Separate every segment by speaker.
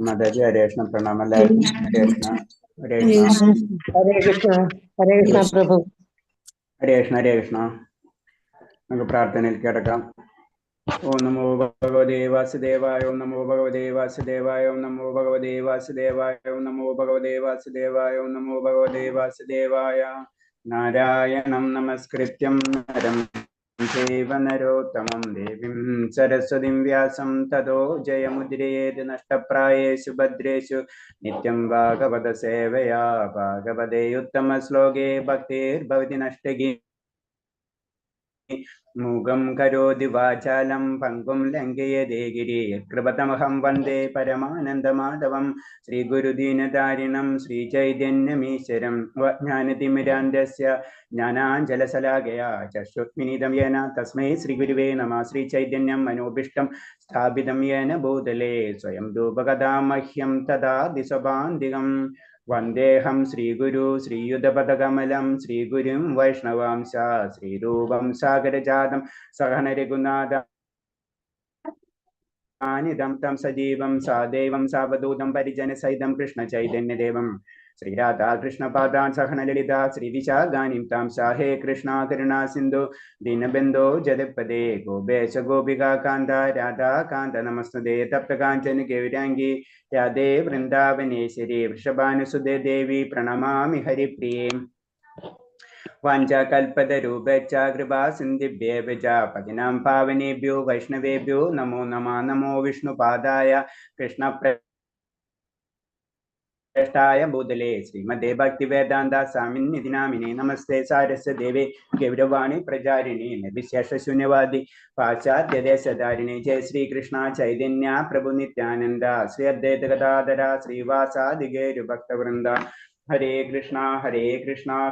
Speaker 1: മാതാജി ഹരേ കൃഷ്ണ. പ്രണാമം എല്ലാവർക്കും. ഹരേ കൃഷ്ണ. ഹരേ കൃഷ്ണ.
Speaker 2: ഹരേ കൃഷ്ണ. ഹരേ കൃഷ്ണ പ്രഭു.
Speaker 1: ഹരേ കൃഷ്ണ. ഹരേ കൃഷ്ണ. നമുക്ക് പ്രാർത്ഥനയിൽ കിടക്കാം. ഓം നമോ ഭഗവതേ വാസുദേവായ. ഓം നമോ ഭഗവതേ വാസുദേവായ. ഓം നമോ ഭഗവതേ വാസുദേവായ. ഓം നമോ ഭഗവതേ വാസുദേവായ. ഓം നമോ ഭഗവതേ വാസുദേവായ. നാരായണം നമസ്കൃത്യം നരം ചൈവ നരോത്തമം ദേവീം സരസ്വതീം വ്യാസം തതോ ജയമുദ്രയേത് നഷ്ടപ്രായേഷു ഭദ്രേഷു നിത്യം ഭാഗവത സേവയാ ഭാഗവതേ ഉത്തമ ശ്ലോകേ ഭക്തിർഭവതി നഷ്ടകി മൂകം കരോതി വാചാലം പങ്കും ലംഘയതേ ഗിരി കൃപതമഹം വന്ദേ പരമാനന്ദമാധവം ശ്രീഗുരുദീനധാരിണം ശ്രീചൈതന്യമീശ്വരം ജ്ഞാനതിമിരാന്തസ്യ ജ്ഞാനാഞ്ജലശലാകയാ ചക്ഷുഷ്മിനിതം യേന തസ്മൈ ശ്രീഗുരുവേ നമഃ. ശ്രീചൈതന്യം മനോഭീഷ്ടം സ്ഥാപിതം യേന ഭൂതലേ സ്വയം ധൂപകഥാമഹ്യം തഥാ ദിശഭാന്തികം വന്ദേഹം ശ്രീഗുരു ശ്രീയുതപദകമലം ശ്രീഗുരും വൈഷ്ണവാംശ ശ്രീരൂപം സാഗരജാതം സഹന രഘുനാഥ ആനിദം തം സജീവം സാദേവം സാവധൂതം പരിജന സഹിതം കൃഷ്ണ ചൈതന്യദേവം ശ്രീരാധാ കൃഷ്ണപാദാൻ സഹന ലളിത ശ്രീവിശാഖാനിം താം സാഹേ കൃഷ്ണ കരുണാ സിന്ധു ദീനബന്ധോ ജഗത്പദേ ഗോപേശ ഗോപികാ കാന്ത രാധാ കാന്ത നമസ്തുതേ തപ്തകാഞ്ചന ഗൗരാംഗി രാധേ വൃന്ദാവനേശ്വരി വൃഷഭാനുസുതേ ദേവി പ്രണമാമി ഹരിപ്രിയേ. വാഞ്ചാകൽപതരൂപേച്ഛ കൃപാ സിന്ധിഭ്യേവ ച പതിനാം പാവനേഭ്യോ വൈഷ്ണവേഭ്യോ നമോ നമഃ. നമോ വിഷ്ണുപാദായ കൃഷ്ണപ്രേഷ്ഠായ ഭൂതലേ ശ്രീമദേ ഭക്തിവേദാന്ത സ്വാമിന്നിധി നാമിനേ നമസ്തേ സാരസ്വതേവേ ഗൗരവാണി പ്രചാരിണി നിർവിശേഷശൂന്യവാദി പാശ്ചാത്യദേശധാരിണി. ജയ ശ്രീകൃഷ്ണ ചൈതന്യ പ്രഭു നിത്യാനന്ദ ശ്രീ അദ്വൈത ഗദാധര ശ്രീവാസാദി ഗൗരഭക്തവൃന്ദ. ഹരേ കൃഷ്ണ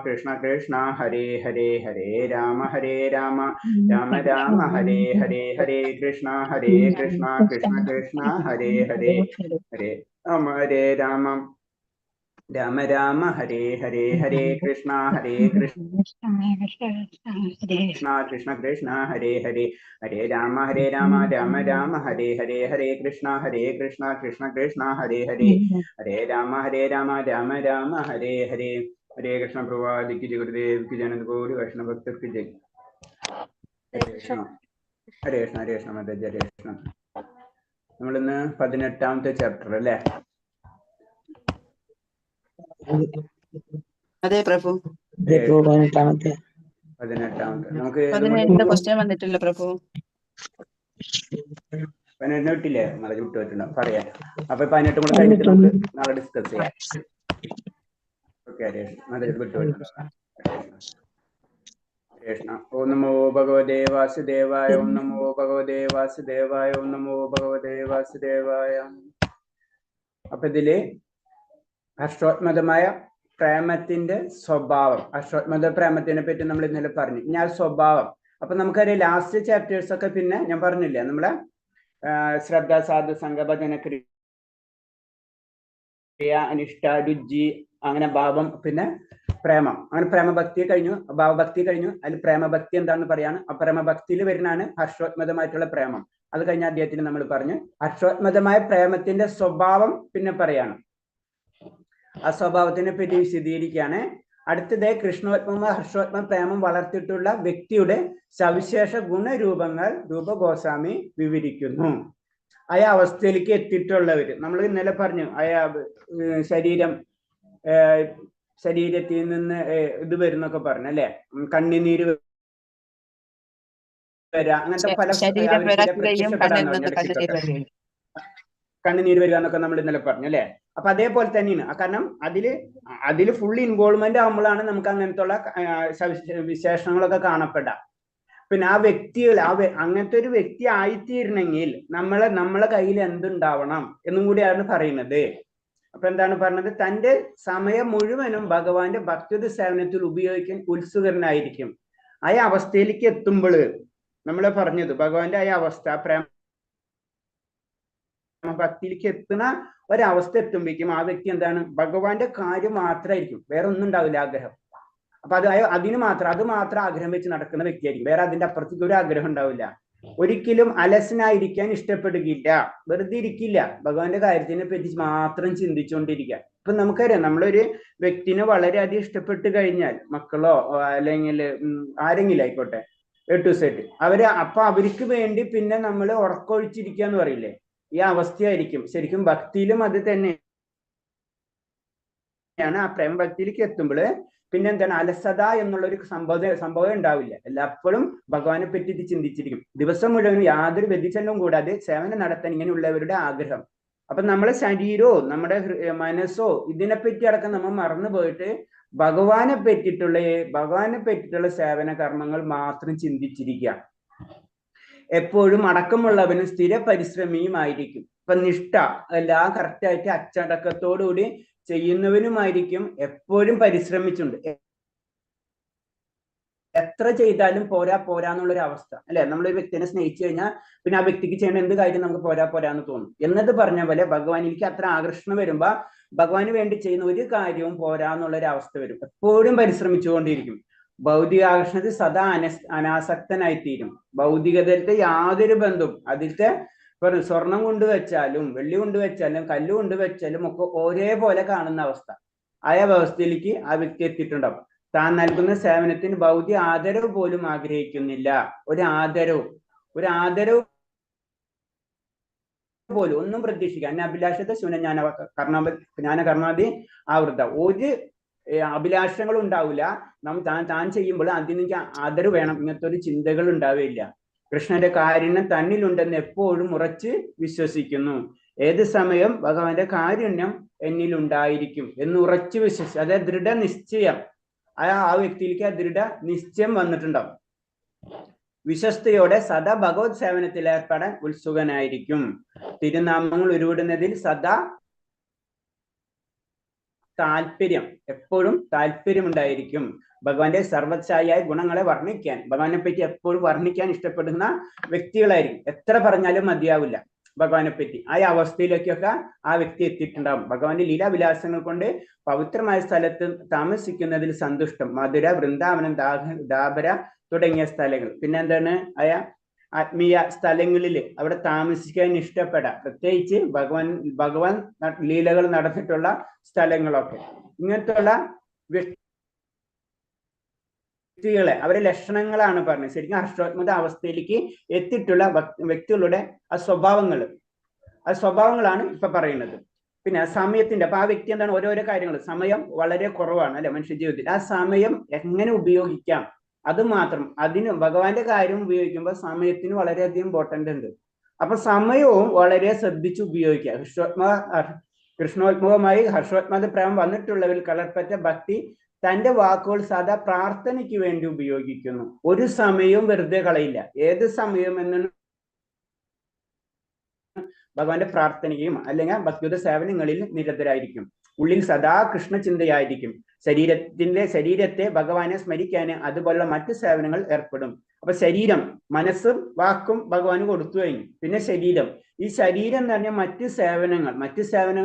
Speaker 1: കൃഷ്ണ കൃഷ്ണ ഹരേ ഹരേ ഹരേ രാമ രാമ രാമ ഹരേ ഹരേ. ഹരേ കൃഷ്ണ കൃഷ്ണ കൃഷ്ണ ഹരേ ഹരേ ഹരേ രാമ രാമ രാമ ഹരേ ഹരേ. ഹരേ കൃഷ്ണ കൃഷ്ണ കൃഷ്ണ കൃഷ്ണ ഹരേ ഹരേ ഹരേ രാമ രാമ രാമ ഹരേ ഹരേ. ഹരേ കൃഷ്ണ കൃഷ്ണ കൃഷ്ണ ഹരേ ഹരേ ഹരേ രാമ രാമ രാമ ഹരേ ഹരേ. ഹരേ കൃഷ്ണ പ്രഭാതിക്ക് ജയ ഗുരുദേവ് കി ജയ ഗൗരി വൈഷ്ണവ ഭക്തർക്ക് ജയ്. ഹരേ കൃഷ്ണ ഹരേ കൃഷ്ണ മാതാജി ഹരേ കൃഷ്ണ. നമ്മളിന്ന് 18ാമത്തെ ചാപ്റ്റർ അല്ലേ?
Speaker 3: അതെ പ്രഭു.
Speaker 1: 18ാമത്തെ. നമുക്ക്
Speaker 3: 18 ക്വസ്റ്റ്യൻ വന്നിട്ടില്ല പ്രഭു.
Speaker 1: 18 വിട്ടില്ലേ? നാളെ വിട്ടുപോയിട്ടുണ്ടോ പറയാം. അപ്പൊ 18 കൂടെ കഴിഞ്ഞിട്ട് നമുക്ക് നാളെ ഡിസ്കസ് ചെയ്യാം. ഓക്കെ വിട്ടുപോയിട്ടുണ്ടോ? കൃഷ്ണ. ഓം നമോ ഭഗവതേ വാസുദേവായ. ഓം നമോ ഭഗവതേ വാസുദേവായ. ഓം നമോ ഭഗവതേ വാസുദേവായ. അപ്പൊ ഇതില് ഹർഷോത്മതമായ പ്രേമത്തിന്റെ സ്വഭാവം, ഹർഷോത്മത പ്രേമത്തിനെ പറ്റി നമ്മൾ ഇന്നലെ പറഞ്ഞു. ഇനി ആ സ്വഭാവം അപ്പൊ നമുക്കറിയാം ലാസ്റ്റ് ചാപ്റ്റേഴ്സ് ഒക്കെ പിന്നെ ഞാൻ പറഞ്ഞില്ലേ നമ്മളെ ശ്രദ്ധ, സാധു, സംഘ, ഭജന, ക്രിയ, അനിഷ്ട, രുചി, അങ്ങനെ ഭാവം, പിന്നെ പ്രേമം, അങ്ങനെ പ്രേമഭക്തി കഴിഞ്ഞു, ഭാവഭക്തി കഴിഞ്ഞു. അതിൽ പ്രേമഭക്തി എന്താണെന്ന് പറയാണ്. ആ പ്രേമഭക്തിയിൽ വരുന്നതാണ് ഹർഷോത്മതമായിട്ടുള്ള പ്രേമം. അത് കഴിഞ്ഞ അദ്ദേഹത്തിന് നമ്മൾ പറഞ്ഞു ഹർഷോത്മതമായ പ്രേമത്തിന്റെ സ്വഭാവം പിന്നെ പറയാണ്. ആ സ്വഭാവത്തിനെ പറ്റി വിശദീകരിക്കുകയാണ്. അടുത്തത് കൃഷ്ണോത്മ ഹർഷോത്മ പ്രേമം വളർത്തിയിട്ടുള്ള വ്യക്തിയുടെ സവിശേഷ ഗുണരൂപങ്ങൾ രൂപഗോസ്വാമി വിവരിക്കുന്നു. ആ അവസ്ഥയിലേക്ക് എത്തിയിട്ടുള്ളവര് നമ്മൾ ഇന്നലെ പറഞ്ഞു. ശരീരത്തിൽ നിന്ന് ഇത് വരുന്നൊക്കെ പറഞ്ഞു അല്ലെ, കണ്ണിനീര് വരാ, അങ്ങനത്തെ പല കണ്ണുനീര് വരിക എന്നൊക്കെ നമ്മൾ ഇന്നലെ പറഞ്ഞു അല്ലെ. അപ്പൊ അതേപോലെ തന്നെയാണ്. കാരണം അതില് ഫുൾ ഇൻവോൾവ്മെന്റ് ആകുമ്പോഴാണ് നമുക്ക് അങ്ങനത്തെ ഉള്ള വിശേഷങ്ങളൊക്കെ കാണപ്പെടാം. പിന്നെ ആ വ്യക്തികൾ അങ്ങനത്തെ ഒരു വ്യക്തി ആയിത്തീരണമെങ്കിൽ നമ്മളെ കയ്യിൽ എന്തുണ്ടാവണം എന്നും കൂടിയാണ് പറയുന്നത്. അപ്പൊ എന്താണ് പറഞ്ഞത്? തന്റെ സമയം മുഴുവനും ഭഗവാന്റെ ഭക്തി സേവനത്തിൽ ഉപയോഗിക്കാൻ ഉത്സുകനായിരിക്കും. ആ അവസ്ഥയിലേക്ക് എത്തുമ്പോൾ നമ്മൾ പറഞ്ഞത് ഭഗവാന്റെ ആ അവസ്ഥ പ്രേമ ഭക്തിയിലേക്ക് എത്തുന്ന ഒരവസ്ഥ എത്തുമ്പോഴേക്കും ആ വ്യക്തി എന്താണ്? ഭഗവാന്റെ കാര്യം മാത്രമായിരിക്കും, വേറെ ഒന്നും ഉണ്ടാവില്ല ആഗ്രഹം. അപ്പൊ അത് മാത്രം ആഗ്രഹം വെച്ച് നടക്കുന്ന വ്യക്തിയായിരിക്കും. വേറെ അതിന്റെ അപ്പുറത്തേക്ക് ഒരു ആഗ്രഹം ഉണ്ടാവില്ല. ഒരിക്കലും അലസനായിരിക്കാൻ ഇഷ്ടപ്പെടുകയില്ല, വെറുതെ ഇരിക്കില്ല, ഭഗവാന്റെ കാര്യത്തിനെ പറ്റി മാത്രം ചിന്തിച്ചുകൊണ്ടിരിക്കുക. ഇപ്പൊ നമുക്കറിയാം, നമ്മളൊരു വ്യക്തിനെ വളരെയധികം ഇഷ്ടപ്പെട്ട് കഴിഞ്ഞാൽ, മക്കളോ അല്ലെങ്കിൽ ആരെങ്കിലും ആയിക്കോട്ടെ, A to Z, അവർക്ക് വേണ്ടി പിന്നെ നമ്മൾ ഉറക്കൊഴിച്ചിരിക്കുക എന്ന് പറയില്ലേ, ഈ അവസ്ഥയായിരിക്കും. ശരിക്കും ഭക്തിയിലും അത് തന്നെയാണ്. ആ പ്രേമഭക്തിയിലേക്ക് എത്തുമ്പോൾ പിന്നെ എന്താണ്? അലസത എന്നുള്ള ഒരു സംഭവം ഉണ്ടാവില്ല. എല്ലാപ്പോഴും ഭഗവാനെ പറ്റി ചിന്തിച്ചിരിക്കും. ദിവസം മുഴുവൻ യാതൊരു വ്യതിചലനവും കൂടാതെ സേവനം നടത്താൻ ഇങ്ങനെയുള്ളവരുടെ ആഗ്രഹം. അപ്പൊ നമ്മളെ ശരീരവും നമ്മുടെ മനസ്സോ ഇതിനെപ്പറ്റി അടക്കം നമ്മൾ മറന്നു പോയിട്ട് ഭഗവാനെ പറ്റിയിട്ടുള്ള സേവന കർമ്മങ്ങൾ മാത്രം ചിന്തിച്ചിരിക്കുക. എപ്പോഴും അടക്കമുള്ളവനും സ്ഥിര പരിശ്രമിയുമായിരിക്കും. ഇപ്പൊ നിഷ്ഠ എല്ലാം കറക്റ്റായിട്ട് അച്ചടക്കത്തോടുകൂടി ചെയ്യുന്നവനുമായിരിക്കും, എപ്പോഴും പരിശ്രമിച്ചുണ്ട്. എത്ര ചെയ്താലും പോരാന്നുള്ളൊരു അവസ്ഥ അല്ലെ? നമ്മളൊരു വ്യക്തിനെ സ്നേഹിച്ചു കഴിഞ്ഞാൽ പിന്നെ ആ വ്യക്തിക്ക് ചെയ്യേണ്ട എന്ത് കാര്യം നമുക്ക് പോരാന്ന് തോന്നും. എന്നത് പറഞ്ഞ പോലെ ഭഗവാനിലേക്ക് അത്ര ആകർഷണം വരുമ്പോ ഭഗവാന് വേണ്ടി ചെയ്യുന്ന ഒരു കാര്യവും പോരാന്നുള്ളൊരു അവസ്ഥ വരും. എപ്പോഴും പരിശ്രമിച്ചുകൊണ്ടിരിക്കും. ഭൗതിക ആകർഷണത്തിൽ സദാ അനാസക്തനായിത്തീരും. ഭൗതികതയിലത്തെ യാതൊരു ബന്ധവും, അതിലത്തെ സ്വർണം കൊണ്ടുവച്ചാലും വെള്ളി കൊണ്ടുവച്ചാലും കല്ല് കൊണ്ടുവച്ചാലും ഒക്കെ ഒരേപോലെ കാണുന്ന അവസ്ഥ, ആ അവസ്ഥയിലേക്ക് ആ വ്യക്തി എത്തിയിട്ടുണ്ടാവും. താൻ നൽകുന്ന സേവനത്തിന് ഭൗതിക ആദരവ് പോലും ആഗ്രഹിക്കുന്നില്ല. ഒരു ആദരവ് പോലും ഒന്നും പ്രതീക്ഷിക്കുക. അഭിലാഷത്തെ ശൂന്യജ്ഞാന കർമാതി ആവൃത. ഒരു അഭിലാഷങ്ങളും ഉണ്ടാവില്ല. താൻ ചെയ്യുമ്പോൾ അതിന് ആദരവ് വേണം, ഇങ്ങനത്തെ ഒരു ചിന്തകൾ ഉണ്ടാവില്ല. കൃഷ്ണന്റെ കാരുണ്യം തന്നിലുണ്ടെന്ന് എപ്പോഴും ഉറച്ച് വിശ്വസിക്കുന്നു. ഏത് സമയം ഭഗവാന്റെ കാരുണ്യം എന്നിലുണ്ടായിരിക്കും എന്ന് ഉറച്ച് വിശ്വസിച്ചു. അതായത് ദൃഢനിശ്ചയം, ആ വ്യക്തിയിലേക്ക് ആ ദൃഢനിശ്ചയം വന്നിട്ടുണ്ടാവും. വിശ്വസ്തയോടെ സദാ ഭഗവത് സേവനത്തിൽ ഏർപ്പെടാൻ ഉത്സുകനായിരിക്കും. തിരുനാമങ്ങൾ ഉരുവിടുന്നതിൽ സദാ എപ്പോഴും താല്പര്യമുണ്ടായിരിക്കും. ഭഗവാന്റെ സർവ്വച്ഛായായ ഗുണങ്ങളെ വർണ്ണിക്കാൻ, ഭഗവാനെ പറ്റി എപ്പോഴും വർണ്ണിക്കാൻ ഇഷ്ടപ്പെടുന്ന വ്യക്തികളായിരിക്കും. എത്ര പറഞ്ഞാലും മതിയാവില്ല ഭഗവാനെ പറ്റി. ആ അവസ്ഥയിലേക്കൊക്കെ ആ വ്യക്തി എത്തിയിട്ടുണ്ടാവും. ഭഗവാന്റെ ലീലാവിലാസങ്ങൾ കൊണ്ട് പവിത്രമായ സ്ഥലത്ത് താമസിക്കുന്നതിൽ സന്തുഷ്ടം. മധുര, വൃന്ദാവനം, ദാബര തുടങ്ങിയ സ്ഥലങ്ങൾ. പിന്നെ എന്താണ്? ആത്മീയ സ്ഥലങ്ങളിൽ അവിടെ താമസിക്കാൻ ഇഷ്ടപ്പെടാം. പ്രത്യേകിച്ച് ഭഗവാൻ ലീലകൾ നടന്നിട്ടുള്ള സ്ഥലങ്ങളൊക്കെ. ഇങ്ങനത്തുള്ള വ്യക്തികളെ അവരുടെ ലക്ഷണങ്ങളാണ് പറഞ്ഞത്. ശരിക്കും ഹർഷോത്മക അവസ്ഥയിലേക്ക് എത്തിയിട്ടുള്ള വ്യക്തികളുടെ ആ സ്വഭാവങ്ങളാണ് ഇപ്പൊ പറയുന്നത്. പിന്നെ സമയത്തിന്റെ, അപ്പൊ ആ വ്യക്തി എന്താണ്? ഓരോരോ കാര്യങ്ങൾ, സമയം വളരെ കുറവാണ് അല്ലെ മനുഷ്യ ജീവിതത്തിൽ. ആ സമയം എങ്ങനെ ഉപയോഗിക്കാം, അത് മാത്രം. അതിന് ഭഗവാന്റെ കാര്യം ഉപയോഗിക്കുമ്പോൾ സമയത്തിന് വളരെയധികം ഇമ്പോർട്ടന്റ് ഉണ്ട്. അപ്പൊ സമയവും വളരെ ശ്രദ്ധിച്ച് ഉപയോഗിക്കുക. കൃഷ്ണോത്മകമായി ഹർഷോത്മക പ്രേമം വന്നിട്ടുള്ളവരിൽ കളർപ്പറ്റ ഭക്തി തന്റെ വാക്കുകൾ സദാ പ്രാർത്ഥനയ്ക്ക് വേണ്ടി ഉപയോഗിക്കുന്നു. ഒരു സമയവും വെറുതെ കളയില്ല. ഏത് സമയം എന്ന് ഭഗവാന്റെ പ്രാർത്ഥനയും അല്ലെങ്കിൽ ഭക്തിയുത സേവനങ്ങളിൽ നിരതരായിരിക്കും. ഉള്ളിൽ സദാ കൃഷ്ണചിന്തയായിരിക്കും. ശരീരത്തെ ഭഗവാനെ സ്മരിക്കാൻ അതുപോലുള്ള മറ്റു സേവനങ്ങൾ ഏർപ്പെടും. അപ്പൊ ശരീരം, മനസ്സും വാക്കും ഭഗവാന് കൊടുത്തു കഴിഞ്ഞു. പിന്നെ ശരീരം, ഈ ശരീരം എന്ന് പറഞ്ഞാൽ മറ്റു സേവനങ്ങൾ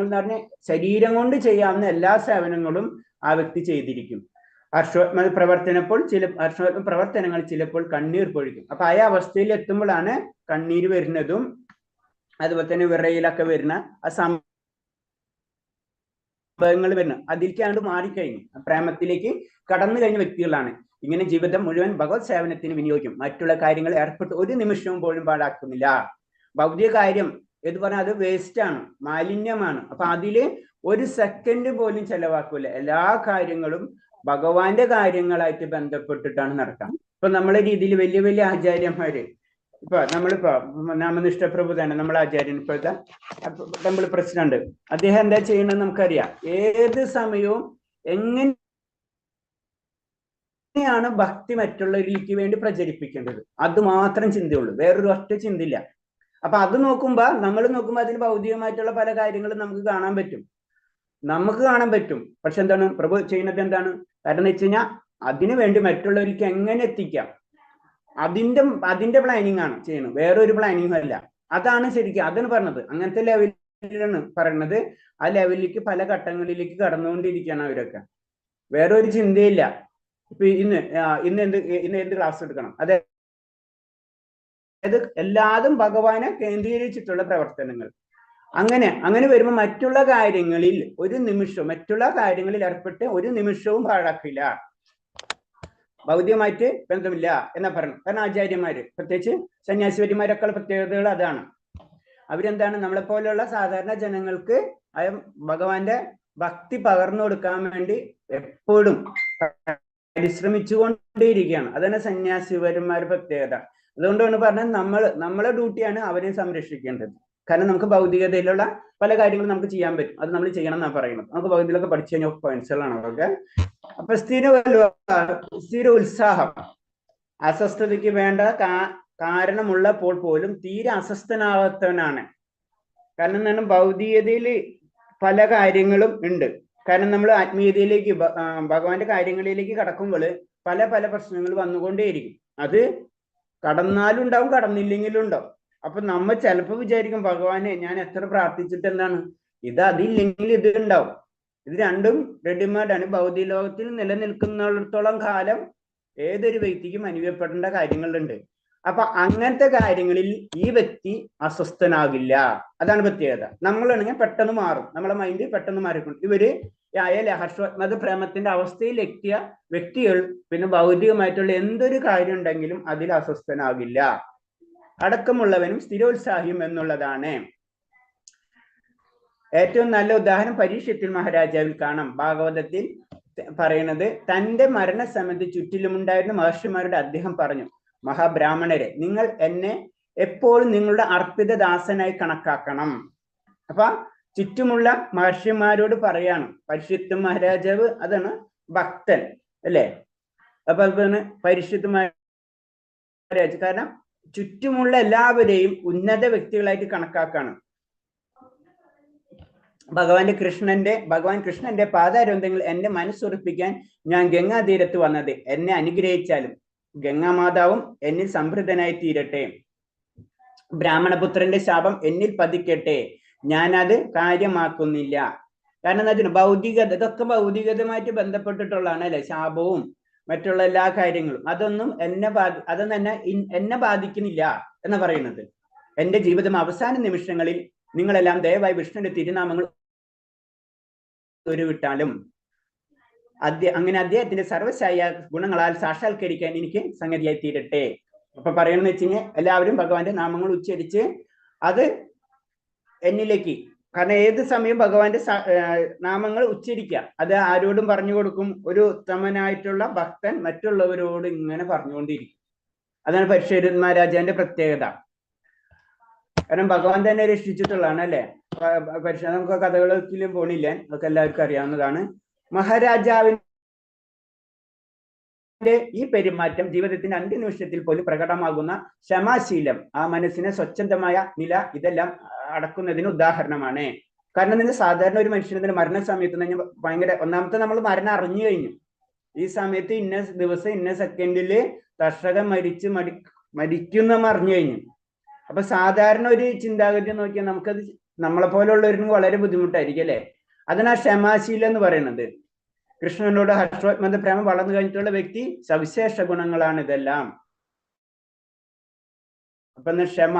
Speaker 1: എന്ന് പറഞ്ഞാൽ ശരീരം കൊണ്ട് ചെയ്യാവുന്ന എല്ലാ സേവനങ്ങളും ആ വ്യക്തി ചെയ്തിരിക്കും. ഹർഷോത്മക പ്രവർത്തനങ്ങൾ ചിലപ്പോൾ കണ്ണീർ പൊഴിക്കും. അപ്പൊ ആ അവസ്ഥയിൽ എത്തുമ്പോഴാണ് കണ്ണീര് വരുന്നതും അതുപോലെ തന്നെ വിറയിലൊക്കെ വരുന്ന ആ സംഭവങ്ങൾ വരുന്നത്. അതിലേക്കാണ്ട് മാറിക്കഴിഞ്ഞു പ്രേമത്തിലേക്ക് കടന്നു കഴിഞ്ഞ വ്യക്തികളാണ്. ഇങ്ങനെ ജീവിതം മുഴുവൻ ഭഗവത് സേവനത്തിന് വിനിയോഗിക്കും. മറ്റുള്ള കാര്യങ്ങൾ ഏർപ്പെട്ട് ഒരു നിമിഷവും പോലും പാഴാക്കുന്നില്ല. ഭൗതിക കാര്യം എന്ന് പറഞ്ഞാൽ അത് വേസ്റ്റ് ആണ്, മാലിന്യമാണ്. അപ്പൊ അതില് ഒരു സെക്കൻഡ് പോലും ചെലവാക്കൂല. എല്ലാ കാര്യങ്ങളും ഭഗവാന്റെ കാര്യങ്ങളായിട്ട് ബന്ധപ്പെട്ടിട്ടാണ് നടക്കുക. ഇപ്പൊ നമ്മളെ രീതിയിൽ വലിയ വലിയ ആചാര്യന്മാര്, നമ്മളിപ്പോ നാമനിഷ്ഠ പ്രഭു തന്നെ നമ്മളെ ആചാര്യൻ, ഇപ്പോഴത്തെ ടെമ്പിൾ പ്രസിഡന്റ്, അദ്ദേഹം എന്താ ചെയ്യണമെന്ന് നമുക്കറിയാം. ഏത് സമയവും എങ്ങനെ എങ്ങനെയാണ് ഭക്തി മറ്റുള്ളവരിലേക്ക് വേണ്ടി പ്രചരിപ്പിക്കേണ്ടത്, അത് മാത്രം ചിന്തയുള്ളൂ, വേറൊരു ഒറ്റ ചിന്തയില്ല. അപ്പൊ അത് നോക്കുമ്പോ അതിൽ ഭൗതികമായിട്ടുള്ള പല കാര്യങ്ങളും നമുക്ക് കാണാൻ പറ്റും. പക്ഷെ എന്താണ് പ്രഭു ചെയ്യുന്നത്? എന്താണ് കാരണം എന്ന് വെച്ച് കഴിഞ്ഞാൽ അതിനു വേണ്ടി മറ്റുള്ളവർക്ക് എങ്ങനെ എത്തിക്കാം, അതിന്റെ പ്ലാനിങ് ആണ് ചെയ്യുന്നത്, വേറൊരു പ്ലാനിങ്ങും അല്ല. അതാണ് ശരിക്കും അതാണ് പറഞ്ഞത്. അങ്ങനത്തെ ലെവലിലാണ് പറയുന്നത്. ആ ലെവലിലേക്ക് പല ഘട്ടങ്ങളിലേക്ക് കടന്നുകൊണ്ടിരിക്കുകയാണ് അവരൊക്കെ. വേറെ ഒരു ചിന്തയില്ല. ഇപ്പൊ ഇന്ന് എന്ത് ക്ലാസ് എടുക്കണം, അതായത് എല്ലാതും ഭഗവാനെ കേന്ദ്രീകരിച്ചിട്ടുള്ള പ്രവർത്തനങ്ങൾ. അങ്ങനെ വരുമ്പോൾ മറ്റുള്ള കാര്യങ്ങളിൽ ഏർപ്പെട്ട് ഒരു നിമിഷവും പാഴാക്കില്ല, ഭൗതികമായിട്ട് ബന്ധമില്ല എന്നാ പറഞ്ഞു. കാരണം ആചാര്യന്മാര്, പ്രത്യേകിച്ച് സന്യാസിവര്യന്മാരൊക്കെ പ്രത്യേകതകൾ അതാണ്. അവരെന്താണ് നമ്മളെപ്പോലെയുള്ള സാധാരണ ജനങ്ങൾക്ക് ഭഗവാന്റെ ഭക്തി പകർന്നു കൊടുക്കാൻ വേണ്ടി എപ്പോഴും പരിശ്രമിച്ചുകൊണ്ടേയിരിക്കുകയാണ്. അതാണ് സന്യാസിവര്യന്മാരുടെ പ്രത്യേകത. അതുകൊണ്ടാണ് പറഞ്ഞത് നമ്മളെ ഡ്യൂട്ടിയാണ് അവരെ സംരക്ഷിക്കേണ്ടത്. കാരണം നമുക്ക് ഭൗതികതയിലുള്ള പല കാര്യങ്ങളും നമുക്ക് ചെയ്യാൻ പറ്റും, അത് നമ്മൾ ചെയ്യണം എന്നാണ് പറയുന്നത്. നമുക്ക് ഭൗതികതയൊക്കെ പഠിച്ചു കഴിഞ്ഞ പോയിന്റ്സുകളാണ് അതൊക്കെ. അപ്പൊ സ്ഥിര ഉത്സാഹം, അസ്വസ്ഥതയ്ക്ക് വേണ്ട കാരണമുള്ളപ്പോൾ പോലും തീരെ അസ്വസ്ഥനാവാത്തവനാണ്. കാരണം എന്താണ്, ഭൗതികതയിൽ പല കാര്യങ്ങളും ഉണ്ട്. കാരണം നമ്മൾ ആത്മീയതയിലേക്ക് ഭഗവാന്റെ കാര്യങ്ങളിലേക്ക് കടക്കുമ്പോൾ പല പ്രശ്നങ്ങൾ വന്നുകൊണ്ടേയിരിക്കും. അത് കടന്നാലും ഉണ്ടാവും, കടന്നില്ലെങ്കിലും ഉണ്ടാവും. അപ്പൊ നമ്മൾ ചിലപ്പോൾ വിചാരിക്കും, ഭഗവാനെ ഞാൻ എത്ര പ്രാർത്ഥിച്ചിട്ട് എന്താണ്, അതില്ലെങ്കിൽ ഇത് ഉണ്ടാവും. ഇത് രണ്ടും റെഡിമേഡാണ്. ഭൗതിക ലോകത്തിൽ നിലനിൽക്കുന്നിടത്തോളം കാലം ഏതൊരു വ്യക്തിക്കും അനുഭവപ്പെടേണ്ട കാര്യങ്ങളുണ്ട്. അപ്പൊ അങ്ങനത്തെ കാര്യങ്ങളിൽ ഈ വ്യക്തി അസ്വസ്ഥനാകില്ല. അതാണ് പ്രത്യേകത. നമ്മളാണെങ്കിൽ പെട്ടെന്ന് മാറും, നമ്മളെ മൈൻഡ് പെട്ടെന്ന് മാറിക്കൊണ്ട്. ഇവര് ഹർഷോത്മക പ്രേമത്തിന്റെ അവസ്ഥയിൽ എത്തിയ വ്യക്തികൾ പിന്നെ ഭൗതികമായിട്ടുള്ള എന്തൊരു കാര്യം ഉണ്ടെങ്കിലും അതിൽ അസ്വസ്ഥനാകില്ല. അടക്കമുള്ളവനും സ്ഥിരോത്സാഹിയും എന്നുള്ളതാണ്. ഏറ്റവും നല്ല ഉദാഹരണം പരീക്ഷത്തിൽ മഹാരാജാവിൽ കാണാം. ഭാഗവതത്തിൽ പറയുന്നത്, തന്റെ മരണസമയത്ത് ചുറ്റിലുമുണ്ടായിരുന്ന മഹർഷിമാരുടെ അദ്ദേഹം പറഞ്ഞു, മഹാബ്രാഹ്മണരെ, നിങ്ങൾ എന്നെ എപ്പോഴും നിങ്ങളുടെ അർപ്പിത ദാസനായി കണക്കാക്കണം. അപ്പൊ ചുറ്റുമുള്ള മഹർഷിമാരോട് പറയാണ്. പരീക്ഷിത്ത് മഹാരാജാവ് അതാണ് ഭക്തൻ അല്ലേ. അപ്പൊ അതുപോലെ പരീക്ഷിത്ത് മഹാരാജ് കാരണം ചുറ്റുമുള്ള എല്ലാവരെയും ഉന്നത വ്യക്തികളായിട്ട് കണക്കാക്കാണ്. ഭഗവാൻ കൃഷ്ണന്റെ പാദാരവിന്ദങ്ങൾ എന്റെ മനസ്സുറപ്പിക്കാൻ ഞാൻ ഗംഗാതീരത്ത് വന്നത്. എന്നെ അനുഗ്രഹിച്ചാലും ഗംഗാമാതാവും എന്നിൽ സംഭൃതനായി തീരട്ടെ. ബ്രാഹ്മണപുത്രന്റെ ശാപം എന്നിൽ പതിക്കട്ടെ. ഞാനത് കാര്യമാക്കുന്നില്ല. കാരണം എന്താ വെച്ചാൽ ഇതൊക്കെ ഭൗതികതയുമായിട്ട് ബന്ധപ്പെട്ടിട്ടുള്ളതാണ് അല്ലെ. ശാപവും മറ്റുള്ള എല്ലാ കാര്യങ്ങളും അതൊന്നും എന്നെ ബാധിക്കുന്നില്ല എന്ന് പറയുന്നത്. എന്റെ ജീവിതം അവസാന നിമിഷങ്ങളിൽ നിങ്ങളെല്ലാം ദയവായി വിഷ്ണുവിന്റെ തിരുനാമങ്ങൾ ഉരുവിട്ടാലും അങ്ങനെ അദ്ദേഹത്തിന്റെ സർവശായ ഗുണങ്ങളാൽ സാക്ഷാത്കരിക്കാൻ എനിക്ക് സംഗതിയായി തീരട്ടെ. അപ്പൊ പറയണമെന്ന് വെച്ച് കഴിഞ്ഞാൽ എല്ലാവരും ഭഗവാന്റെ നാമങ്ങൾ ഉച്ചരിച്ച് അത് എന്നിലേക്ക്, കാരണം ഏത് സമയം ഭഗവാന്റെ നാമങ്ങൾ ഉച്ചരിക്കുക, അത് ആരോടും പറഞ്ഞു കൊടുക്കും. ഒരു ഉത്തമനായിട്ടുള്ള ഭക്തൻ മറ്റുള്ളവരോട് ഇങ്ങനെ പറഞ്ഞുകൊണ്ടിരിക്കും. അതാണ് പരീക്ഷിത് മഹാരാജാന്റെ പ്രത്യേകത. കാരണം ഭഗവാൻ തന്നെ രക്ഷിച്ചിട്ടുള്ളതാണ് അല്ലെ. നമുക്ക് കഥകളിലും പോണില്ല, അതൊക്കെ എല്ലാവർക്കും അറിയാവുന്നതാണ്. മഹാരാജാവിന്റെ ഈ പെരുമാറ്റം ജീവിതത്തിന്റെ അന്ത്യനിമിഷത്തിൽ പോലും പ്രകടമാകുന്ന ക്ഷമാശീലം, ആ മനസ്സിനെ സ്വച്ഛന്തമായ നില, ഇതെല്ലാം അടക്കുന്നതിന് ഉദാഹരണമാണ്. കാരണം നിങ്ങൾ സാധാരണ ഒരു മനുഷ്യന് മരണസമയത്ത് ഭയങ്കര, ഒന്നാമത്തെ നമ്മൾ മരണം അറിഞ്ഞു കഴിഞ്ഞു. ഈ സമയത്ത് ഇന്ന ദിവസം ഇന്ന സെക്കൻഡില് കർഷകൻ മരിക്കുന്ന അറിഞ്ഞു കഴിഞ്ഞു. അപ്പൊ സാധാരണ ഒരു ചിന്താഗതി നോക്കിയാൽ നമുക്കത് നമ്മളെ പോലുള്ളവർക്ക് വളരെ ബുദ്ധിമുട്ടായിരിക്കും അല്ലെ. അതിനാ ക്ഷമാശീലം എന്ന് പറയുന്നത്. കൃഷ്ണനോട് ഹർഷോത്മക പ്രേമം വളർന്നു കഴിഞ്ഞിട്ടുള്ള വ്യക്തി സവിശേഷ ഗുണങ്ങളാണ് ഇതെല്ലാം. അപ്പൊ ക്ഷമ,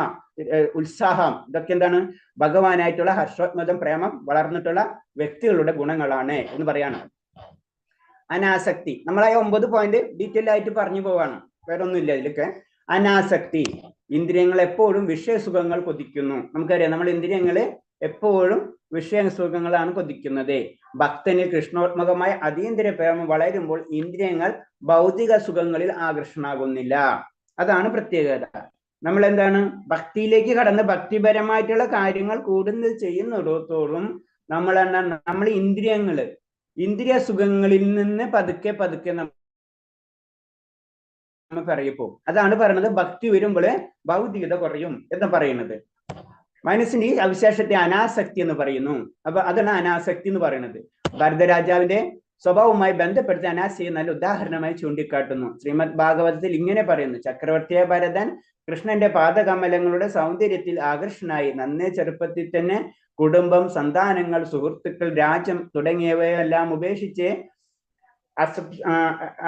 Speaker 1: ഉത്സാഹം, ഇതൊക്കെ എന്താണ് ഭഗവാനായിട്ടുള്ള ഹർഷോത്മകം പ്രേമം വളർന്നിട്ടുള്ള വ്യക്തികളുടെ ഗുണങ്ങളാണ് എന്ന് പറയാണ്. അനാസക്തി, നമ്മളായ 9 പോയിന്റ് ഡീറ്റെയിൽ ആയിട്ട് പറഞ്ഞു പോവാണ്, വേറെ ഒന്നുമില്ല ഇതിലൊക്കെ. അനാസക്തി, ഇന്ദ്രിയങ്ങൾ എപ്പോഴും വിഷയസുഖങ്ങൾ കൊതിക്കുന്നു. നമുക്കറിയാം നമ്മൾ ഇന്ദ്രിയങ്ങള് എപ്പോഴും വിഷയസുഖങ്ങളാണ് കൊതിക്കുന്നത്. ഭക്തന് കൃഷ്ണോത്മകമായ അതീന്ദ്രിയ പ്രേമം വളരുമ്പോൾ ഇന്ദ്രിയങ്ങൾ ഭൗതിക സുഖങ്ങളിൽ ആകർഷണാകുന്നില്ല. അതാണ് പ്രത്യേകത. നമ്മൾ എന്താണ് ഭക്തിയിലേക്ക് കടന്ന് ഭക്തിപരമായിട്ടുള്ള കാര്യങ്ങൾ കൂടുന്നത് ചെയ്യുന്നിടത്തോളം നമ്മൾ ഇന്ദ്രിയ സുഖങ്ങളിൽ നിന്ന് പതുക്കെ പറയപ്പോ അതാണ് പറയുന്നത് ഭക്തി വരുമ്പോൾ ഭൗതികത കുറയും എന്ന് പറയുന്നത്. മനസ്സിന്റെ ഈ അവിശേഷത്തെ അനാസക്തി എന്ന് പറയുന്നു. അപ്പൊ അതാണ് അനാസക്തി എന്ന് പറയുന്നത്. ഭരതരാജാവിന്റെ സ്വഭാവവുമായി ബന്ധപ്പെടുത്തി അനാസക്തിയെ നല്ല ഉദാഹരണമായി ചൂണ്ടിക്കാട്ടുന്നു. ശ്രീമദ് ഭാഗവതത്തിൽ ഇങ്ങനെ പറയുന്നു: ചക്രവർത്തിയായ ഭരതൻ കൃഷ്ണന്റെ പാദകമലങ്ങളുടെ സൗന്ദര്യത്തിൽ ആകർഷനായി നന്നേ ചെറുപ്പത്തിൽ തന്നെ കുടുംബം, സന്താനങ്ങൾ, സുഹൃത്തുക്കൾ, രാജ്യം തുടങ്ങിയവയെല്ലാം ഉപേക്ഷിച്ച്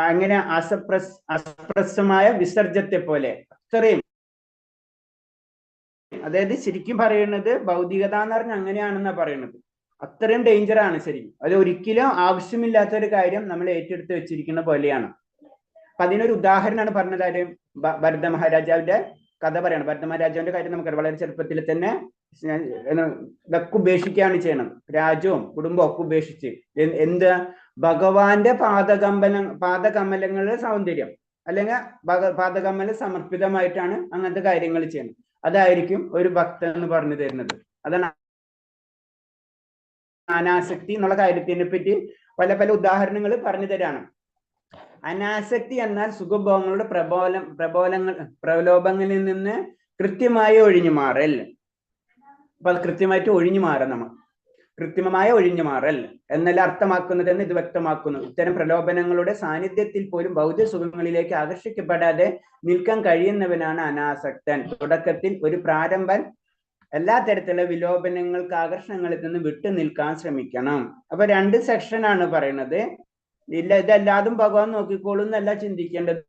Speaker 1: അങ്ങനെ അസപ്രസമായ വിസർജ്യത്തെ പോലെ അത്രയും, അതായത് ശരിക്കും പറയുന്നത് ഭൗതികത എന്ന് പറഞ്ഞാൽ അങ്ങനെയാണെന്നാ പറയുന്നത്. അത്രയും ഡേഞ്ചറാണ് ശരിക്കും. അത് ഒരിക്കലും ആവശ്യമില്ലാത്ത ഒരു കാര്യം നമ്മൾ ഏറ്റെടുത്ത് വെച്ചിരിക്കുന്ന പോലെയാണ്. അപ്പൊ അതിനൊരു ഉദാഹരണമാണ് പറഞ്ഞത്. ആരും ഭരത മഹാരാജാവിന്റെ കഥ പറയണം. ഭരത മഹാരാജാവിന്റെ കാര്യം നമുക്കറിയാം. വളരെ ചെറുപ്പത്തിൽ തന്നെ ഇതൊക്കെ ഉപേക്ഷിക്കുകയാണ് ചെയ്യണം. രാജ്യവും കുടുംബവും ഒക്കെ ഉപേക്ഷിച്ച് എന്ത് ഭഗവാന്റെ പാദകമലങ്ങളുടെ സൗന്ദര്യം അല്ലെങ്കിൽ പാദകമല സമർപ്പിതമായിട്ടാണ് അങ്ങനത്തെ കാര്യങ്ങൾ ചെയ്യുന്നത്. അതായിരിക്കും ഒരു ഭക്തൻ എന്ന് പറഞ്ഞു തരുന്നത്. അതാണ് അനാസക്തി എന്നുള്ള കാര്യത്തിനെ പറ്റി പല പല ഉദാഹരണങ്ങൾ പറഞ്ഞു തരാണ്. അനാസക്തി എന്നാൽ സുഖഭോഗങ്ങളുടെ പ്രലോഭങ്ങളിൽ നിന്ന് കൃത്യമായി ഒഴിഞ്ഞു മാറൽ. അപ്പൊ അത് കൃത്യമായിട്ട് ഒഴിഞ്ഞു മാറാം. നമ്മൾ കൃത്രിമമായ ഒഴിഞ്ഞു മാറൽ എന്നല്ല അർത്ഥമാക്കുന്നത് എന്ന് ഇത് വ്യക്തമാക്കുന്നു. ഇത്തരം പ്രലോഭനങ്ങളുടെ സാന്നിധ്യത്തിൽ പോലും ഭൗതിക സുഖങ്ങളിലേക്ക് ആകർഷിക്കപ്പെടാതെ നിൽക്കാൻ കഴിയുന്നവനാണ് അനാസക്തൻ. തുടക്കത്തിൽ ഒരു പ്രാരംഭൻ എല്ലാ തരത്തിലുള്ള വിലോപനങ്ങൾക്ക്, ആകർഷണങ്ങളിൽ നിന്ന് വിട്ടു നിൽക്കാൻ ശ്രമിക്കണം. അപ്പൊ 2 സെക്ഷനാണ് പറയുന്നത്. ഇല്ല ഇതെല്ലാതും ഭഗവാൻ നോക്കിക്കോളും എന്നല്ല ചിന്തിക്കേണ്ടത്.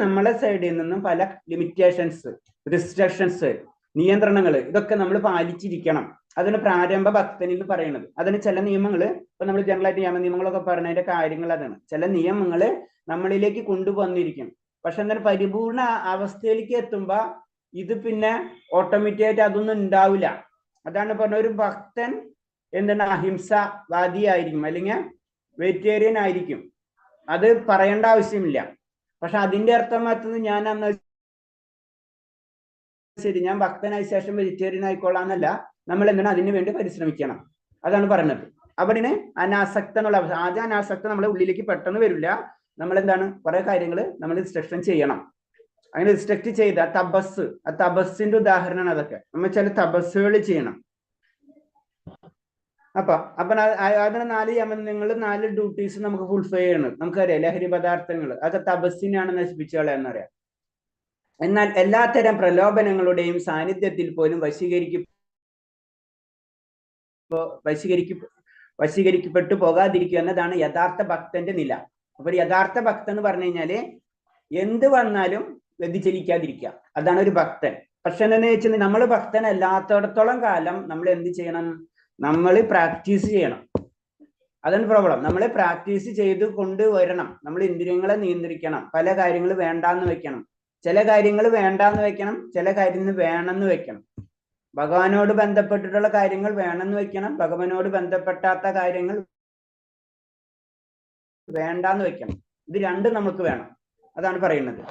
Speaker 1: നമ്മളെ സൈഡിൽ നിന്നും പല ലിമിറ്റേഷൻസ്, റിസ്ട്രിക്ഷൻസ്, നിയന്ത്രണങ്ങൾ ഇതൊക്കെ നമ്മൾ പാലിച്ചിരിക്കണം. അതിന് പ്രാരംഭ ഭക്തനിൽ എന്ന് പറയുന്നത്. അതിന് ചില നിയമങ്ങൾ, ഇപ്പൊ നമ്മൾ ജനറലായിട്ട് നിയമങ്ങളൊക്കെ പറഞ്ഞതിന്റെ കാര്യങ്ങൾ അതാണ്. ചില നിയമങ്ങൾ നമ്മളിലേക്ക് കൊണ്ടുവന്നിരിക്കണം. പക്ഷെ എന്നാൽ പരിപൂർണ അവസ്ഥയിലേക്ക് എത്തുമ്പോ ഇത് പിന്നെ ഓട്ടോമാറ്റിക്കായിട്ട് അതൊന്നും ഉണ്ടാവില്ല. അതാണ് പറഞ്ഞ ഒരു ഭക്തൻ എന്താണ് അഹിംസവാദിയായിരിക്കും അല്ലെങ്കിൽ വെജിറ്റേറിയൻ ആയിരിക്കും. അത് പറയേണ്ട ആവശ്യമില്ല. പക്ഷെ അതിന്റെ അർത്ഥം എത്തുന്നത് ഞാൻ അന്ന് ശരി ഞാൻ ഭക്തനായ ശേഷം വെജിറ്റേറിയൻ ആയിക്കൊള്ളാന്നല്ല. നമ്മൾ എന്താണ് അതിനു വേണ്ടി പരിശ്രമിക്കണം. അതാണ് പറയുന്നത്. അവിടെ അനാസക്ത എന്നുള്ള ആദ്യം അനാസക്ത നമ്മളെ ഉള്ളിലേക്ക് പെട്ടെന്ന് വരില്ല. നമ്മൾ എന്താണ് കുറെ കാര്യങ്ങൾ നമ്മൾ റിസ്ട്രിക്ഷൻ ചെയ്യണം. അങ്ങനെ റിസ്ട്രിക്ട് ചെയ്ത തപസ്, ആ തപസ്സിന്റെ ഉദാഹരണമാണ് അതൊക്കെ. നമ്മൾ ചില തപസ്സുകൾ ചെയ്യണം. അപ്പൊ അതിന് 4 യമനങ്ങൾ, 4 ഡ്യൂട്ടീസ് നമുക്ക് ഫുൾഫിൽ ചെയ്യണം. നമുക്കറിയാം ലഹരി പദാർത്ഥങ്ങൾ അതൊക്കെ തപസ്സിനാണ് നശിപ്പിച്ചു കളയാന്നറിയാം. എന്നാൽ എല്ലാത്തരം പ്രലോഭനങ്ങളുടെയും സാന്നിധ്യത്തിൽ പോലും വശീകരിക്കപ്പെട്ടു പോകാതിരിക്കുക എന്നതാണ് യഥാർത്ഥ ഭക്തന്റെ നില. അപ്പൊ യഥാർത്ഥ ഭക്തൻ എന്ന് പറഞ്ഞു കഴിഞ്ഞാല് എന്ത് വന്നാലും വ്യതിചലിക്കാതിരിക്കുക, അതാണ് ഒരു ഭക്തൻ. പക്ഷെ എന്താണെന്ന് വെച്ചാൽ നമ്മൾ ഭക്തനല്ലാത്തടത്തോളം കാലം നമ്മൾ എന്ത് ചെയ്യണം? നമ്മൾ പ്രാക്ടീസ് ചെയ്യണം. അതാണ് പ്രോബ്ലം. നമ്മൾ പ്രാക്ടീസ് ചെയ്ത് കൊണ്ടുവരണം. നമ്മൾ ഇന്ദ്രിയങ്ങളെ നിയന്ത്രിക്കണം. പല കാര്യങ്ങൾ വേണ്ടാന്ന് വെക്കണം. ചില കാര്യങ്ങൾ വേണ്ടാന്ന് വെക്കണം. ചില കാര്യങ്ങൾ വേണമെന്ന് വെക്കണം. ഭഗവാനോട് ബന്ധപ്പെട്ടിട്ടുള്ള കാര്യങ്ങൾ വേണമെന്ന് വെക്കണം. ഭഗവാനോട് ബന്ധപ്പെട്ടാത്ത കാര്യങ്ങൾ വേണ്ടാന്ന് വെക്കണം. ഇത് രണ്ടും നമുക്ക് വേണം. അതാണ് പറയുന്നത്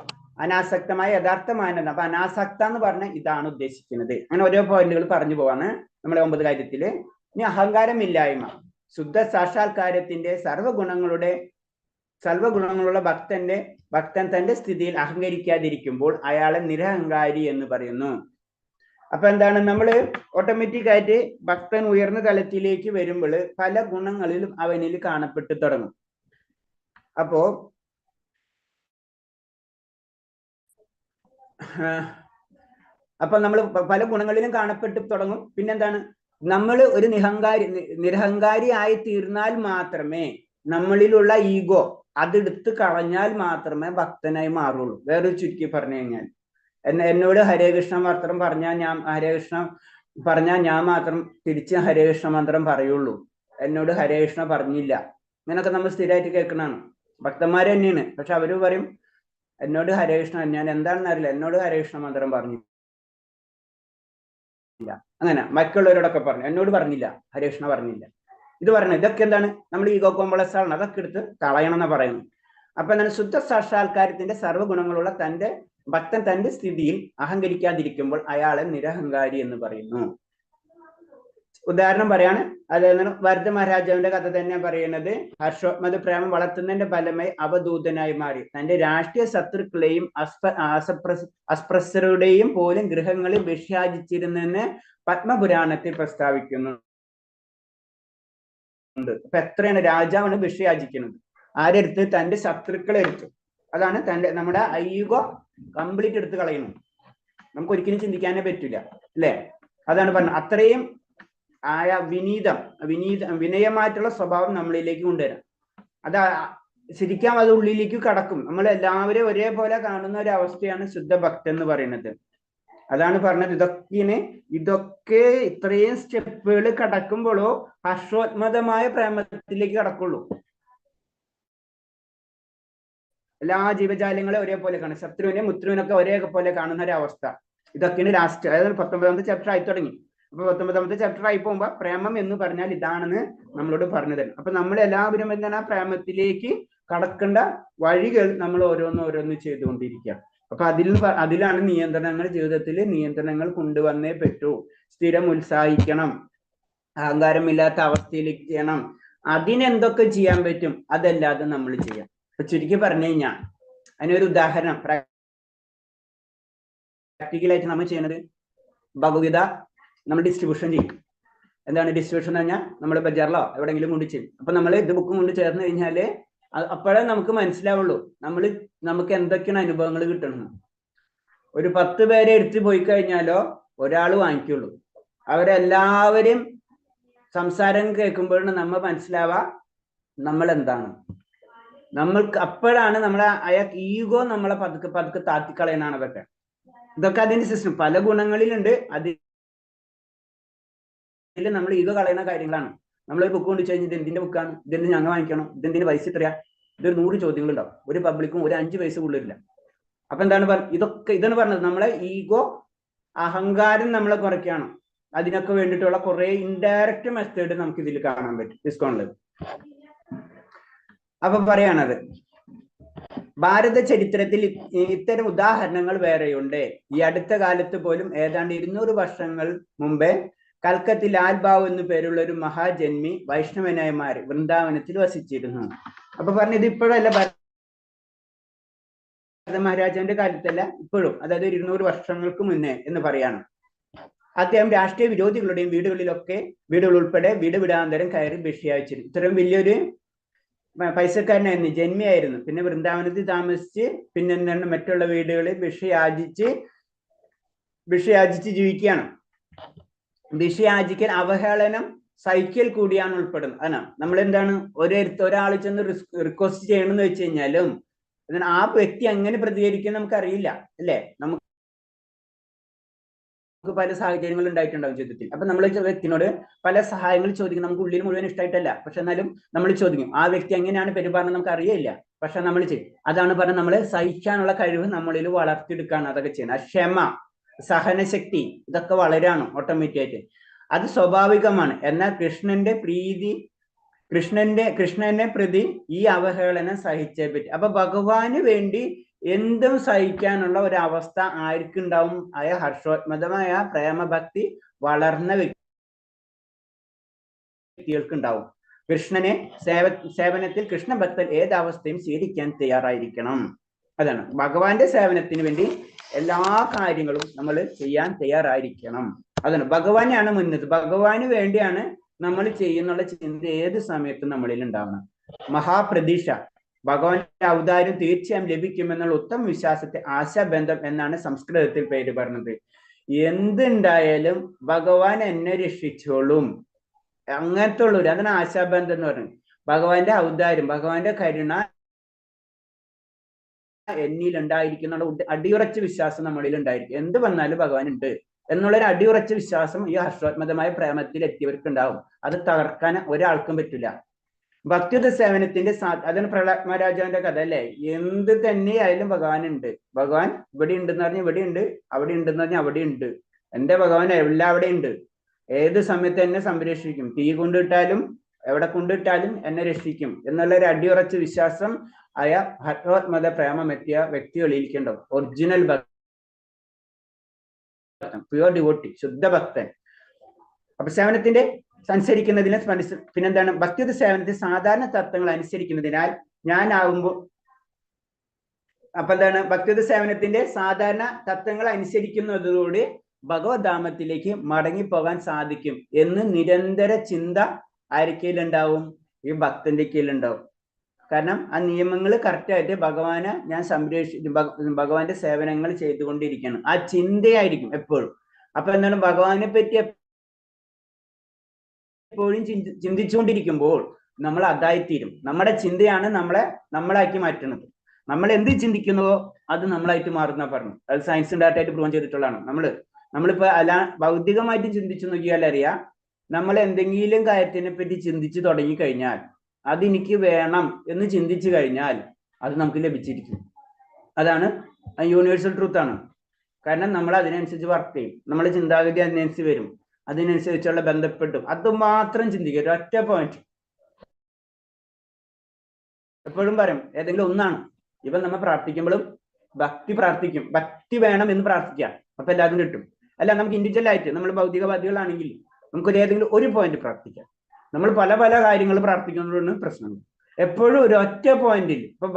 Speaker 1: അനാസക്തമായ യഥാർത്ഥമാനന്ദം. അപ്പൊ അനാസക്ത എന്ന് പറഞ്ഞാൽ ഇതാണ് ഉദ്ദേശിക്കുന്നത്. അങ്ങനെ ഓരോ പോയിന്റുകൾ പറഞ്ഞു പോവാണ് നമ്മളെ 9 കാര്യത്തില്. ഇനി അഹങ്കാരമില്ലായ്മ. ശുദ്ധ സാക്ഷാത്കാരത്തിന്റെ സർവഗുണങ്ങളുള്ള ഭക്തൻ തന്റെ സ്ഥിതിയിൽ അഹങ്കരിക്കാതിരിക്കുമ്പോൾ അയാളെ നിരഹങ്കാരി എന്ന് പറയുന്നു. അപ്പൊ എന്താണ്, നമ്മള് ഓട്ടോമാറ്റിക് ആയിട്ട് ഭക്തൻ ഉയർന്ന തലത്തിലേക്ക് വരുമ്പോൾ പല ഗുണങ്ങളിലും അവനിൽ കാണപ്പെട്ടു തുടങ്ങും. അപ്പോ നമ്മൾ പല ഗുണങ്ങളിലും കാണപ്പെട്ടു തുടങ്ങും. പിന്നെന്താണ്, നമ്മൾ ഒരു നിരഹങ്കാരി ആയി തീർന്നാൽ മാത്രമേ, നമ്മളിലുള്ള ഈഗോ അതെടുത്ത് കളഞ്ഞാൽ മാത്രമേ ഭക്തനായി മാറുള്ളൂ. വേറൊരു ചുരുക്കി പറഞ്ഞു കഴിഞ്ഞാൽ, എന്നോട് ഹരേ കൃഷ്ണ മന്ത്രം പറഞ്ഞാൽ ഞാൻ മാത്രം തിരിച്ച് ഹരേ കൃഷ്ണ മന്ത്രം പറയുള്ളൂ, എന്നോട് ഹരേ കൃഷ്ണ പറഞ്ഞില്ല. ഇങ്ങനൊക്കെ നമ്മൾ സ്ഥിരമായിട്ട് കേൾക്കണതാണ്. ഭക്തന്മാര് തന്നെയാണ്. പക്ഷെ അവര് പറയും എന്നോട് ഹരേ കൃഷ്ണ, ഞാൻ എന്താണെന്ന് അറിയില്ല, എന്നോട് ഹരേ കൃഷ്ണ മന്ത്രം പറഞ്ഞില്ല. അങ്ങനെ മറ്റുള്ളവരോടൊക്കെ പറഞ്ഞു, എന്നോട് പറഞ്ഞില്ല, ഹരേ കൃഷ്ണ പറഞ്ഞില്ല. ഇത് പറഞ്ഞു. ഇതൊക്കെ എന്താണ്, നമ്മൾ ഈഗോ കോംപ്ലക്സ് ആണ്. അതൊക്കെ എടുത്ത് കളയണം എന്ന് പറയുന്നു. അപ്പൊ എന്താണ്, ശുദ്ധ സാക്ഷാത്കാരത്തിന്റെ സർവ്വഗുണങ്ങളുള്ള ഭക്തൻ തന്റെ സ്ഥിതിയിൽ അഹങ്കരിക്കാതിരിക്കുമ്പോൾ അയാളെ നിരഹങ്കാരി എന്ന് പറയുന്നു. ഉദാഹരണം പറയാണ്. അതായത് ഭരത മഹാരാജാവിന്റെ കഥ തന്നെ പറയുന്നത്, ഹർഷോത്മത പ്രേമം വളർത്തുന്നതിന്റെ ഫലമായി അവധൂതനായി മാറി തന്റെ രാഷ്ട്രീയ ശത്രുക്കളെയും അസ്പൃശ്യരുടെയും പോലും ഗൃഹങ്ങളിൽ ഭിക്ഷയാചിച്ചിരുന്നെന്ന് പത്മപുരാണത്തിൽ പ്രസ്താവിക്കുന്നു. അപ്പൊ എത്രയാണ് രാജാവാണ് ഭിക്ഷയാചിക്കുന്നത്? ആരെടുത്ത്? തന്റെ ശത്രുക്കളെ എടുത്തു. അതാണ് നമ്മുടെ ഈഗോ കംപ്ലീറ്റ് എടുത്ത് കളയുന്നു. നമുക്ക് ഒരിക്കലും ചിന്തിക്കാനേ പറ്റില്ല, അല്ലെ? അതാണ് പറഞ്ഞത്. അത്രയും ആയ വിനയമായിട്ടുള്ള സ്വഭാവം നമ്മളിലേക്ക് കൊണ്ടുവരാം. അത് ശരിക്കും അത് ഉള്ളിലേക്ക് കടക്കും. നമ്മൾ എല്ലാവരെയും ഒരേപോലെ കാണുന്ന ഒരു അവസ്ഥയാണ് ശുദ്ധ ഭക്തൻ എന്ന് പറയുന്നത്. അതാണ് പറഞ്ഞത്. ഇതൊക്കെ ഇത്രയും സ്റ്റെപ്പുകൾ കടക്കുമ്പോഴോ ഹർഷോത്മതമായ പ്രേമത്തിലേക്ക് കടക്കുള്ളൂ. എല്ലാ ജീവജാലങ്ങളെ ഒരേപോലെ കാണും, ശത്രുവിനെ മുത്രുവിനൊക്കെ ഒരേപോലെ കാണുന്ന ഒരു അവസ്ഥ. ഇതൊക്കെയാണ് ലാസ്റ്റ്, അതായത് 19ാമത്തെ ചാപ്റ്റർ ആയി തുടങ്ങി. അപ്പൊ 19ാമത്തെ ചാപ്റ്റർ ആയി പോകുമ്പോ പ്രേമം എന്ന് പറഞ്ഞാൽ ഇതാണെന്ന് നമ്മളോട് പറഞ്ഞു തരും. അപ്പൊ നമ്മൾ എല്ലാവരും എന്താണ് ആ പ്രേമത്തിലേക്ക് കടക്കേണ്ട വഴികൾ നമ്മൾ ഓരോന്ന് ചെയ്തുകൊണ്ടിരിക്കുക. അപ്പൊ അതിലാണ് നിയന്ത്രണങ്ങൾ, ജീവിതത്തിൽ നിയന്ത്രണങ്ങൾ കൊണ്ടുവന്നേ പറ്റൂ. സ്ഥിരം ഉത്സാഹിക്കണം, അഹങ്കാരമില്ലാത്ത അവസ്ഥയിലേക്ക് ചെയ്യണം. അതിനെന്തൊക്കെ ചെയ്യാൻ പറ്റും അതല്ലാതെ നമ്മൾ ചെയ്യാം. അപ്പൊ ചുരുക്കി പറഞ്ഞു കഴിഞ്ഞാൽ അതിനൊരു ഉദാഹരണം പ്രാക്ടിക്കലായിട്ട് നമ്മൾ ചെയ്യുന്നത്, ഭഗവത്ഗീത നമ്മൾ ഡിസ്ട്രിബ്യൂഷൻ ചെയ്യും. എന്താണ് ഡിസ്ട്രിബ്യൂഷൻ എന്ന് പറഞ്ഞാൽ നമ്മൾ ബജാറിലോ എവിടെയെങ്കിലും കൊണ്ട് ചെയ്യും. അപ്പൊ നമ്മൾ ഇത് ബുക്കും കൊണ്ട് ചേർന്ന് കഴിഞ്ഞാല് അപ്പോഴേ നമുക്ക് മനസ്സിലാവുള്ളൂ നമുക്ക് എന്തൊക്കെയാണ് അനുഭവങ്ങൾ കിട്ടണം. ഒരു 10 പേരെ എടുത്ത് പോയി കഴിഞ്ഞാലോ ഒരാൾ വാങ്ങിക്കുള്ളൂ. അവരെല്ലാവരും സംസാരം കേൾക്കുമ്പോഴാണ് നമ്മൾ മനസ്സിലാവാ നമ്മൾ എന്താണ്. നമ്മൾക്ക് അപ്പോഴാണ് അയാൾക്ക് ഈഗോ നമ്മളെ പതുക്കെ താത്തിക്കളയാനാണ് ഇതൊക്കെ അതിന്റെ സിസ്റ്റം. പല ഗുണങ്ങളിലുണ്ട്. അതിൽ നമ്മൾ ഈഗോ കളയുന്ന കാര്യങ്ങളാണ്. നമ്മളൊരു ബുക്ക് കൊണ്ട് കഴിഞ്ഞാൽ ഇത് എന്തിന്റെ ബുക്കാണ്, ഇതെന്തിന് ഞങ്ങൾ വാങ്ങിക്കണം, ഇതെന്തിന് പൈസ ഇത്രയാ, ഇതൊരു 100 ചോദ്യങ്ങളുണ്ടാവും. ഒരു പബ്ലിക്കും ഒരു 5 പൈസ കൊള്ളില്ല. അപ്പൊ എന്താണ് ഇതാണ് പറഞ്ഞത്, നമ്മളെ ഈഗോ അഹങ്കാരം നമ്മളെ കുറയ്ക്കുകയാണ്. അതിനൊക്കെ വേണ്ടിയിട്ടുള്ള കുറെ ഇൻഡയറക്റ്റ് മെത്തേഡ് നമുക്ക് ഇതിൽ കാണാൻ പറ്റും ഡിസ്കൗണ്ടിൽ. അപ്പൊ പറയാണത്, ഭാരത ചരിത്രത്തിൽ ഇത്തരം ഉദാഹരണങ്ങൾ വേറെയുണ്ട്. ഈ അടുത്ത കാലത്ത് പോലും ഏതാണ്ട് 200 വർഷങ്ങൾ മുമ്പേ കൽക്കത്തിൽ ലാൽബാവ് എന്നു പേരുള്ള ഒരു മഹാജന്മി വൈഷ്ണവനായി മാറി വൃന്ദാവനത്തിൽ വസിച്ചിരുന്നു. അപ്പൊ പറഞ്ഞത് ഇപ്പോഴല്ല, ഭാരത മഹാരാജാവിന്റെ കാലത്തല്ല, ഇപ്പോഴും, അതായത് 200 വർഷങ്ങൾക്ക് മുന്നേ എന്ന് പറയാണ്. അദ്ദേഹം രാഷ്ട്രീയ വിരോധികളുടെയും വീടുകൾ ഉൾപ്പെടെ വീടാന്തരം കയറി ഭിക്ഷയാച്ചിരുന്നു. ഇത്രയും വലിയൊരു പൈസക്കാരനായിരുന്നു, ജന്മിയായിരുന്നു. പിന്നെ വൃന്ദാവനത്തിൽ താമസിച്ച് പിന്നെ എന്താണ് മറ്റുള്ള വീടുകളിൽ ഭിക്ഷയാചിച്ച് ജീവിക്കുകയാണ്. ഭിക്ഷയാചിക്കൽ അവഹേളനം സൈക്കിൾ കൂടിയാണ് ഉൾപ്പെടുന്നത്. അതാണ് നമ്മൾ എന്താണ് ഒരാൾ ചെന്ന് റിക്വസ്റ്റ് ചെയ്യണമെന്ന് വെച്ച് കഴിഞ്ഞാലും ആ വ്യക്തി എങ്ങനെ പ്രതികരിക്കും നമുക്കറിയില്ല, അല്ലേ? നമുക്ക് പല സാഹചര്യങ്ങൾ ഉണ്ടായിട്ടുണ്ടാവും ജീവിതത്തിൽ. അപ്പൊ നമ്മൾ വ്യക്തിനോട് പല സഹായങ്ങൾ ചോദിക്കും. നമുക്ക് ഉള്ളിൽ മുഴുവൻ ഇഷ്ടമായിട്ടല്ല, പക്ഷെ എന്നാലും നമ്മൾ ചോദിക്കും. ആ വ്യക്തി എങ്ങനെയാണ് പെരുമാറുന്നത് നമുക്ക് അറിയില്ല, പക്ഷെ നമ്മൾ ചെയ്യും. അതാണ് പറഞ്ഞത്, നമ്മൾ സഹിക്കാനുള്ള കഴിവ് നമ്മളിൽ വളർത്തിയെടുക്കാണ് അതൊക്കെ ചെയ്യുന്നത്. ക്ഷമ, സഹനശക്തി, ഇതൊക്കെ വളരാണ് ഓട്ടോമാറ്റിക്കായിട്ട്. അത് സ്വാഭാവികമാണ്. എന്നാൽ കൃഷ്ണനെ പ്രതി ഈ അവഹേളനം സഹിച്ചേ പറ്റും. അപ്പൊ ഭഗവാന് വേണ്ടി എന്തും സഹിക്കാനുള്ള ഒരു അവസ്ഥ ആർക്കുണ്ടാവും? ഹർഷോത്മതമായ പ്രേമഭക്തി വളർന്ന വ്യക്തികൾക്ക് ഉണ്ടാവും. കൃഷ്ണനെ സേവനത്തിൽ കൃഷ്ണഭക്തൻ ഏതവസ്ഥയും സ്വീകരിക്കാൻ തയ്യാറായിരിക്കണം. അതാണ് ഭഗവാന്റെ സേവനത്തിന് വേണ്ടി എല്ലാ കാര്യങ്ങളും നമ്മൾ ചെയ്യാൻ തയ്യാറായിരിക്കണം. അതാണ് ഭഗവാനെയാണ് മുന്നത്, ഭഗവാന് വേണ്ടിയാണ് നമ്മൾ ചെയ്യുന്നുള്ള ചിന്ത ഏത് സമയത്തും നമ്മളിൽ ഉണ്ടാവണം. മഹാപ്രതീക്ഷ, ഭഗവാന്റെ ഔദാര്യം തീർച്ചയായും ലഭിക്കുമെന്നുള്ള ഉത്തമ വിശ്വാസത്തെ ആശാബന്ധം എന്നാണ് സംസ്കൃതത്തിൽ പേര് പറഞ്ഞത്. എന്തുണ്ടായാലും ഭഗവാൻ എന്നെ രക്ഷിച്ചോളും, അങ്ങനത്തെ ഉള്ളൊരു, അതാണ് ആശാബന്ധം എന്ന് പറയുന്നത്. ഭഗവാന്റെ ഔദാര്യം, ഭഗവാന്റെ കരുണ എന്നിൽ ഉണ്ടായിരിക്കുന്ന അടിയുറച്ച വിശ്വാസം നമ്മളിൽ ഉണ്ടായിരിക്കും. എന്ത് വന്നാലും ഭഗവാൻ ഉണ്ട് എന്നുള്ളൊരു അടിയുറച്ച വിശ്വാസം ഈ ഹർഷോത്മതമായ പ്രേമത്തിൽ എത്തിയവർക്ക് ഉണ്ടാവും. അത് തകർക്കാൻ ഒരാൾക്കും പറ്റില്ല. ഭക്തിയുത സേവനത്തിന്റെ അതാണ് പ്രഹ്ലാദ് മഹാരാജാവിന്റെ കഥ, അല്ലേ? എന്ത് തന്നെയായാലും ഭഗവാൻ ഉണ്ട്. ഭഗവാൻ ഇവിടെ ഉണ്ടെന്ന് പറഞ്ഞാൽ ഇവിടെ ഉണ്ട്, അവിടെ ഉണ്ടെന്ന് പറഞ്ഞാൽ അവിടെ ഉണ്ട്. എന്റെ ഭഗവാൻ എല്ലാം അവിടെ ഉണ്ട്. ഏത് സമയത്ത് എന്നെ സംരക്ഷിക്കും. തീ കൊണ്ടിട്ടാലും എവിടെ കൊണ്ടിട്ടാലും എന്നെ രക്ഷിക്കും എന്നുള്ള ഒരു അടിയുറച്ച വിശ്വാസം ആയ ഹർഷോത്മത പ്രേമം എത്തിയ വ്യക്തികളിലേക്കുണ്ടാവും. ഒറിജിനൽ ഭക്തൻ, പ്യുവർ ഡിവോട്ടി, ശുദ്ധ ഭക്തൻ. അപ്പൊ സേവനത്തിന്റെ അനുസരിക്കുന്നതിന് പിന്നെന്താണ് ഭക്തിയുത സേവനത്തിൽ സാധാരണ തത്വങ്ങൾ അനുസരിക്കുന്നതിനാൽ ഞാനാകുമ്പോൾ അപ്പൊ എന്താണ് ഭക്തിയുത സേവനത്തിന്റെ സാധാരണ തത്വങ്ങൾ അനുസരിക്കുന്നതോടുകൂടി ഭഗവദ്ധാമത്തിലേക്ക് മടങ്ങിപ്പോകാൻ സാധിക്കും എന്ന് നിരന്തര ചിന്ത ആർക്കയിലുണ്ടാവും? ഈ ഭക്തന്റെ കീഴിലുണ്ടാവും. കാരണം ആ നിയമങ്ങൾ കറക്റ്റായിട്ട് ഭഗവാനെ ഞാൻ ഭഗവാന്റെ സേവനങ്ങൾ ചെയ്തുകൊണ്ടിരിക്കണം, ആ ചിന്തയായിരിക്കും എപ്പോഴും. അപ്പൊ എന്താണ് ഭഗവാനെ പറ്റി എപ്പോഴും ചിന്തിച്ചുകൊണ്ടിരിക്കുമ്പോൾ നമ്മൾ അതായിത്തീരും. നമ്മുടെ ചിന്തയാണ് നമ്മളാക്കി മാറ്റുന്നത്. നമ്മൾ എന്ത് ചിന്തിക്കുന്നുവോ അത് നമ്മളായിട്ട് മാറുന്ന പറഞ്ഞു. അത് സയൻസ് ഡാറ്റയായിട്ട് പ്രൂവ് ചെയ്തിട്ടുള്ളതാണ്. നമ്മളിപ്പോ ഭൗതികമായിട്ട് ചിന്തിച്ചു നോക്കിയാൽ അറിയാം, നമ്മൾ എന്തെങ്കിലും കാര്യത്തിനെ പറ്റി ചിന്തിച്ചു തുടങ്ങി കഴിഞ്ഞാൽ അതെനിക്ക് വേണം എന്ന് ചിന്തിച്ചു കഴിഞ്ഞാൽ അത് നമുക്ക് ലഭിച്ചിരിക്കും. അതാണ് യൂണിവേഴ്സൽ ട്രൂത്ത് ആണ്. കാരണം നമ്മൾ അതിനനുസരിച്ച് വർക്ക് ചെയ്യും, നമ്മുടെ ചിന്താഗതി അതിനനുസരിച്ച് വരും, അതിനനുസരിച്ചുള്ള ബന്ധപ്പെട്ടും അതുമാത്രം ചിന്തിക്കുക. ഒറ്റ പോയിന്റ് എപ്പോഴും പറയും, ഏതെങ്കിലും ഒന്നാണ്. ഇപ്പൊ നമ്മൾ പ്രാർത്ഥിക്കുമ്പോഴും പ്രാർത്ഥിക്കും, ഭക്തി വേണം എന്ന് പ്രാർത്ഥിക്കാം, അപ്പൊ എല്ലാവരും കിട്ടും. അല്ല, നമുക്ക് ഇൻഡിവിജ്വൽ ആയിട്ട് നമ്മൾ ഭൗതികവാദികളാണെങ്കിൽ നമുക്ക് ഏതെങ്കിലും ഒരു പോയിന്റ് പ്രാർത്ഥിക്കാം. നമ്മൾ പല പല കാര്യങ്ങൾ പ്രാർത്ഥിക്കുന്നതുകൊണ്ട് പ്രശ്നങ്ങൾ. എപ്പോഴും ഒരു ഒറ്റ പോയിന്റിൽ ഇപ്പൊ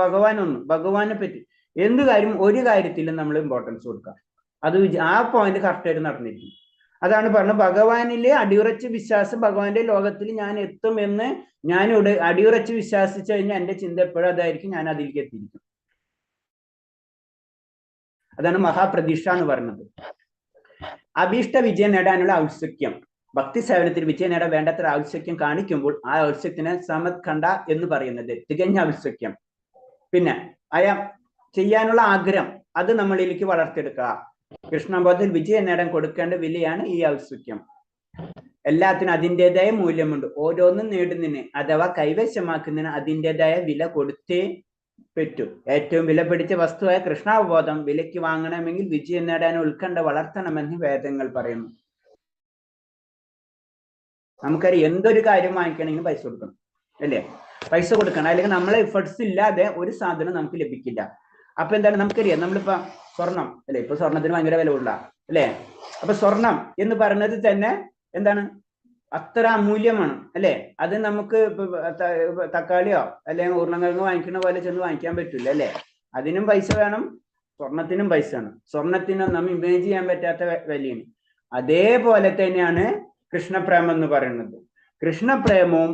Speaker 1: ഭഗവാനെ പറ്റി എന്ത് കാര്യം ഒരു കാര്യത്തിലും നമ്മൾ ഇമ്പോർട്ടൻസ് കൊടുക്കാം. അത് ആ പോയിന്റ് കറക്റ്റായിട്ട് നടന്നിരിക്കും. അതാണ് പറഞ്ഞത്, ഭഗവാനിലെ അടിയുറച്ച് വിശ്വാസം, ഭഗവാന്റെ ലോകത്തിൽ ഞാൻ എത്തും എന്ന് ഞാനിവിടെ അടിയുറച്ച് വിശ്വസിച്ചു കഴിഞ്ഞാൽ എന്റെ ചിന്ത എപ്പോഴും അതായിരിക്കും, ഞാൻ അതിലേക്ക് എത്തിയിരിക്കും. അതാണ് മഹാപ്രതീക്ഷ എന്ന് പറയുന്നത്. അഭീഷ്ട വിജയം നേടാനുള്ള ഔത്സുക്യം, ഭക്തി സേവനത്തിൽ വിജയം നേടാൻ വേണ്ടത്ര ഔത്സുക്യം കാണിക്കുമ്പോൾ ആ ഔത്സുക്യത്തിന് സമത്ഖണ്ഡ എന്ന് പറയുന്നത് തികഞ്ഞ ഔത്സുക്യം. പിന്നെ ചെയ്യാനുള്ള ആഗ്രഹം അത് നമ്മളിലേക്ക് വളർത്തിയെടുക്കുക. കൃഷ്ണബോധത്തിൽ വിജയം നേടാൻ കൊടുക്കേണ്ട വിലയാണ് ഈ ഔത്സുക്യം. എല്ലാത്തിനും അതിൻ്റെതായ മൂല്യമുണ്ട്. ഓരോന്നും നേടുന്നതിന് അഥവാ കൈവശമാക്കുന്നതിന് അതിൻ്റെതായ വില കൊടുത്തേ പറ്റൂ. ഏറ്റവും വില പിടിച്ച വസ്തുവായ കൃഷ്ണാവബോധം വിലയ്ക്ക് വാങ്ങണമെങ്കിൽ വിജയം നേടാൻ ഉത്കണ്ഠ വളർത്തണമെന്ന് വേദങ്ങൾ പറയുന്നു. നമുക്കറിയാം, എന്തൊരു കാര്യം വാങ്ങിക്കണമെങ്കിൽ പൈസ കൊടുക്കണം, അല്ലേ? പൈസ കൊടുക്കണം, അല്ലെങ്കിൽ നമ്മളെ എഫേർട്സ് ഇല്ലാതെ ഒരു സാധനം നമുക്ക് ലഭിക്കില്ല. അപ്പൊ എന്താണ്, നമുക്കറിയാം, നമ്മളിപ്പോ സ്വർണം അല്ലെ, ഇപ്പൊ സ്വർണത്തിന് ഭയങ്കര വില കൂടുതലാ അല്ലെ? അപ്പൊ സ്വർണം എന്ന് പറയുന്നത് തന്നെ എന്താണ്, അത്ര അമൂല്യമാണ് അല്ലെ? അത് നമുക്ക് തക്കാളിയോ അല്ലെങ്കിൽ ഉരുളക്കിഴങ്ങ് വാങ്ങിക്കുന്ന പോലെ ചെന്ന് വാങ്ങിക്കാൻ പറ്റില്ല അല്ലെ? അതിനും പൈസ വേണം, സ്വർണത്തിനും പൈസ വേണം. സ്വർണത്തിനും നമ്മൾ ഇമേജ് ചെയ്യാൻ പറ്റാത്ത വിലയാണ്. അതേപോലെ തന്നെയാണ് കൃഷ്ണപ്രേമം എന്ന് പറയുന്നത്. കൃഷ്ണപ്രേമവും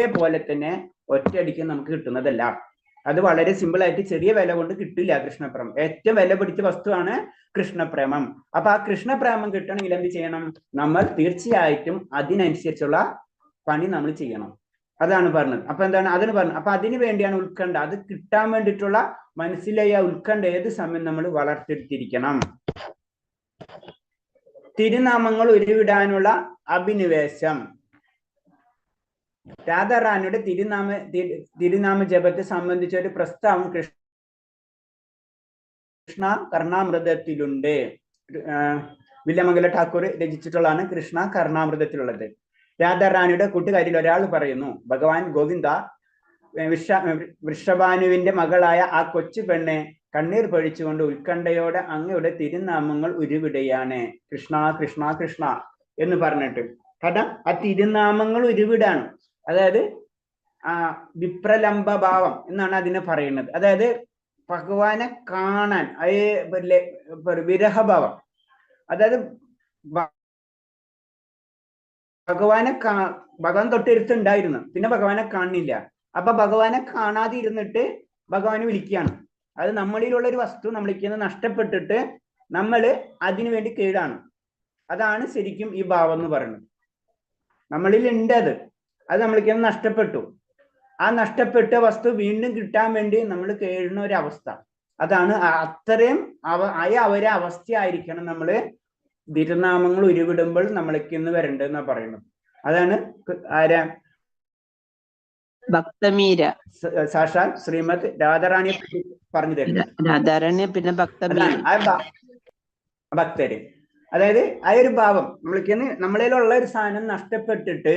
Speaker 1: ഇതേപോലെ തന്നെ ഒറ്റയടിക്ക് നമുക്ക് കിട്ടുന്നതല്ല. അത് വളരെ സിമ്പിൾ ആയിട്ട് ചെറിയ വില കൊണ്ട് കിട്ടില്ല കൃഷ്ണപ്രേമം. ഏറ്റവും വില പിടിച്ച വസ്തുവാണ് കൃഷ്ണപ്രേമം. അപ്പൊ ആ കൃഷ്ണപ്രേമം കിട്ടണമെങ്കിൽ എന്ത് ചെയ്യണം? നമ്മൾ തീർച്ചയായിട്ടും അതിനനുസരിച്ചുള്ള പണി നമ്മൾ ചെയ്യണം. അതാണ് പറഞ്ഞത്. അപ്പൊ എന്താണ് അതിന് പറഞ്ഞത്? അപ്പൊ അതിനു വേണ്ടിയാണ് ഉത്കണ്ഠ. അത് കിട്ടാൻ വേണ്ടിയിട്ടുള്ള മനസ്സിലായ ഉത്കണ്ഠ ഏത് സമയം നമ്മൾ വളർത്തിയെടുത്തിരിക്കണം. തിരുനാമങ്ങൾ ഉരുവിടാനുള്ള അഭിനിവേശം. രാധാറാണിയുടെ തിരുനാമ ജപത്തെ സംബന്ധിച്ച ഒരു പ്രസ്താവം കൃഷ്ണ കർണാമൃതത്തിലുണ്ട്. വില്യമംഗല ഠാക്കൂർ രചിച്ചിട്ടുള്ളതാണ് കൃഷ്ണ കർണാമൃതത്തിലുള്ളത്. രാധാറാണിയുടെ കൂട്ടുകാരിൽ ഒരാൾ പറയുന്നു, ഭഗവാൻ ഗോവിന്ദ വൃഷഭാനുവിന്റെ മകളായ ആ കൊച്ചു പെണ്ണെ കണ്ണീർ പൊഴിച്ചുകൊണ്ട് ഉത്കണ്ഠയോടെ അങ്ങയുടെ തിരുനാമങ്ങൾ ഉരുവിടുകയാണ്. കൃഷ്ണ കൃഷ്ണ കൃഷ്ണ എന്ന് പറഞ്ഞിട്ട്. കാരണം ആ തിരുനാമങ്ങൾ ഉരുവിടാണ്. അതായത് വിപ്രലംബ ഭാവം എന്നാണ് അതിനെ പറയുന്നത്. അതായത് ഭഗവാനെ കാണാൻ, വിരഹഭാവം. അതായത് ഭഗവാൻ തൊട്ടടുത്തുണ്ടായിരുന്നു, പിന്നെ ഭഗവാനെ കാണുന്നില്ല. അപ്പൊ ഭഗവാനെ കാണാതെ ഇരുന്നിട്ട് ഭഗവാനെ വിളിക്കുകയാണ്. അത് നമ്മളിലുള്ള ഒരു വസ്തു നമ്മളിരിക്കുന്നത് നഷ്ടപ്പെട്ടിട്ട് നമ്മൾ അതിനു വേണ്ടി കീഴാണ്. അതാണ് ശരിക്കും ഈ ഭാവം എന്ന് പറയുന്നത്. നമ്മളിൽ ഉണ്ട് അത് നമ്മളിരിക്കുന്നത് നഷ്ടപ്പെട്ടു. ആ നഷ്ടപ്പെട്ട വസ്തു വീണ്ടും കിട്ടാൻ വേണ്ടി നമ്മൾ കേഴുന്ന ഒരു അവസ്ഥ. അതാണ് അത്രയും ഒരു അവസ്ഥയായിരിക്കണം നമ്മള് തിരുനാമങ്ങൾ ഉരുവിടുമ്പോൾ നമ്മളിന്ന് വരണ്ടെന്നാ പറയുന്നത്. അതാണ്
Speaker 3: ഭക്തമീര
Speaker 1: സാക്ഷാൽ ശ്രീമദ് രാധാറാണിയെ പറഞ്ഞു തരുന്നത്.
Speaker 3: രാധാറാണിയെ പിന്നെ
Speaker 1: ഭക്തര്. അതായത് ആ ഒരു ഭാവം നമ്മളിന്ന് നമ്മളിലുള്ള ഒരു സാധനം നഷ്ടപ്പെട്ടിട്ട്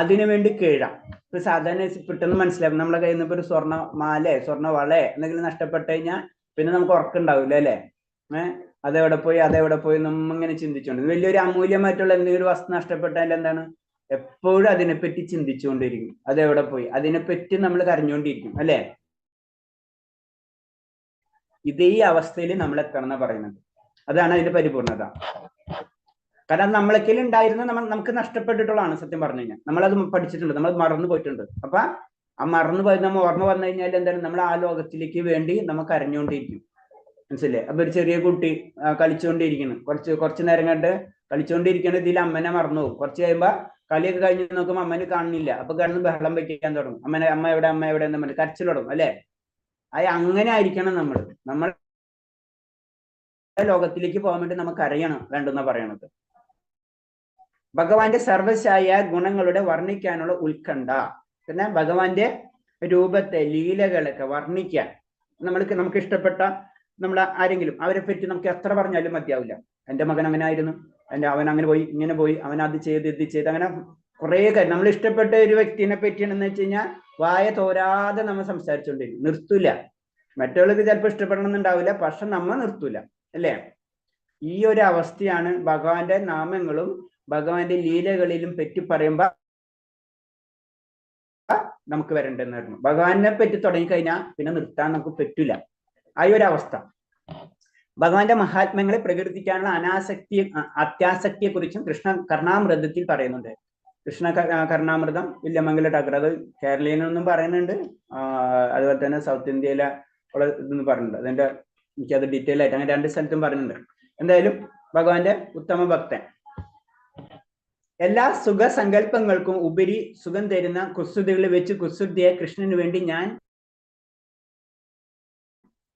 Speaker 1: അതിനു വേണ്ടി കീഴാം. ഇപ്പൊ സാധാരണ പെട്ടെന്ന് മനസ്സിലാക്കും, നമ്മളെ കയ്യിൽ നിന്ന് ഇപ്പൊ ഒരു സ്വർണ്ണ മാല, സ്വർണ്ണ വള എന്തെങ്കിലും നഷ്ടപ്പെട്ട് കഴിഞ്ഞാൽ പിന്നെ നമുക്ക് ഉറക്കുണ്ടാവില്ല അല്ലെ? അതെവിടെ പോയി നമ്മിങ്ങനെ ചിന്തിച്ചുകൊണ്ട് വലിയൊരു അമൂല്യമായിട്ടുള്ള എന്തെങ്കിലും ഒരു വസ്തു നഷ്ടപ്പെട്ടാൽ എന്താണ് എപ്പോഴും അതിനെപ്പറ്റി ചിന്തിച്ചുകൊണ്ടിരിക്കും. അതെവിടെ പോയി, അതിനെപ്പറ്റി നമ്മൾ കരഞ്ഞുകൊണ്ടിരിക്കും അല്ലെ. ഇതേ അവസ്ഥയിൽ നമ്മൾ എത്തണം എന്നാ പറയുന്നത്. അതാണ് അതിന്റെ പരിപൂർണത. കാരണം നമ്മളൊക്കെ ഉണ്ടായിരുന്ന നമുക്ക് നഷ്ടപ്പെട്ടിട്ടുള്ളതാണ് സത്യം പറഞ്ഞു കഴിഞ്ഞാൽ. നമ്മളത് പഠിച്ചിട്ടുണ്ട്, നമ്മൾ മറന്നു പോയിട്ടുണ്ട്. അപ്പൊ ആ മറന്നു പോയി നമ്മൾ ഓർമ്മ വന്നു കഴിഞ്ഞാൽ എന്താണ്, നമ്മൾ ആ ലോകത്തിലേക്ക് വേണ്ടി നമുക്ക് അരഞ്ഞുകൊണ്ടിരിക്കും. മനസ്സിലെ. അപ്പൊ ഒരു ചെറിയ കുട്ടി കളിച്ചുകൊണ്ടിരിക്കുന്നു, കുറച്ച് നേരം കണ്ട് കളിച്ചുകൊണ്ടിരിക്കുന്ന ഇതിൽ അമ്മനെ മറന്നു പോകും. കുറച്ച് കഴിയുമ്പോ കളിയൊക്കെ കഴിഞ്ഞ് നോക്കുമ്പോൾ അമ്മനെ കാണുന്നില്ല. അപ്പൊ കിടന്ന് ബഹളം വെക്കാൻ തുടങ്ങും. അമ്മ എവിടെ എന്ന് പറഞ്ഞ് കരച്ചിൽ തുടങ്ങും അല്ലെ. അങ്ങനെ ആയിരിക്കണം നമ്മൾ ലോകത്തിലേക്ക് പോകാൻ വേണ്ടി നമുക്ക് അറിയണം വേണ്ടെന്നാ പറയണത്. ഭഗവാന്റെ സർവശായ ഗുണങ്ങളുടെ വർണ്ണിക്കാനുള്ള ഉത്കണ്ഠ, പിന്നെ ഭഗവാന്റെ രൂപത്തെ ലീലകളൊക്കെ വർണ്ണിക്കാൻ നമുക്ക് ഇഷ്ടപ്പെട്ട നമ്മൾ ആരെങ്കിലും അവരെ പറ്റി നമുക്ക് എത്ര പറഞ്ഞാലും മതിയാവില്ല. എൻ്റെ മകൻ അങ്ങനെ ആയിരുന്നു, അവൻ അങ്ങനെ പോയി, ഇങ്ങനെ പോയി, അവൻ അത് ചെയ്ത് ഇത് ചെയ്ത്, അങ്ങനെ കുറെ കാര്യം. നമ്മൾ ഇഷ്ടപ്പെട്ട ഒരു വ്യക്തിനെ പറ്റിയാണെന്ന് വെച്ച് കഴിഞ്ഞാൽ വായ തോരാതെ നമ്മൾ സംസാരിച്ചുകൊണ്ടിരിക്കും, നിർത്തൂല. മറ്റുള്ളവർക്ക് ചിലപ്പോൾ ഇഷ്ടപ്പെടണമെന്നുണ്ടാവില്ല, പക്ഷെ നമ്മ നിർത്തൂല അല്ലേ. ഈ ഒരു അവസ്ഥയാണ് ഭഗവാന്റെ നാമങ്ങളും ഭഗവാന്റെ ലീലകളിലും പറ്റി പറയുമ്പോ നമുക്ക് വരണ്ടെന്ന് പറഞ്ഞു. ഭഗവാനെ പറ്റി തുടങ്ങിക്കഴിഞ്ഞാൽ പിന്നെ നിർത്താൻ നമുക്ക് പറ്റില്ല. ആ ഒരു അവസ്ഥ. ഭഗവാന്റെ മഹാത്മ്യങ്ങളെ പ്രകീർത്തിക്കാനുള്ള അത്യാസക്തിയെ കുറിച്ചും കൃഷ്ണ കർണാമൃതത്തിൽ പറയുന്നുണ്ട്. കൃഷ്ണ കർണാമൃതം വില്യമംഗല ടാക്കർ, അത് കേരളീയനൊന്നും പറയുന്നുണ്ട്, അതുപോലെ തന്നെ സൗത്ത് ഇന്ത്യയിലെ ഉള്ള ഇതെന്ന് പറയുന്നുണ്ട്. അതിന്റെ എനിക്കത് ഡീറ്റെയിൽ ആയിട്ട് അങ്ങനെ 2 സ്ഥലത്തും പറയുന്നുണ്ട്. എന്തായാലും ഭഗവാന്റെ ഉത്തമ ഭക്തൻ. എല്ലാ സുഖസങ്കല്പങ്ങൾക്കും ഉപരി സുഖം തരുന്ന കുസൃതികളിൽ വെച്ച് കുസൃതിയെ കൃഷ്ണന് വേണ്ടി ഞാൻ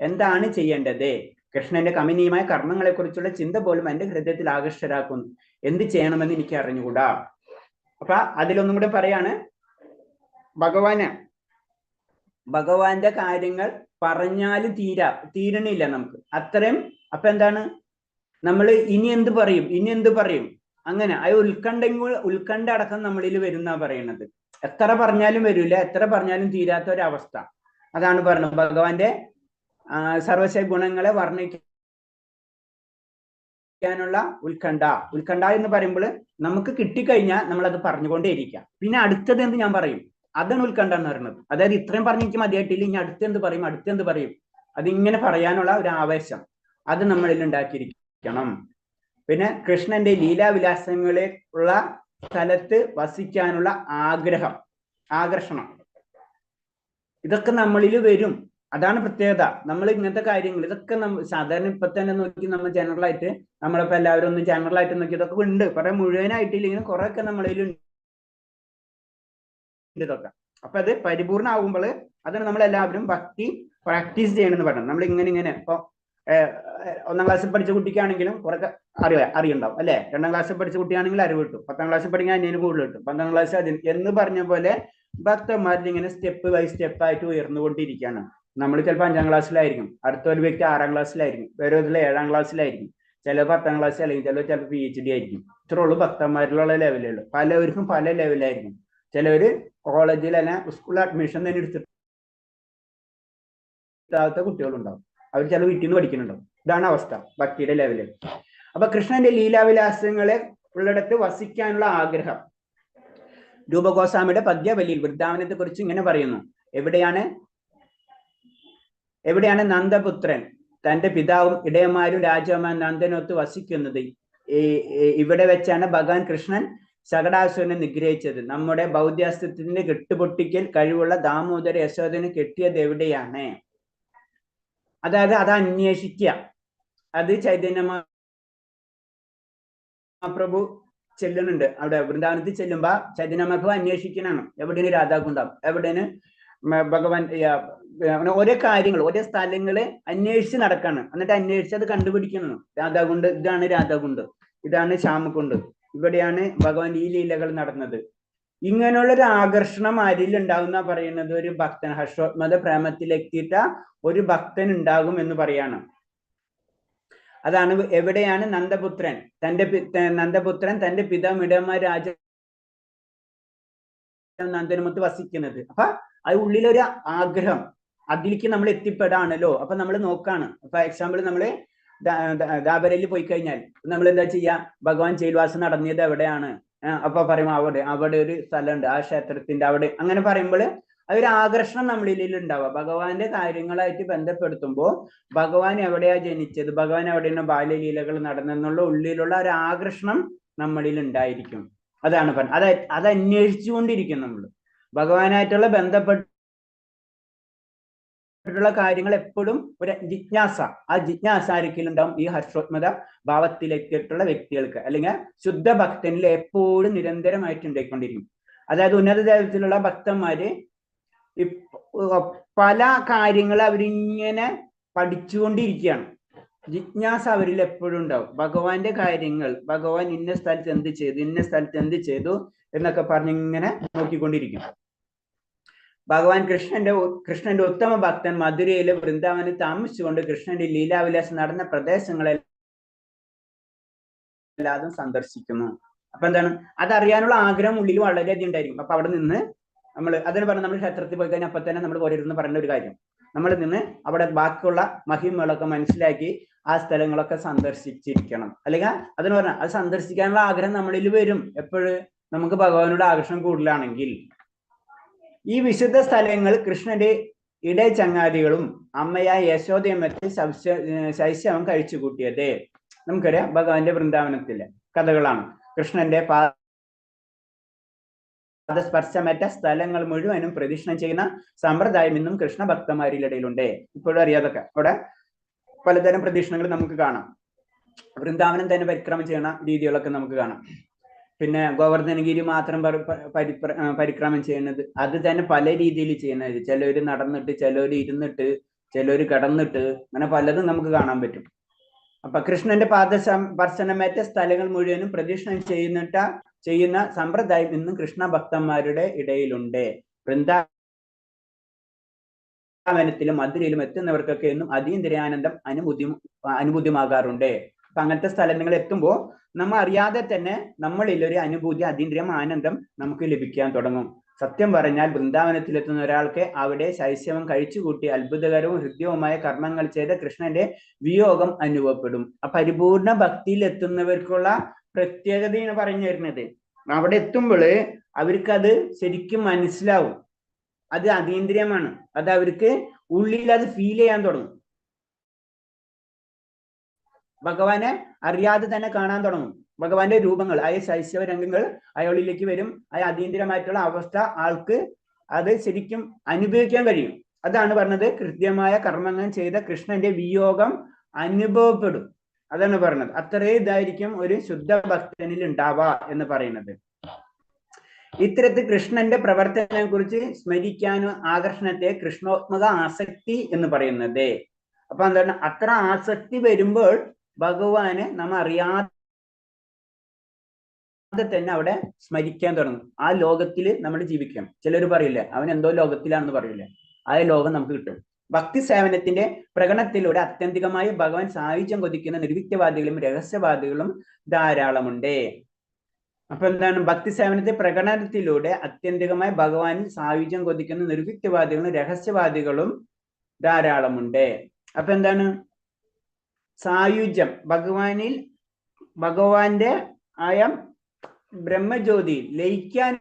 Speaker 1: എന്താണ് ചെയ്യേണ്ടത്? കൃഷ്ണന്റെ കമനീയമായ കർമ്മങ്ങളെ കുറിച്ചുള്ള ചിന്ത പോലും എന്റെ ഹൃദയത്തിൽ ആകർഷരാക്കുന്നു. എന്ത് ചെയ്യണമെന്ന് എനിക്ക് അറിഞ്ഞുകൂടാ. അപ്പൊ അതിലൊന്നും കൂടെ പറയാണ്, ഭഗവാന്റെ കാര്യങ്ങൾ പറഞ്ഞാലും തീരണില്ല നമുക്ക് അത്രയും. അപ്പൊ എന്താണ്, നമ്മൾ ഇനി എന്ത് പറയും അങ്ങനെ ആ ഉത്കണ്ഠ അടക്കം നമ്മളിൽ വരുന്ന പറയുന്നത്. എത്ര പറഞ്ഞാലും വരില്ല, എത്ര പറഞ്ഞാലും തീരാത്ത ഒരവസ്ഥ. അതാണ് പറഞ്ഞത് ഭഗവാന്റെ സർവശ ഗുണങ്ങളെ വർണ്ണിക്കാനുള്ള ഉത്കണ്ഠ എന്ന് പറയുമ്പോൾ നമുക്ക് കിട്ടിക്കഴിഞ്ഞാൽ നമ്മൾ അത് പറഞ്ഞുകൊണ്ടേയിരിക്കാം. പിന്നെ അടുത്തത് എന്ത് ഞാൻ പറയും, അതാണ് ഉത്കണ്ഠ എന്ന് പറയുന്നത്. അതായത് ഇത്രയും പറഞ്ഞെനിക്ക് മതിയായിട്ടില്ല, ഇനി അടുത്തെന്ത് പറയും, അതിങ്ങനെ പറയാനുള്ള ഒരു ആവേശം അത് നമ്മളിൽ ഉണ്ടാക്കിയിരിക്കണം. പിന്നെ കൃഷ്ണന്റെ ലീലാവിലാസങ്ങളെ ഉള്ള സ്ഥലത്ത് വസിക്കാനുള്ള ആകർഷണം, ഇതൊക്കെ നമ്മളിൽ വരും. അതാണ് പ്രത്യേകത. നമ്മൾ ഇങ്ങനത്തെ കാര്യങ്ങൾ ഇതൊക്കെ സാധാരണ ഇപ്പൊ തന്നെ നോക്കി നമ്മൾ ജനറലായിട്ട് നമ്മളിപ്പോ എല്ലാവരും ഒന്ന് ജനറലായിട്ട് നോക്കി ഇതൊക്കെ ഉണ്ട്. കുറെ മുഴുവനായിട്ടില്ലെങ്കിലും കുറെ ഒക്കെ നമ്മളിൽ ഇതൊക്കെ. അപ്പൊ അത് പരിപൂർണ്ണമാകുമ്പോൾ അതിന് നമ്മളെല്ലാവരും ഭക്തി പ്രാക്ടീസ് ചെയ്യണമെന്ന് പറഞ്ഞു. നമ്മൾ ഇങ്ങനെ ഇപ്പൊ 1ാം ക്ലാസ്സിൽ പഠിച്ച കുട്ടിക്കാണെങ്കിലും കുറെ അറിയുണ്ടാവും അല്ലെ. 2ാം ക്ലാസ്സിൽ പഠിച്ച കുട്ടിയാണെങ്കിൽ അറിവ് കിട്ടും. 10ാം ക്ലാസ്സിൽ പഠിക്കാൻ അതിന് കൂടുതൽ കിട്ടും. 12ാം ക്ലാസ് എന്ന് പറഞ്ഞ പോലെ ഭക്തന്മാരിൽ ഇങ്ങനെ സ്റ്റെപ്പ് ബൈ സ്റ്റെപ്പ് ആയിട്ട് ഉയർന്നുകൊണ്ടിരിക്കുകയാണ്. നമ്മൾ ചിലപ്പോൾ 5ാം ക്ലാസ്സിലായിരിക്കും, അടുത്ത ഒരു വ്യക്തി 6ാം ക്ലാസ്സിലായിരിക്കും, വേറെ 7ാം ക്ലാസ്സിലായിരിക്കും, ചില 10ാം ക്ലാസ്സിൽ അല്ലെങ്കിൽ ചിലപ്പോൾ PhD ആയിരിക്കും. ഇത്രേ ഉള്ളൂ ഭക്തന്മാരിലുള്ള ലെവലുള്ളൂ. പലവർക്കും പല ലെവലായിരിക്കും. ചിലവര് കോളേജിൽ അല്ല സ്കൂളിൽ അഡ്മിഷൻ തന്നെ എടുത്തിട്ടാത്ത കുട്ടികളുണ്ടാവും. അവർ ചില വീട്ടിൽ നിന്ന് പഠിക്കുന്നുണ്ടാവും. ഇതാണ് അവസ്ഥ ഭക്തിയുടെ ലെവലിൽ. അപ്പൊ കൃഷ്ണന്റെ ലീലാവിലാസങ്ങളെ ഉള്ളിടത്ത് വസിക്കാനുള്ള ആഗ്രഹം. രൂപഗോസ്വാമിയുടെ പദ്യവലിയിൽ വൃന്ദാവനത്തെ കുറിച്ച് ഇങ്ങനെ പറയുന്നു. എവിടെയാണ് നന്ദപുത്രൻ തന്റെ പിതാവും ഇടയന്മാരും രാജാവുമായ നന്ദനൊത്ത് വസിക്കുന്നത്? ഇവിടെ വെച്ചാണ് ഭഗവാൻ കൃഷ്ണൻ ശകടാസുരനെ നിഗ്രഹിച്ചത്. നമ്മുടെ ബൗദ്ധ്യാസ്തിത്വത്തിന്റെ കെട്ടുപൊട്ടിക്കൽ കഴിവുള്ള ദാമോദര യശോദനെ കെട്ടിയത് എവിടെയാണ്? അതായത് അത് അന്വേഷിക്കുക. അത് ചൈതന്യ മഹാപ്രഭു ചെല്ലുന്നുണ്ട്. അവിടെ വൃന്ദാവനത്തിൽ ചെല്ലുമ്പോ ചൈതന്യ മഹാപ്രഭു അന്വേഷിക്കണാണ് എവിടെയാണ് രാധാകുണ്ഡം, എവിടെയാണ് ഭഗവാൻ. ഓരോ കാര്യങ്ങൾ ഓരോ സ്ഥലങ്ങള് അന്വേഷിച്ച് നടക്കാണ്. എന്നിട്ട് അന്വേഷിച്ച് അത് കണ്ടുപിടിക്കണം. രാധാകുണ്ട്, ഇതാണ് രാധാകുണ്ട്, ഇതാണ് ശ്യാമകുണ്ട്, ഇവിടെയാണ് ഭഗവാൻ ഈ ലീലകൾ നടന്നത്. ഇങ്ങനെയുള്ളൊരു ആകർഷണം ആരിൽ ഉണ്ടാവുന്ന പറയുന്നത് ഒരു ഭക്തൻ ഹർഷോത്മത പ്രേമത്തിലെത്തിയിട്ട ഒരു ഭക്തൻ ഉണ്ടാകും എന്ന് പറയാണ്. അതാണ് എവിടെയാണ് നന്ദപുത്രൻ തന്റെ പിതാവ് ഇടയന്മാർ രാജ നന്ദനമൊത്ത് വസിക്കുന്നത്. അപ്പൊ അത് ഉള്ളിലൊരു ആഗ്രഹം, അതിലേക്ക് നമ്മൾ എത്തിപ്പെടാണല്ലോ. അപ്പൊ നമ്മൾ നോക്കാണ്. ഫോർ എക്സാമ്പിൾ നമ്മള് ദാബരയിൽ പോയി കഴിഞ്ഞാൽ നമ്മൾ എന്താ ചെയ്യാ, ഭഗവാൻ ജയിൽവാസം നടത്തിയത് എവിടെയാണ്, അപ്പൊ പറയുമ്പോ അവിടെ ഒരു സ്ഥലമുണ്ട്, ആ ക്ഷേത്രത്തിന്റെ അവിടെ, അങ്ങനെ പറയുമ്പോൾ അതൊരു ആകർഷണം നമ്മളിൽ ഉണ്ടാവുക. ഭഗവാന്റെ കാര്യങ്ങളായിട്ട് ബന്ധപ്പെടുത്തുമ്പോൾ ഭഗവാൻ എവിടെയാ ജനിച്ചത്, ഭഗവാൻ എവിടെയാണ് ബാല്യലീലകൾ നടന്നെന്നുള്ള ഉള്ളിലുള്ള ഒരു ആകർഷണം നമ്മളിൽ ഉണ്ടായിരിക്കും. അതാണ് പറഞ്ഞത്. അത് അന്വേഷിച്ചുകൊണ്ടിരിക്കും നമ്മൾ. ഭഗവാനായിട്ടുള്ള ബന്ധപ്പെട്ടുള്ള കാര്യങ്ങൾ എപ്പോഴും ഒരു ജിജ്ഞാസ, ആ ജിജ്ഞാസ ആയിരിക്കലും ഉണ്ടാവും ഈ ഹർഷോത്മത ഭാവത്തിലെത്തിയിട്ടുള്ള വ്യക്തികൾക്ക്, അല്ലെങ്കിൽ ശുദ്ധ ഭക്തനിൽ എപ്പോഴും നിരന്തരമായിട്ട് ഉണ്ടായിക്കൊണ്ടിരിക്കും. അതായത് ഉന്നത തലത്തിലുള്ള ഭക്തന്മാര് പല കാര്യങ്ങൾ അവരിങ്ങനെ പഠിച്ചുകൊണ്ടിരിക്കുകയാണ്. ജിജ്ഞാസ അവരിൽ എപ്പോഴും ഉണ്ടാവും. ഭഗവാന്റെ കാര്യങ്ങൾ, ഭഗവാൻ ഇന്ന സ്ഥലത്ത് എന്ത് ചെയ്തു, ഇന്ന സ്ഥലത്ത് എന്ത് ചെയ്തു എന്നൊക്കെ പറഞ്ഞിങ്ങനെ നോക്കിക്കൊണ്ടിരിക്കും. ഭഗവാൻ കൃഷ്ണന്റെ ഉത്തമ ഭക്തൻ മധുരയിലെ വൃന്ദാവനിൽ താമസിച്ചുകൊണ്ട് കൃഷ്ണന്റെ ലീലാവിലാസം നടന്ന പ്രദേശങ്ങളെല്ലാതും സന്ദർശിക്കുന്നു. അപ്പൊ എന്താണ്, അതറിയാനുള്ള ആഗ്രഹം ഉള്ളിൽ വളരെയധികം ഉണ്ടായിരിക്കും. അപ്പൊ അവിടെ നിന്ന് അതിന് പറഞ്ഞ നമ്മൾ ക്ഷേത്രത്തിൽ പോയി കഴിഞ്ഞാൽ അപ്പൊ തന്നെ നമ്മൾ ഓരോരുന്ന് പറഞ്ഞ ഒരു കാര്യം, നമ്മൾ നിന്ന് അവിടെ ബാക്കിയുള്ള മഹിമകളൊക്കെ മനസ്സിലാക്കി ആ സ്ഥലങ്ങളൊക്കെ സന്ദർശിച്ചിരിക്കണം. അല്ലെങ്കിൽ അതിന് പറഞ്ഞാൽ അത് സന്ദർശിക്കാനുള്ള ആഗ്രഹം നമ്മളിൽ വരും എപ്പോഴും നമുക്ക് ഭഗവാനോട് ആകർഷണം കൂടുതലാണെങ്കിൽ. ഈ വിശുദ്ധ സ്ഥലങ്ങൾ കൃഷ്ണന്റെ ഇടയചങ്ങാതികളും അമ്മയായ യശോദയമ്മത്തെ ശൈശവം കഴിച്ചു കൂട്ടിയത് നമുക്കറിയാം. ഭഗവാന്റെ വൃന്ദാവനത്തിലെ കഥകളാണ്. കൃഷ്ണന്റെ പാദസ്പർശമേറ്റ സ്ഥലങ്ങൾ മുഴുവനും പ്രദക്ഷിണം ചെയ്യുന്ന സമ്പ്രദായം ഇന്നും കൃഷ്ണ ഭക്തന്മാരിലിടയിലുണ്ട്. ഇപ്പോഴും അറിയാതൊക്കെ അവിടെ പലതരം പ്രദക്ഷിണങ്ങൾ നമുക്ക് കാണാം. വൃന്ദാവനം തന്നെ പരിക്രമം ചെയ്യുന്ന രീതികളൊക്കെ നമുക്ക് കാണാം. പിന്നെ ഗോവർദ്ധനഗിരി മാത്രം പരിക്രമം ചെയ്യുന്നത്, അത് തന്നെ പല രീതിയിൽ ചെയ്യുന്നത്. ചിലവര് നടന്നിട്ട്, ചിലവര് ഇരുന്നിട്ട്, ചിലവര് കിടന്നിട്ട്, അങ്ങനെ പലതും നമുക്ക് കാണാൻ പറ്റും. അപ്പൊ കൃഷ്ണന്റെ പാദസ്പർശനമേറ്റ സ്ഥലങ്ങൾ മുഴുവനും പ്രദക്ഷിണം ചെയ്യുന്ന സമ്പ്രദായം ഇന്നും കൃഷ്ണ ഭക്തന്മാരുടെ ഇടയിലുണ്ട്. വൃന്ദാവനത്തിലും മധുരയിലും എത്തുന്നവർക്കൊക്കെ എന്നും അതീന്ദ്രിയാനന്ദം അനുഭൂതിമാകാറുണ്ട്. അപ്പൊ അങ്ങനത്തെ സ്ഥലങ്ങൾ എത്തുമ്പോൾ നമ്മൾ അറിയാതെ തന്നെ നമ്മളിൽ ഒരു അനുഭൂതി, അതീന്ദ്രിയം, ആനന്ദം നമുക്ക് ലഭിക്കാൻ തുടങ്ങും. സത്യം പറഞ്ഞാൽ വൃന്ദാവനത്തിലെത്തുന്ന ഒരാൾക്ക് അവിടെ ശൈശവം കഴിച്ചുകൂട്ടി അത്ഭുതകരവും ഹൃദ്യവുമായ കർമ്മങ്ങൾ ചെയ്ത കൃഷ്ണന്റെ വിയോഗം അനുഭവപ്പെടും. ആ പരിപൂർണ ഭക്തിയിൽ എത്തുന്നവർക്കുള്ള പ്രത്യേകതയാണ് പറഞ്ഞു തരുന്നത്. അവിടെ എത്തുമ്പോൾ അവർക്കത് ശരിക്കും മനസ്സിലാവും. അത് അതീന്ദ്രിയമാണ്. അത് അവർക്ക് ഉള്ളിൽ അത് ഫീൽ ചെയ്യാൻ തുടങ്ങും. ഭഗവാനെ അറിയാതെ തന്നെ കാണാൻ തുടങ്ങും. ഭഗവാന്റെ രൂപങ്ങൾ, ആ ശൈശവ രംഗങ്ങൾ അയാളിലേക്ക് വരും. ആ അതീന്ദ്രിയമായിട്ടുള്ള അവസ്ഥ ആൾക്ക് അത് ശരിക്കും അനുഭവിക്കാൻ കഴിയും. അതാണ് പറഞ്ഞത്, കൃത്യമായ കർമ്മങ്ങൾ ചെയ്ത കൃഷ്ണന്റെ വിയോഗം അനുഭവപ്പെടും. അതാണ് പറഞ്ഞത്. അത്രേ ഇതായിരിക്കും ഒരു ശുദ്ധ ഭക്തനിൽ ഉണ്ടാവുക എന്ന് പറയുന്നത്. ഇത്തരത്തിൽ കൃഷ്ണന്റെ പ്രവർത്തനത്തെ കുറിച്ച് സ്മരിക്കാനും ആകർഷണത്തെ കൃഷ്ണോത്മക ആസക്തി എന്ന് പറയുന്നത്. അപ്പൊ എന്താണ്, അത്ര ആസക്തി വരുമ്പോൾ ഭഗവാനെ നമ്മ അറിയാതെ തന്നെ അവിടെ സ്മരിക്കാൻ തുടങ്ങും. ആ ലോകത്തിൽ നമ്മൾ ജീവിക്കാം. ചിലർ പറയില്ലേ, അവൻ എന്തോ ലോകത്തിലാണെന്ന് പറയില്ലേ, ആ ലോകം നമുക്ക് കിട്ടും. ഭക്തി സേവനത്തിന്റെ പ്രകടനത്തിലൂടെ അത്യന്തികമായി ഭഗവാൻ സായുജ്യം കൊതിക്കുന്ന നിർവിത്യവാദികളും രഹസ്യവാദികളും ധാരാളമുണ്ട്. അപ്പൊ എന്താണ്, ഭക്തി സേവനത്തെ പ്രകടനത്തിലൂടെ അത്യന്തികമായി ഭഗവാനിൽ സായുജ്യം കൊതിക്കുന്ന നിർവിത്യവാദികളും രഹസ്യവാദികളും ധാരാളമുണ്ട്. അപ്പൊ എന്താണ് സായുജ്യം, ഭഗവാന്റെ ആയ ബ്രഹ്മജ്യോതി ലയിക്കാൻ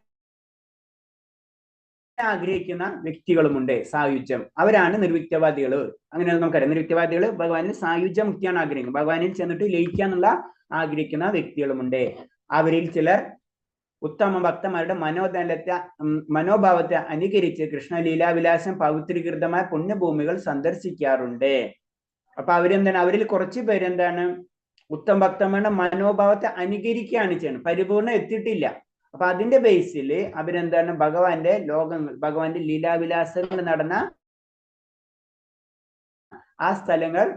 Speaker 1: ആഗ്രഹിക്കുന്ന വ്യക്തികളുമുണ്ട്. സായുജ്യം, അവരാണ് നിർവിത്യവാദികൾ. അങ്ങനെയാണ് നമുക്കറിയാം. നിർവിത്യവാദികൾ ഭഗവാനിൽ സായുജ്യ മുക്തിയാണ് ആഗ്രഹിക്കുന്നത്. ഭഗവാനിൽ ചെന്നിട്ട് ലയിക്കാനുള്ള ആഗ്രഹിക്കുന്ന വ്യക്തികളുമുണ്ട്. അവരിൽ ചിലർ ഉത്തമ ഭക്തന്മാരുടെ മനോഭാവത്തെ അനുകരിച്ച് കൃഷ്ണലീലാവിലാസം പവിത്രീകൃതമായ പുണ്യഭൂമികൾ സന്ദർശിക്കാറുണ്ട്. അപ്പൊ അവരെന്താണ്, അവരിൽ കുറച്ച് പേരെന്താണ് ഉത്തമ ഭക്തന്മാരുടെ മനോഭാവത്തെ അനുകരിക്കുകയാണ് ചെയ്യുന്നത്. പരിപൂർണം എത്തിയിട്ടില്ല. അപ്പൊ അതിന്റെ ബേസിൽ അവരെന്താണ് ഭഗവാന്റെ ലോകങ്ങൾ, ഭഗവാന്റെ ലീലാവിലാസങ്ങൾ നടന്ന ആ സ്ഥലങ്ങൾ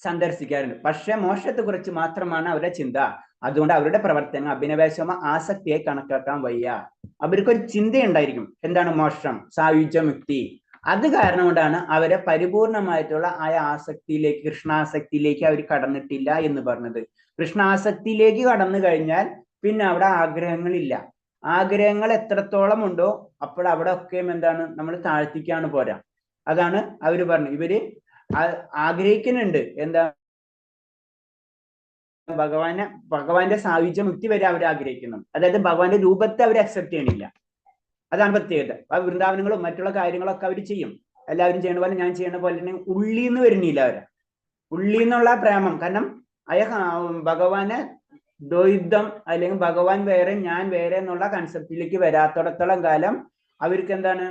Speaker 1: സന്ദർശിക്കാറുണ്ട്. പക്ഷെ മോക്ഷത്തെ കുറിച്ച് മാത്രമാണ് അവരുടെ ചിന്ത. അതുകൊണ്ട് അവരുടെ പ്രവർത്തനം അഭിനിവേശമ ആസക്തിയായി കണക്കാക്കാൻ വയ്യ. അവർക്കൊരു ചിന്തയുണ്ടായിരിക്കും, എന്താണ് മോക്ഷം, സായുജ്യമുക്തി. അത് കാരണം കൊണ്ടാണ് അവരെ പരിപൂർണമായിട്ടുള്ള ആ ആസക്തിയിലേക്ക്, കൃഷ്ണാസക്തിയിലേക്ക് അവർ കടന്നിട്ടില്ല എന്ന് പറഞ്ഞത്. കൃഷ്ണാസക്തിയിലേക്ക് കടന്നു കഴിഞ്ഞാൽ പിന്നെ അവിടെ ആഗ്രഹങ്ങളില്ല. ആഗ്രഹങ്ങൾ എത്രത്തോളം ഉണ്ടോ അപ്പോൾ അവിടെ ഒക്കെയും എന്താണ് നമ്മൾ താഴ്ത്തിക്കാണ് പോരാ. അതാണ് അവര് പറഞ്ഞു, ഇവര് ആഗ്രഹിക്കുന്നുണ്ട് എന്താ ഭഗവാന്റെ സായുജ്യ മുക്തി വരെ അവർ ആഗ്രഹിക്കുന്നു. അതായത് ഭഗവാന്റെ രൂപത്തെ അവർ അക്സെപ്റ്റ് ചെയ്യണില്ല. അതാണ് പ്രത്യേകത. ആ വൃന്ദാവനങ്ങളും മറ്റുള്ള കാര്യങ്ങളൊക്കെ അവർ ചെയ്യും, എല്ലാവരും ചെയ്യണ പോലെ, ഞാൻ ചെയ്യണ പോലെ തന്നെ. ഉള്ളിൽ നിന്ന് വരുന്നില്ല അവര്, ഉള്ളിൽ നിന്നുള്ള പ്രേമം. കാരണം ഭഗവാനെ ദ്വൈതം അല്ലെങ്കിൽ ഭഗവാൻ വേറെ ഞാൻ വേറെ എന്നുള്ള കൺസെപ്റ്റിലേക്ക് വരാത്തിടത്തോളം കാലം അവർക്ക് എന്താണ്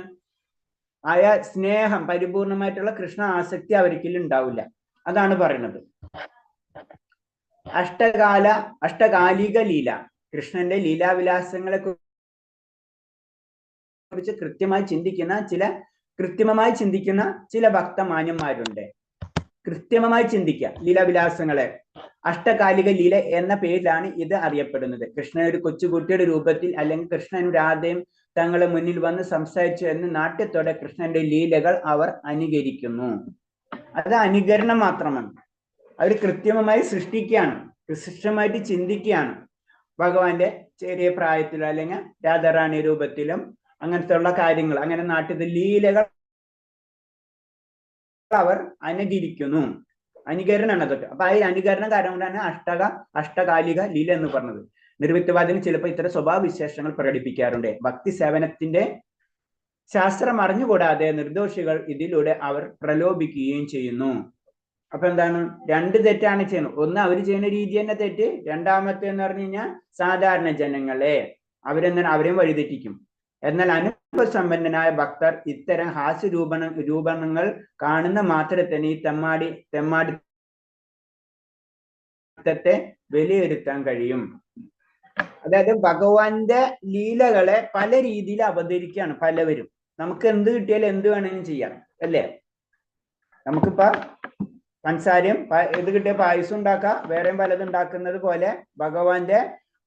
Speaker 1: സ്നേഹം, പരിപൂർണമായിട്ടുള്ള കൃഷ്ണ ആസക്തി അവർക്കിൽ ഉണ്ടാവില്ല. അതാണ് പറയുന്നത്. അഷ്ടകാലിക ലീല, കൃഷ്ണന്റെ ലീലാവിലാസങ്ങളെ കുറിച്ച് കൃത്രിമമായി ചിന്തിക്കുന്ന ചില ഭക്തമാന്യന്മാരുണ്ട്. കൃത്രിമമായി ചിന്തിക്കുക ലീലാവിലാസങ്ങളെ. അഷ്ടകാലിക ലീല എന്ന പേരിലാണ് ഇത് അറിയപ്പെടുന്നത്. കൃഷ്ണൻ ഒരു കൊച്ചുകുട്ടിയുടെ രൂപത്തിൽ അല്ലെങ്കിൽ കൃഷ്ണനും രാധയും തങ്ങളെ മുന്നിൽ വന്ന് സംസാരിച്ചു എന്ന് നാട്യത്തോടെ കൃഷ്ണന്റെ ലീലകൾ അവർ അനുകരിക്കുന്നു. അത് അനുകരണം മാത്രമാണ്. അവർ കൃത്രിമമായി സൃഷ്ടിക്കുകയാണ്, കൃത്യമായിട്ട് ചിന്തിക്കുകയാണ്. ഭഗവാന്റെ ചെറിയ പ്രായത്തിലും അല്ലെങ്കിൽ രാധാറാണി രൂപത്തിലും അങ്ങനത്തെ ഉള്ള കാര്യങ്ങൾ, അങ്ങനെ നാട്യത്തിൽ ലീലകൾ അവർ അനുകരിക്കുന്നു. അനുകരണമാണ് അതൊക്കെ. അപ്പൊ ആ അനുകരണം കാരണം കൊണ്ടാണ് അഷ്ടകാലിക ലീല എന്ന് പറഞ്ഞത്. നിർവിത്തവാദിന് ചിലപ്പോൾ ഇത്തരം സ്വഭാവ വിശേഷങ്ങൾ പ്രകടിപ്പിക്കാറുണ്ട്. ഭക്തി സേവനത്തിന്റെ ശാസ്ത്രം അറിഞ്ഞുകൂടാതെ നിർദോഷികൾ ഇതിലൂടെ അവർ പ്രലോഭിക്കുകയും ചെയ്യുന്നു. അപ്പൊ എന്താണ്, രണ്ട് തെറ്റാണ് ചെയ്യുന്നത്. ഒന്ന്, അവർ ചെയ്യുന്ന രീതി തന്നെ തെറ്റ്. രണ്ടാമത്തെ എന്ന് പറഞ്ഞു കഴിഞ്ഞാൽ സാധാരണ ജനങ്ങളെ അവരെയും വഴിതെറ്റിക്കും. എന്നാൽ അനുഭവസമ്പന്നനായ ഭക്തർ ഇത്തരം രൂപണങ്ങൾ കാണുന്ന മാത്രത്തിൽ ഈ തെമ്മാടിത്തത്തെ വിലയിരുത്താൻ കഴിയും. അതായത് ഭഗവാന്റെ ലീലകളെ പല രീതിയിൽ അവതരിക്കുകയാണ് പലവരും. നമുക്ക് എന്ത് കിട്ടിയാലും എന്ത് വേണമെങ്കിലും ചെയ്യാം, അല്ലേ? നമുക്കിപ്പോ പഞ്ചസാരയും ഇത് കിട്ടിയ പായസം ഉണ്ടാക്കാം, വേറെയും പലതും ഉണ്ടാക്കുന്നത് പോലെ ഭഗവാന്റെ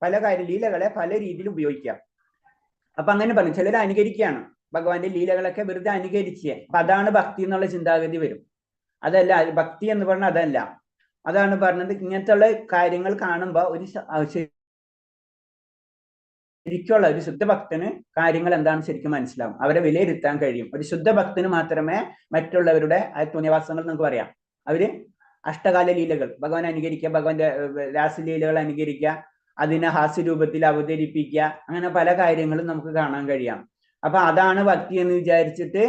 Speaker 1: പല ലീലകളെ പല രീതിയിൽ ഉപയോഗിക്കാം. അപ്പൊ അങ്ങനെ പറഞ്ഞു, ചിലർ അനുകരിക്കുകയാണ് ഭഗവാന്റെ ലീലകളൊക്കെ വെറുതെ അനുകരിക്കുക. അപ്പൊ അതാണ് ഭക്തി എന്നുള്ള ചിന്താഗതി വരും. അതല്ല ഭക്തി എന്ന് പറഞ്ഞാൽ, അതല്ല. അതാണ് പറഞ്ഞത്. ഇങ്ങനത്തെ ഉള്ള കാര്യങ്ങൾ കാണുമ്പോൾ ശരിക്കുള്ള ഒരു ശുദ്ധഭക്തന് കാര്യങ്ങൾ എന്താണെന്ന് ശരിക്കും മനസ്സിലാവും, അവരെ വിലയിരുത്താൻ കഴിയും. ഒരു ശുദ്ധഭക്തന് മാത്രമേ മറ്റുള്ളവരുടെ തുണ്യവാസങ്ങൾ നമുക്ക് പറയാം. അവര് അഷ്ടകാല ലീലകൾ ഭഗവാൻ അനുകരിക്കുക, ഭഗവാന്റെ രാസലീലകൾ അനുകരിക്കുക, അതിനെ ഹാസ്യരൂപത്തിൽ അവതരിപ്പിക്കുക, അങ്ങനെ പല കാര്യങ്ങളും നമുക്ക് കാണാൻ കഴിയാം. അപ്പൊ അതാണ് ഭക്തി എന്ന് വിചാരിച്ചിട്ട്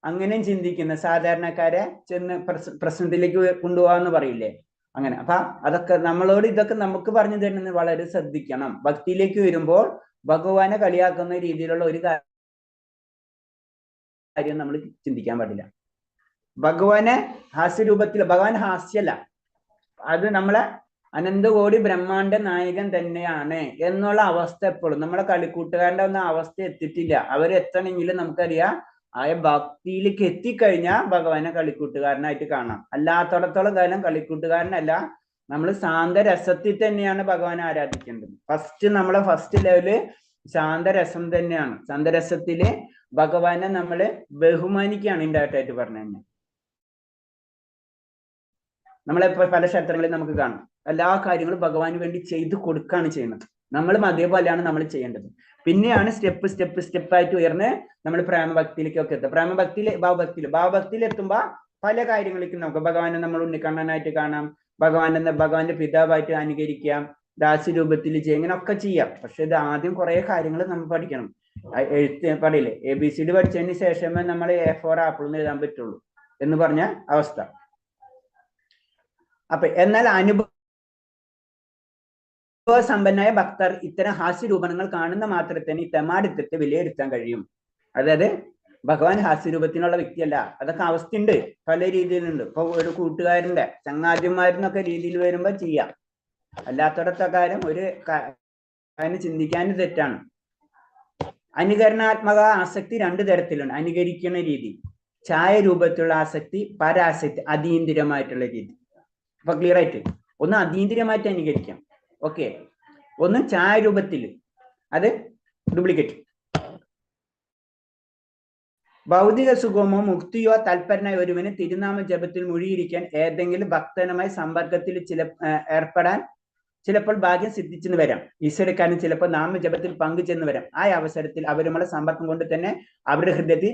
Speaker 1: അങ്ങനെയും ചിന്തിക്കുന്ന സാധാരണക്കാരെ ചെന്ന് പ്രശ്നത്തിലേക്ക് കൊണ്ടുപോകാന്ന് പറയില്ലേ, അങ്ങനെ. അപ്പൊ അതൊക്കെ നമ്മളോട് ഇതൊക്കെ നമുക്ക് പറഞ്ഞു തരുന്നത് വളരെ ശ്രദ്ധിക്കണം. ഭക്തിയിലേക്ക് വരുമ്പോൾ ഭഗവാനെ കളിയാക്കുന്ന രീതിയിലുള്ള ഒരു കാര്യം നമ്മൾ ചിന്തിക്കാൻ പാടില്ല. ഭഗവാനെ ഹാസ്യരൂപത്തിൽ, ഭഗവാൻ ഹാസ്യല്ല, അത് നമ്മളെ അനന്തകോടി ബ്രഹ്മാണ്ഡ നായകൻ തന്നെയാണ് എന്നുള്ള അവസ്ഥ എപ്പോഴും നമ്മളെ കളിക്കൂട്ടുകാരന്റെ ഒന്നും അവസ്ഥ എത്തിയിട്ടില്ല. അവരെത്തണമെങ്കിൽ നമുക്കറിയാം ആ ഭക്തിയിലേക്ക് എത്തിക്കഴിഞ്ഞാൽ ഭഗവാനെ കളിക്കൂട്ടുകാരനായിട്ട് കാണാം. അല്ലാത്തടത്തോളം കാലം കളിക്കൂട്ടുകാരനല്ല, നമ്മൾ ശാന്തരസത്തിൽ തന്നെയാണ് ഭഗവാനെ ആരാധിക്കേണ്ടത്. നമ്മളെ ഫസ്റ്റ് ലെവല് ശാന്തരസം തന്നെയാണ്. ശാന്തരസത്തില് ഭഗവാനെ നമ്മള് ബഹുമാനിക്കുകയാണ് ഇൻഡയറക്റ്റ് ആയിട്ട് പറഞ്ഞു കഴിഞ്ഞാൽ. നമ്മളെപ്പോ പല ക്ഷേത്രങ്ങളിൽ നമുക്ക് കാണാം, എല്ലാ കാര്യങ്ങളും ഭഗവാന് വേണ്ടി ചെയ്തു കൊടുക്കുകയാണ് ചെയ്യുന്നത്. നമ്മളും അതേപോലെയാണ് നമ്മൾ ചെയ്യേണ്ടത്. പിന്നെയാണ് സ്റ്റെപ്പായിട്ട് ഉയർന്ന് നമ്മൾ പ്രേമഭക്തിയിലേക്കൊക്കെ എത്തുക. ഭാവഭക്തിയിൽ എത്തുമ്പോ പല കാര്യങ്ങളിലേക്കും നമുക്ക് ഭഗവാനെ നമ്മൾ ഉണ്ണിക്കണ്ണനായിട്ട് കാണാം, ഭഗവാന്റെ പിതാവായിട്ട് അനുകരിക്കാം, ദാസ്യരൂപത്തിൽ ചെയ്യാം, ഇങ്ങനെയൊക്കെ ചെയ്യാം. പക്ഷെ ഇത് ആദ്യം കുറെ കാര്യങ്ങൾ നമ്മൾ പഠിക്കണം. പറയില്ലേ, ABCD പഠിച്ചതിന് ശേഷമേ നമ്മൾ A4 ആപ്പിൾ എന്ന് എഴുതാൻ പറ്റുള്ളൂ എന്ന് പറഞ്ഞ അവസ്ഥ. അപ്പൊ എന്നാൽ അനുഭവസമ്പന്നനായ ഭക്തർ ഇത്തരം ഹാസ്യരൂപങ്ങൾ കാണുന്ന മാത്രത്തിന് ഈ തെമ്മാടിത്തത്തെ വിലയിരുത്താൻ കഴിയും. അതായത് ഭഗവാൻ ഹാസ്യരൂപത്തിനുള്ള വ്യക്തിയല്ല, അതൊക്കെ അവസ്ഥയുണ്ട്, പല രീതിയിലുണ്ട്. ഇപ്പൊ ഒരു കൂട്ടുകാരന്റെ ചങ്ങാതിമാരെന്നൊക്കെ രീതിയിൽ വരുമ്പോ ചെയ്യാം, അല്ലാത്തടത്തെ കാര്യം ഒരു കാര്യം ചിന്തിക്കാൻ തെറ്റാണ്. അനുകരണാത്മക ആസക്തി രണ്ട് തരത്തിലുണ്ട്. അനുകരിക്കുന്ന രീതി, ഛായ രൂപത്തിലുള്ള ആസക്തി, പരാസക്തി, അതീന്ദ്രിയമായിട്ടുള്ള രീതി. അപ്പൊ ക്ലിയർ ആയിട്ട്, ഒന്ന് അതീന്ദ്രിയമായിട്ട് അനുകരിക്കാം, ഓക്കെ. ഒന്ന് ഛായ രൂപത്തിൽ, അത് ഡ്യൂപ്ലിക്കേറ്റ്. ഭൗതിക സുഖമോ മുക്തിയോ തൽപരനായ ഒരുവന് തിരുനാമ ജപത്തിൽ മുഴുകിയിരിക്കാൻ ഏതെങ്കിലും ഭക്തനുമായി സമ്പർക്കത്തിൽ ഏർപ്പെടാൻ ചിലപ്പോൾ ഭാഗ്യം സിദ്ധിച്ചെന്ന് വരാം. ഈശ്വരക്കാരൻ ചിലപ്പോൾ നാമജപത്തിൽ പങ്കുചെന്ന് വരാം. ആ അവസരത്തിൽ അവരുമുള്ള സമ്പർക്കം കൊണ്ട് തന്നെ അവരുടെ ഹൃദയത്തിൽ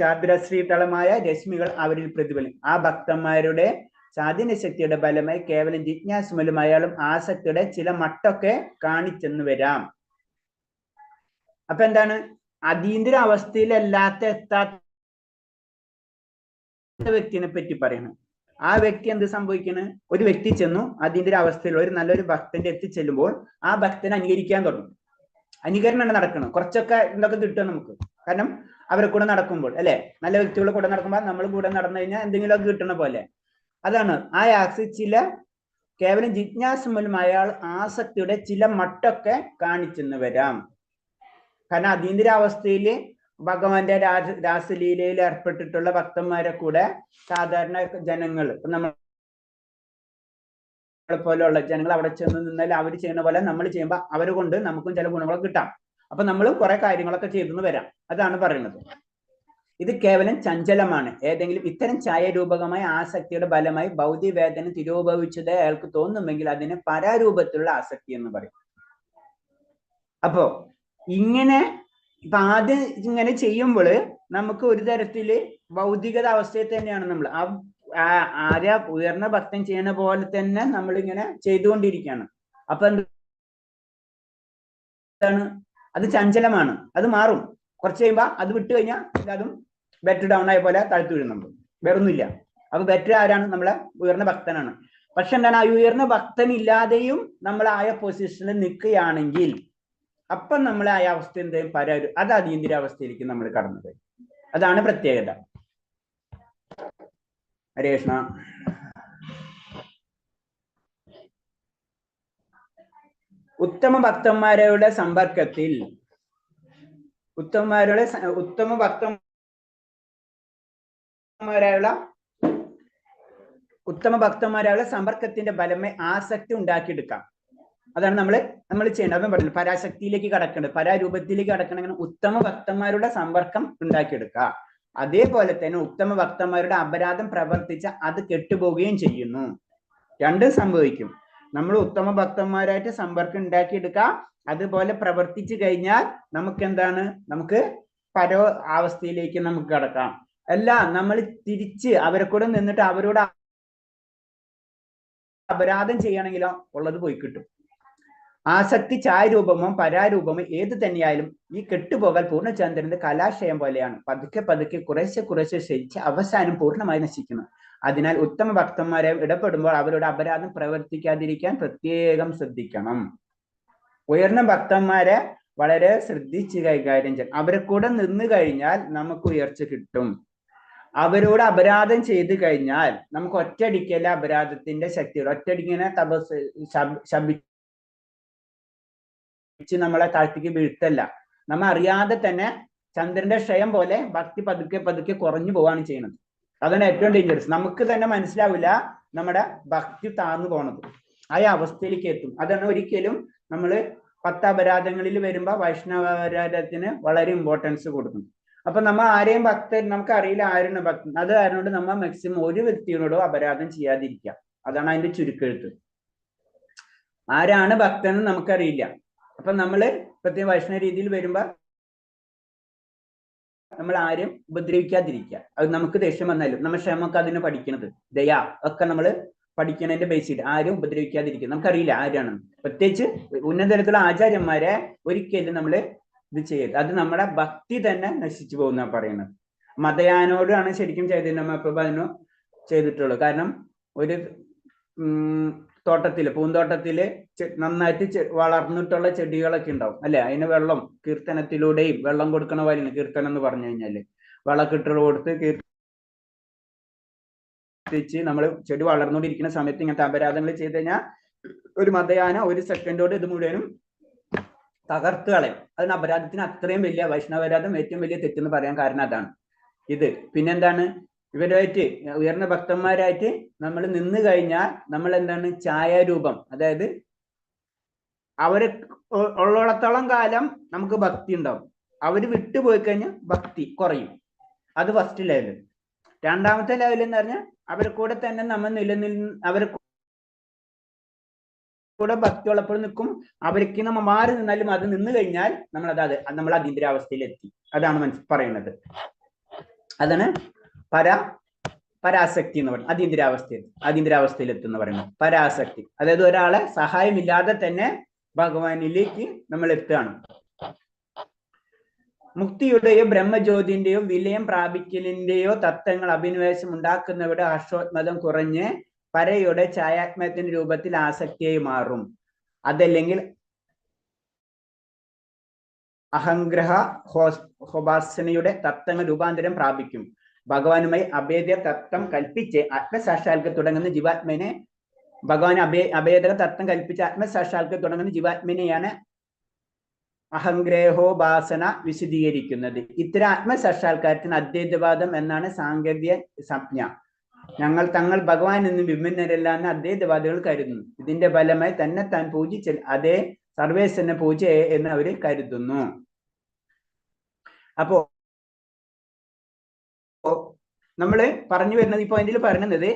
Speaker 1: ചാന്ദ്രശ്രീതളമായ രശ്മികൾ അവരിൽ പ്രതിഫലിക്കും. ആ ഭക്തന്മാരുടെ സ്വാധീന ശക്തിയുടെ ഫലമായി കേവലം ജിജ്ഞാസ മൂലം അയാളും ആസക്തിയുടെ ചില മട്ടൊക്കെ കാണിച്ചെന്ന് വരാം. അപ്പൊ എന്താണ്? അതീന്ദ്ര അവസ്ഥയിലല്ലാത്ത എത്താത്ത വ്യക്തിനെ പറ്റി പറയണം. ആ വ്യക്തി എന്ത് സംഭവിക്കണ്? ഒരു വ്യക്തി ചെന്നു അതീന്ദ്ര അവസ്ഥയിൽ ഒരു നല്ലൊരു ഭക്തന്റെ എത്തിച്ചെല്ലുമ്പോൾ ആ ഭക്തനെ അനുകരിക്കാൻ തുടങ്ങും. അനുകരണമാണ് നടക്കണം. കുറച്ചൊക്കെ എന്തൊക്കെ കിട്ടും നമുക്ക്. കാരണം അവരെ കൂടെ നടക്കുമ്പോൾ അല്ലെ, നല്ല വ്യക്തികളുടെ കൂടെ നടക്കുമ്പോൾ നമ്മൾ കൂടെ നടന്നു കഴിഞ്ഞാൽ എന്തെങ്കിലുമൊക്കെ കിട്ടണ പോലെ. അതാണ് ആ ചില കേവലം ജിജ്ഞാസ മൂലം അയാൾ ആസക്തിയുടെ ചില മട്ടൊക്കെ കാണിച്ചെന്ന് വരാം. കാരണം അതീന്ദ്ര അവസ്ഥയിൽ ഭഗവാന്റെ രാസലീലയിൽ ഏർപ്പെട്ടിട്ടുള്ള ഭക്തന്മാരെ കൂടെ സാധാരണ ജനങ്ങൾ, നമ്മളെ പോലെയുള്ള ജനങ്ങൾ അവിടെ ചെന്ന് നിന്നാൽ അവർ ചെയ്യുന്ന പോലെ നമ്മൾ ചെയ്യുമ്പോൾ അവരെ കൊണ്ട് നമുക്കും ചില ഗുണങ്ങളൊക്കെ കിട്ടാം. അപ്പൊ നമ്മൾ കുറെ കാര്യങ്ങളൊക്കെ ചെയ്തെന്ന് വരാം. അതാണ് പറയുന്നത്. ഇത് കേവലം ചഞ്ചലമാണ്. ഏതെങ്കിലും ഇത്തരം ഛായാരൂപകമായ ആസക്തിയുടെ ഫലമായി ഭൗതിക വേദന തിരോഭവിച്ചത് അയാൾക്ക് തോന്നുമെങ്കിൽ അതിന് പരാരൂപത്തിലുള്ള ആസക്തി എന്ന് പറയും. അപ്പോ ഇങ്ങനെ ഇപ്പൊ ആദ്യം ഇങ്ങനെ ചെയ്യുമ്പോൾ നമുക്ക് ഒരു തരത്തില് ഭൗതികത അവസ്ഥയിൽ തന്നെയാണ് നമ്മൾ ആര്യ ഉയർന്ന ഭക്തൻ ചെയ്യുന്ന പോലെ തന്നെ നമ്മൾ ഇങ്ങനെ ചെയ്തുകൊണ്ടിരിക്കുകയാണ്. അപ്പൊ എന്താണ്? അത് ചഞ്ചലമാണ്. അത് മാറും. കുറച്ച് കഴിയുമ്പോൾ അത് വിട്ടു കഴിഞ്ഞാൽ അതും ബെറ്റർ ഡൗൺ ആയ പോലെ താഴ്ത്തു വീഴുന്നുണ്ട്. വേറൊന്നുമില്ല. അപ്പൊ ബെറ്റർ ആരാണ്? നമ്മളെ ഉയർന്ന ഭക്തനാണ്. പക്ഷെ എന്താണ്? ആ ഉയർന്ന ഭക്തൻ ഇല്ലാതെയും നമ്മൾ ആയ പൊസിഷനിൽ നിൽക്കുകയാണെങ്കിൽ അപ്പം നമ്മൾ ആ അവസ്ഥ എന്തെങ്കിലും അത് അതീന്ദ്ര അവസ്ഥയിലേക്ക് നമ്മൾ കടന്നത്. അതാണ് പ്രത്യേകത. ഹരേ കൃഷ്ണ. ഉത്തമ ഭക്തന്മാരുടെ സമ്പർക്കത്തിൽ ഉത്തമ ഭക്തന്മാരായുള്ള സമ്പർക്കത്തിന്റെ ഫലമേ ആസക്തി ഉണ്ടാക്കിയെടുക്കാം. അതാണ് നമ്മൾ ചെയ്യേണ്ടത്. അതും പറഞ്ഞു, പരാശക്തിയിലേക്ക് കടക്കേണ്ടത്, പരാരൂപത്തിലേക്ക് കടക്കണമെങ്കിൽ ഉത്തമ ഭക്തന്മാരുടെ സമ്പർക്കം ഉണ്ടാക്കിയെടുക്കുക. അതേപോലെ തന്നെ ഉത്തമ ഭക്തന്മാരുടെ അപരാധം പ്രവർത്തിച്ച അത് കെട്ടുപോവുകയും ചെയ്യുന്നു. രണ്ടും സംഭവിക്കും. നമ്മൾ ഉത്തമ ഭക്തന്മാരായിട്ട് സമ്പർക്കം ഉണ്ടാക്കിയെടുക്കുക. അതുപോലെ പ്രവർത്തിച്ചു കഴിഞ്ഞാൽ നമുക്ക് എന്താണ്? നമുക്ക് പരോ അവസ്ഥയിലേക്ക് നമുക്ക് കടക്കാം. അല്ല, നമ്മൾ തിരിച്ച് അവരെ കൂടെ നിന്നിട്ട് അവരോട് അപരാധം ചെയ്യണമെങ്കിലോ ഉള്ളത് പോയി കിട്ടും. ആസക്തി ഛായാരൂപമോ പരാരൂപമോ ഏത് തന്നെയായാലും ഈ കെട്ടുപോകൽ പൂർണ്ണചന്ദ്രന്റെ കലാശയം പോലെയാണ്. പതുക്കെ പതുക്കെ കുറേശ്ശെ ശയിച്ച് അവസാനം പൂർണ്ണമായി നശിക്കുന്നു. അതിനാൽ ഉത്തമ ഭക്തന്മാരെ ഇടപെടുമ്പോൾ അവരുടെ അപരാധം പ്രവർത്തിക്കാതിരിക്കാൻ പ്രത്യേകം ശ്രദ്ധിക്കണം. ഉയർന്ന ഭക്തന്മാരെ വളരെ ശ്രദ്ധിച്ച് കൈകാര്യം ചെയ്യണം. അവരെ കൂടെ നിന്ന് കഴിഞ്ഞാൽ നമുക്ക് ഉയർച്ച കിട്ടും. അവരോട് അപരാധം ചെയ്തു കഴിഞ്ഞാൽ നമുക്ക് ഒറ്റയടിക്കല്ല അപരാധത്തിന്റെ ശക്തികൾ. ഒറ്റയടിങ്ങനെ ശപിച്ച് നമ്മളെ താഴ്ത്തിക്ക് വീഴ്ത്തല്ല. നമ്മൾ അറിയാതെ തന്നെ ചന്ദ്രന്റെ ക്ഷയം പോലെ ഭക്തി പതുക്കെ പതുക്കെ കുറഞ്ഞു പോവാണ് ചെയ്യുന്നത്. അതാണ് ഏറ്റവും ഡേഞ്ചറസ്. നമുക്ക് തന്നെ മനസ്സിലാവില്ല നമ്മുടെ ഭക്തി താഴ്ന്നു പോണത്. ആ അവസ്ഥയിലേക്ക് എത്തും. അതാണ് ഒരിക്കലും നമ്മൾ 10 അപരാധങ്ങളിൽ വരുമ്പോ വൈഷ്ണവരാധത്തിന് വളരെ ഇമ്പോർട്ടൻസ് കൊടുക്കും. അപ്പൊ നമ്മൾ ആരെയും ഭക്തൻ നമുക്ക് അറിയില്ല ആരാണ് ഭക്തൻ. അത് കാരണം നമ്മൾ മാക്സിമം ഒരു വ്യക്തിയോടോ അപരാധം ചെയ്യാതിരിക്കാം. അതാണ് അതിന്റെ ചുരുക്കെഴുത്ത്. ആരാണ് ഭക്തൻ എന്ന് നമുക്കറിയില്ല. അപ്പൊ നമ്മള് പ്രത്യേക വൈഷ്ണവ രീതിയിൽ വരുമ്പോ നമ്മൾ ആരും ഉപദ്രവിക്കാതിരിക്കുക. അത് നമുക്ക് ദേഷ്യം വന്നാലും നമ്മൾ ക്ഷമൊക്കെ അതിന് പഠിക്കണത്, ദയ ഒക്കെ നമ്മൾ പഠിക്കണതിന്റെ ബേസിൽ ആരും ഉപദ്രവിക്കാതിരിക്കുക. നമുക്കറിയില്ല ആരാണെന്ന്. പ്രത്യേകിച്ച് ഉന്നത തരത്തിലുള്ള ആചാര്യന്മാരെ ഒരിക്കലും നമ്മൾ ഇത് ചെയ്യരുത്. അത് നമ്മുടെ ഭക്തി തന്നെ നശിച്ചു പോകുന്ന പറയുന്നത്. മതയാനോടാണ് ശരിക്കും ചൈതന്യ മഹാപ്രഭു അതിന് ചെയ്തിട്ടുള്ളത്. കാരണം ഒരു പൂന്തോട്ടത്തില് നന്നായിട്ട് വളർന്നിട്ടുള്ള ചെടികളൊക്കെ ഉണ്ടാവും അല്ലെ. അതിന് വെള്ളം കീർത്തനത്തിലൂടെയും വെള്ളം കൊടുക്കണ പോലെ, കീർത്തനം എന്ന് പറഞ്ഞു കഴിഞ്ഞാല് വളക്കിട്ടുള്ള കൊടുത്ത് കീർത്തിച്ച് നമ്മൾ ചെടി വളർന്നുകൊണ്ടിരിക്കുന്ന സമയത്ത് ഇങ്ങനത്തെ അപരാധങ്ങൾ ചെയ്ത് കഴിഞ്ഞാൽ ഒരു മതയാന ഒരു സെക്കൻഡോട് ഇത് മുഴുവനും തകർത്ത് കളയും. അതിന് അപരാധത്തിന് അത്രയും വലിയ വൈഷ്ണവരാധം ഏറ്റവും വലിയ തെറ്റെന്ന് പറയാൻ കാരണം അതാണ്. ഇത് പിന്നെന്താണ്? ഇവരുമായിട്ട് ഉയർന്ന ഭക്തന്മാരായിട്ട് നമ്മൾ നിന്ന് കഴിഞ്ഞാൽ നമ്മൾ എന്താണ്? ഛായാരൂപം, അതായത് അവര് ഉള്ളിടത്തോളം കാലം നമുക്ക് ഭക്തി ഉണ്ടാവും. അവര് വിട്ടുപോയി കഴിഞ്ഞാൽ ഭക്തി കുറയും. അത് ഫസ്റ്റ് ലെവല്. രണ്ടാമത്തെ ലെവൽ എന്ന് പറഞ്ഞാൽ അവരെ കൂടെ തന്നെ നമ്മൾ അവരെ കൂടെ ഭക്തി ഉള്ളപ്പോൾ നിൽക്കും. അവർക്ക് നമ്മൾ മാറി നിന്നാലും അത് നിന്ന് കഴിഞ്ഞാൽ നമ്മൾ അതീന്ദ്രാവസ്ഥയിൽ എത്തി. അതാണ് പറയുന്നത്. അതാണ് പരാസക്തി എന്ന് പറയുന്നത് അതീന്ദ്രാവസ്ഥയിൽ എത്തുന്ന പറയുന്നത് പരാസക്തി. അതായത് ഒരാളെ സഹായമില്ലാതെ തന്നെ ഭഗവാനിലേക്ക് നമ്മൾ എത്തുകയാണ്. മുക്തിയുടെയോ ബ്രഹ്മജ്യോതിന്റെയോ വിലയം പ്രാപിക്കലിന്റെയോ തത്വങ്ങൾ അഭിനിവേശം ഉണ്ടാക്കുന്നവരുടെ ഹർഷോത്മതം കുറഞ്ഞ് പരയുടെ ഛായാത്മത്തിന്റെ രൂപത്തിൽ ആസക്തിയായി മാറും. അതല്ലെങ്കിൽ അഹംഗ്രഹ ഹോപാസനയുടെ തത്വങ്ങൾ രൂപാന്തരം പ്രാപിക്കും. ഭഗവാനുമായി അഭേദ്യ തത്വം കൽപ്പിച്ച് ആത്മസാക്ഷാത്കാരം തുടങ്ങുന്ന ജീവാത്മനെ ഭഗവാൻ അഭേദ തത്വം കൽപ്പിച്ച് ആത്മസാക്ഷാത്കാരം തുടങ്ങുന്ന ജീവാത്മനെയാണ് അഹംഗ്രഹോപാസന വിശദീകരിക്കുന്നത്. ഇത്തരം ആത്മസാക്ഷാത്കാരത്തിന് അദ്വൈതവാദം എന്നാണ് സാങ്കേതിക സംജ്ഞ. തങ്ങൾ ഭഗവാൻ നിന്നും വിഭിന്നരല്ല എന്ന് അദ്വൈതവാദികൾ കരുതുന്നു. ഇതിന്റെ ഫലമായി തന്നെ താൻ പൂജിച്ച അതേ സർവേശ്വരനെ പൂജ എന്ന് അവര് കരുതുന്നു. അപ്പോ നമ്മള് പറഞ്ഞു വരുന്നത് ഈ പോയിന്റിൽ പറയുന്നത്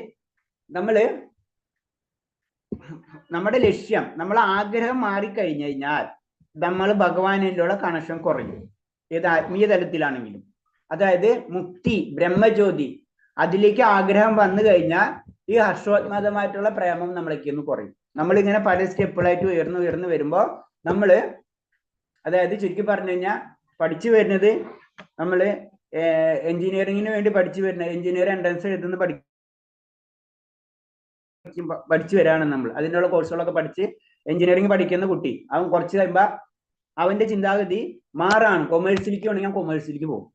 Speaker 1: നമ്മുടെ ലക്ഷ്യം, നമ്മളെ ആഗ്രഹം മാറിക്കഴിഞ്ഞു കഴിഞ്ഞാൽ നമ്മൾ ഭഗവാനിലുള്ള കണക്ഷൻ കുറയും. ഏത് ആത്മീയ തലത്തിലാണെങ്കിലും, അതായത് മുക്തി ബ്രഹ്മജ്യോതി അതിലേക്ക് ആഗ്രഹം വന്നു കഴിഞ്ഞാൽ ഈ ഹർഷോത്മതമായിട്ടുള്ള പ്രേമം നമ്മളേക്ക് ഒന്ന് കുറയും. നമ്മളിങ്ങനെ പല സ്റ്റെപ്പുകളായിട്ട് ഉയർന്നു വരുമ്പോൾ അതായത് ചുരുക്കി പറഞ്ഞു കഴിഞ്ഞാൽ പഠിച്ചു വരുന്നത് നമ്മള് എഞ്ചിനീയറിങ്ങിന് വേണ്ടി പഠിച്ചു വരുന്ന എഞ്ചിനീയർ എൻട്രൻസ് എഴുതുന്ന പഠിച്ചു വരാണ് നമ്മൾ. അതിനുള്ള കോഴ്സുകളൊക്കെ പഠിച്ച് എഞ്ചിനീയറിംഗ് പഠിക്കുന്ന കുട്ടി അവൻ കുറച്ച് കഴിയുമ്പോൾ അവന്റെ ചിന്താഗതി മാറാണ്. കൊമേഴ്സിലേക്ക് വേണമെങ്കിൽ കൊമേഴ്സിലേക്ക് പോകും.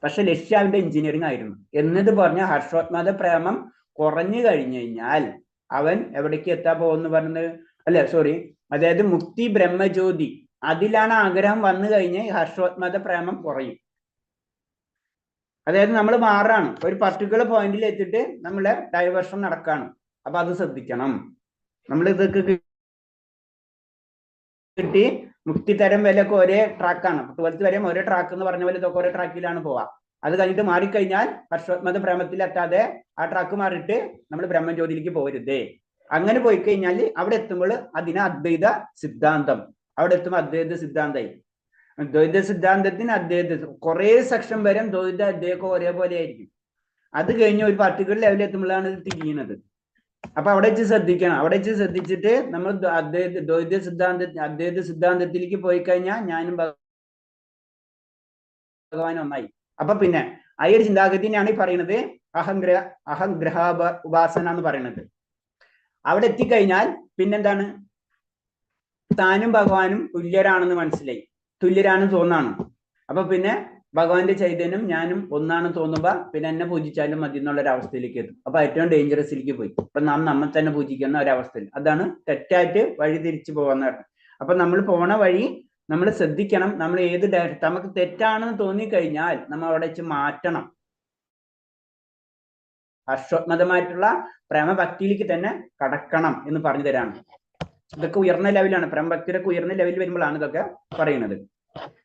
Speaker 1: പക്ഷെ ലക്ഷ്യം അവന്റെ എഞ്ചിനീയറിംഗ് ആയിരുന്നു എന്നത് പറഞ്ഞ ഹർഷോത്മത പ്രേമം കുറഞ്ഞു കഴിഞ്ഞു കഴിഞ്ഞാൽ അവൻ എവിടേക്ക് എത്താൻ പോകുന്നു പറഞ്ഞത് അതായത് മുക്തി ബ്രഹ്മജ്യോതി അതിലാണ് ആഗ്രഹം വന്നു കഴിഞ്ഞ് ഹർഷോത്മത പ്രേമം കുറയും. അതായത് നമ്മൾ മാറാണ്, ഒരു പർട്ടിക്കുലർ പോയിന്റിൽ എത്തിയിട്ട് നമ്മളെ ഡൈവേർഷൻ നടക്കാണ്. അപ്പൊ അത് ശ്രദ്ധിക്കണം. നമ്മൾ ഇതൊക്കെ കിട്ടി മുക്തി തരം വിലയൊക്കെ ഒരേ ട്രാക്കാണ്. 12th വരെയും ഒരേ ട്രാക്ക് എന്ന് പറഞ്ഞ പോലെ ഇതൊക്കെ ഒരേ ട്രാക്കിലാണ് പോവാ. അത് കഴിഞ്ഞിട്ട് മാറിക്കഴിഞ്ഞാൽ ഹർഷോത്മത പ്രേമത്തിലെത്താതെ ആ ട്രാക്ക് മാറിയിട്ട് നമ്മൾ ബ്രഹ്മജ്യോതിയിലേക്ക് പോകരുത്. അങ്ങനെ പോയി കഴിഞ്ഞാൽ അവിടെ എത്തുമ്പോൾ അതിന് അദ്വൈത സിദ്ധാന്തം, അവിടെ എത്തുമ്പോൾ അദ്വൈത സിദ്ധാന്തമായി. ദ്വൈത സിദ്ധാന്തത്തിന് അദ്വൈത കുറെ സെക്ഷൻ വരെ ദ്വൈത അദ്വൈതമൊക്കെ ഒരേപോലെ ആയിരിക്കും. അത് കഴിഞ്ഞ് ഒരു പർട്ടിക്കുലർ ലെവലിൽ എത്തുമ്പോഴാണ് ഇത് തിരിയുന്നത്. അപ്പൊ അവിടെ വെച്ച് ശ്രദ്ധിക്കണം. അവിടെ വെച്ച് ശ്രദ്ധിച്ചിട്ട് നമ്മൾ അദ്വൈത സിദ്ധാന്തത്തിലേക്ക് പോയി കഴിഞ്ഞാൽ ഞാനും ഭഗവാൻ ഒന്നായി. അപ്പൊ പിന്നെ ആ ഒരു ചിന്താഗതിനെയാണ് ഈ പറയുന്നത് അഹംഗ്രഹ ഉപാസന എന്ന് പറയുന്നത്. അവിടെ എത്തിക്കഴിഞ്ഞാൽ പിന്നെന്താണ്, താനും ഭഗവാനും തുല്യരാണെന്ന് മനസ്സിലായി, തുല്യരാണെന്ന് തോന്നാണ്. അപ്പൊ പിന്നെ ഭഗവാന്റെ ചൈതന്യം ഞാനും ഒന്നാണെന്ന് തോന്നുമ്പോ പിന്നെ എന്നെ പൂജിച്ചാലും മതി എന്നുള്ള ഒരു അവസ്ഥയിലേക്ക് എത്തും. അപ്പൊ ഏറ്റവും ഡേഞ്ചറസിലേക്ക് പോയി. അപ്പൊ നാം നമ്മെ തന്നെ പൂജിക്കുന്ന ഒരവസ്ഥയിൽ അതാണ് തെറ്റായിട്ട് വഴി തിരിച്ചു പോകുന്ന. അപ്പൊ നമ്മൾ പോണ വഴി നമ്മൾ ശ്രദ്ധിക്കണം. നമ്മൾ ഏത് നമുക്ക് തെറ്റാണെന്ന് തോന്നിക്കഴിഞ്ഞാൽ നമ്മൾ അവിടെ വെച്ച് മാറ്റണം. ഹർഷോത്മതമായിട്ടുള്ള പ്രേമഭക്തിയിലേക്ക് തന്നെ കടക്കണം എന്ന് പറഞ്ഞു തരാണ്. ഇതൊക്കെ ഉയർന്ന ലെവലാണ്, പ്രേമഭക്തിയൊക്കെ ഉയർന്ന ലെവലിൽ വരുമ്പോഴാണ് ഇതൊക്കെ പറയുന്നത്.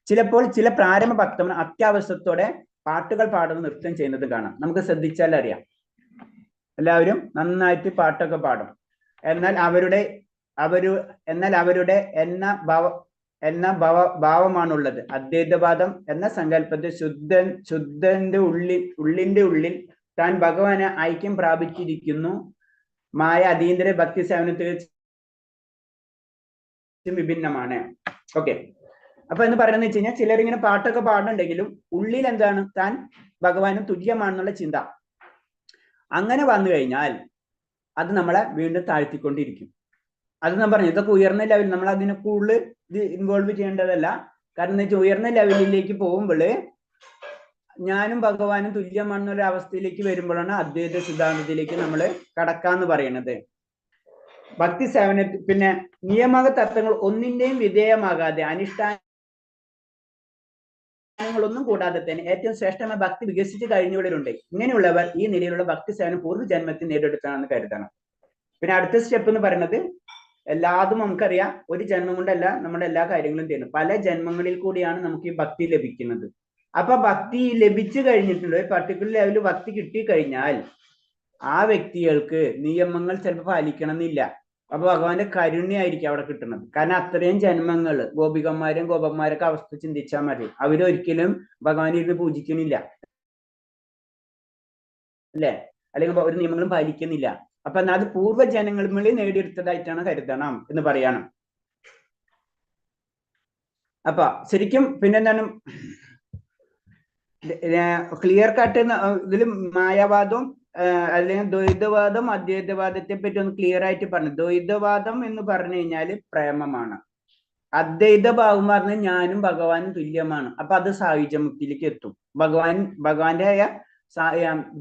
Speaker 1: ചിലപ്പോൾ ചില പ്രാരംഭ ഭക്തന്മാർ അത്യാവശ്യത്തോടെ പാട്ടുകൾ പാടുന്ന നൃത്തം ചെയ്യുന്നത് കാണാം. നമുക്ക് ശ്രദ്ധിച്ചാൽ അറിയാം, എല്ലാവരും നന്നായിട്ട് പാട്ടൊക്കെ പാടും. എന്നാൽ അവരുടെ ഭാവമാണുള്ളത്. അദ്വൈതവാദം എന്ന സങ്കല്പത്തിൽ ശുദ്ധന്റെ ഉള്ളിൽ താൻ ഭഗവാനെ ഐക്യം പ്രാപിച്ചിരിക്കുന്നു. മായ അതീന്ദ്ര ഭക്തി സേവനത്തിൽ വിഭിന്നമാണ്. ഓക്കെ, അപ്പൊ എന്ന് പറയുന്നത് വെച്ച് കഴിഞ്ഞാൽ ചിലരിങ്ങനെ പാട്ടൊക്കെ പാടുന്നുണ്ടെങ്കിലും ഉള്ളിൽ എന്താണ്, താൻ ഭഗവാനും തുല്യമാണെന്നുള്ള ചിന്ത. അങ്ങനെ വന്നു കഴിഞ്ഞാൽ അത് നമ്മളെ വീണ്ടും താഴ്ത്തിക്കൊണ്ടിരിക്കും. അത് ഞാൻ പറഞ്ഞു, ഇതൊക്കെ ഉയർന്ന ലെവൽ, നമ്മൾ അതിനെ കൂടുതൽ ഇത് ഇൻവോൾവ് ചെയ്യേണ്ടതല്ല. കാരണം എന്താ വെച്ചാൽ ഉയർന്ന ലെവലിലേക്ക് പോകുമ്പോൾ ഞാനും ഭഗവാനും തുല്യമാണെന്നൊരു അവസ്ഥയിലേക്ക് വരുമ്പോഴാണ് അദ്വൈത സിദ്ധാന്തത്തിലേക്ക് നമ്മൾ കടക്കാന്ന് പറയുന്നത്. ഭക്തി സേവനത്തിൽ പിന്നെ നിയമക തത്വങ്ങൾ ഒന്നിന്റെയും വിധേയമാകാതെ അനുഷ്ഠാനങ്ങളൊന്നും കൂടാതെ തന്നെ ഏറ്റവും ശ്രേഷ്ഠമായ ഭക്തി വികസിച്ച് കഴിഞ്ഞവരുണ്ട്. ഇങ്ങനെയുള്ളവർ ഈ നിലയിലുള്ള ഭക്തി സേവനം പൂർവ്വജന്മത്തിൽ നേടിയെടുത്താണെന്ന് കരുതണം. പിന്നെ അടുത്ത സ്റ്റെപ്പ് എന്ന് പറയുന്നത്, എല്ലാതും നമുക്കറിയാം, ഒരു ജന്മം കൊണ്ടല്ല നമ്മുടെ എല്ലാ കാര്യങ്ങളും ചെയ്യുന്നത്. പല ജന്മങ്ങളിൽ കൂടിയാണ് നമുക്ക് ഈ ഭക്തി ലഭിക്കുന്നത്. അപ്പൊ ഭക്തി ലഭിച്ചു കഴിഞ്ഞിട്ടുണ്ട്, ഒരു പർട്ടിക്കുലർ ലെവലിൽ ഭക്തി കിട്ടിക്കഴിഞ്ഞാൽ ആ വ്യക്തികൾക്ക് നിയമങ്ങൾ ചിലപ്പോൾ പാലിക്കണം എന്നില്ല. അപ്പൊ ഭഗവാന്റെ കരുണ്യായിരിക്കും അവിടെ കിട്ടുന്നത്. കാരണം അത്രയും ജന്മങ്ങൾ ഗോപികന്മാരും ഗോപന്മാരൊക്കെ അവസ്ഥ ചിന്തിച്ചാൽ മതി. അവരൊരിക്കലും ഭഗവാനെ ഇരുന്ന് പൂജിക്കണില്ല, അല്ലെ? അല്ലെങ്കിൽ ഒരു നിയമങ്ങളും പാലിക്കുന്നില്ല. അപ്പൊ അത് പൂർവ്വജനങ്ങളിൽ നേടിയെടുത്തതായിട്ടാണ് കരുതണം എന്ന് പറയാണ്. അപ്പൊ ശരിക്കും പിന്നെന്താണ് ക്ലിയർ കട്ട് ഇതിൽ മായാവാദവും അല്ലെങ്കിൽ ദ്വൈതവാദം അദ്വൈതവാദത്തെ പറ്റി ഒന്ന് ക്ലിയർ ആയിട്ട് പറഞ്ഞു. ദ്വൈതവാദം എന്ന് പറഞ്ഞു കഴിഞ്ഞാൽ പ്രേമമാണ്. അദ്വൈത ഭാവം പറഞ്ഞാൽ ഞാനും ഭഗവാനും തുല്യമാണ്. അപ്പൊ അത് സായുജ്യമുക്തിയിലേക്ക് എത്തും, ഭഗവാന്റെ ആയ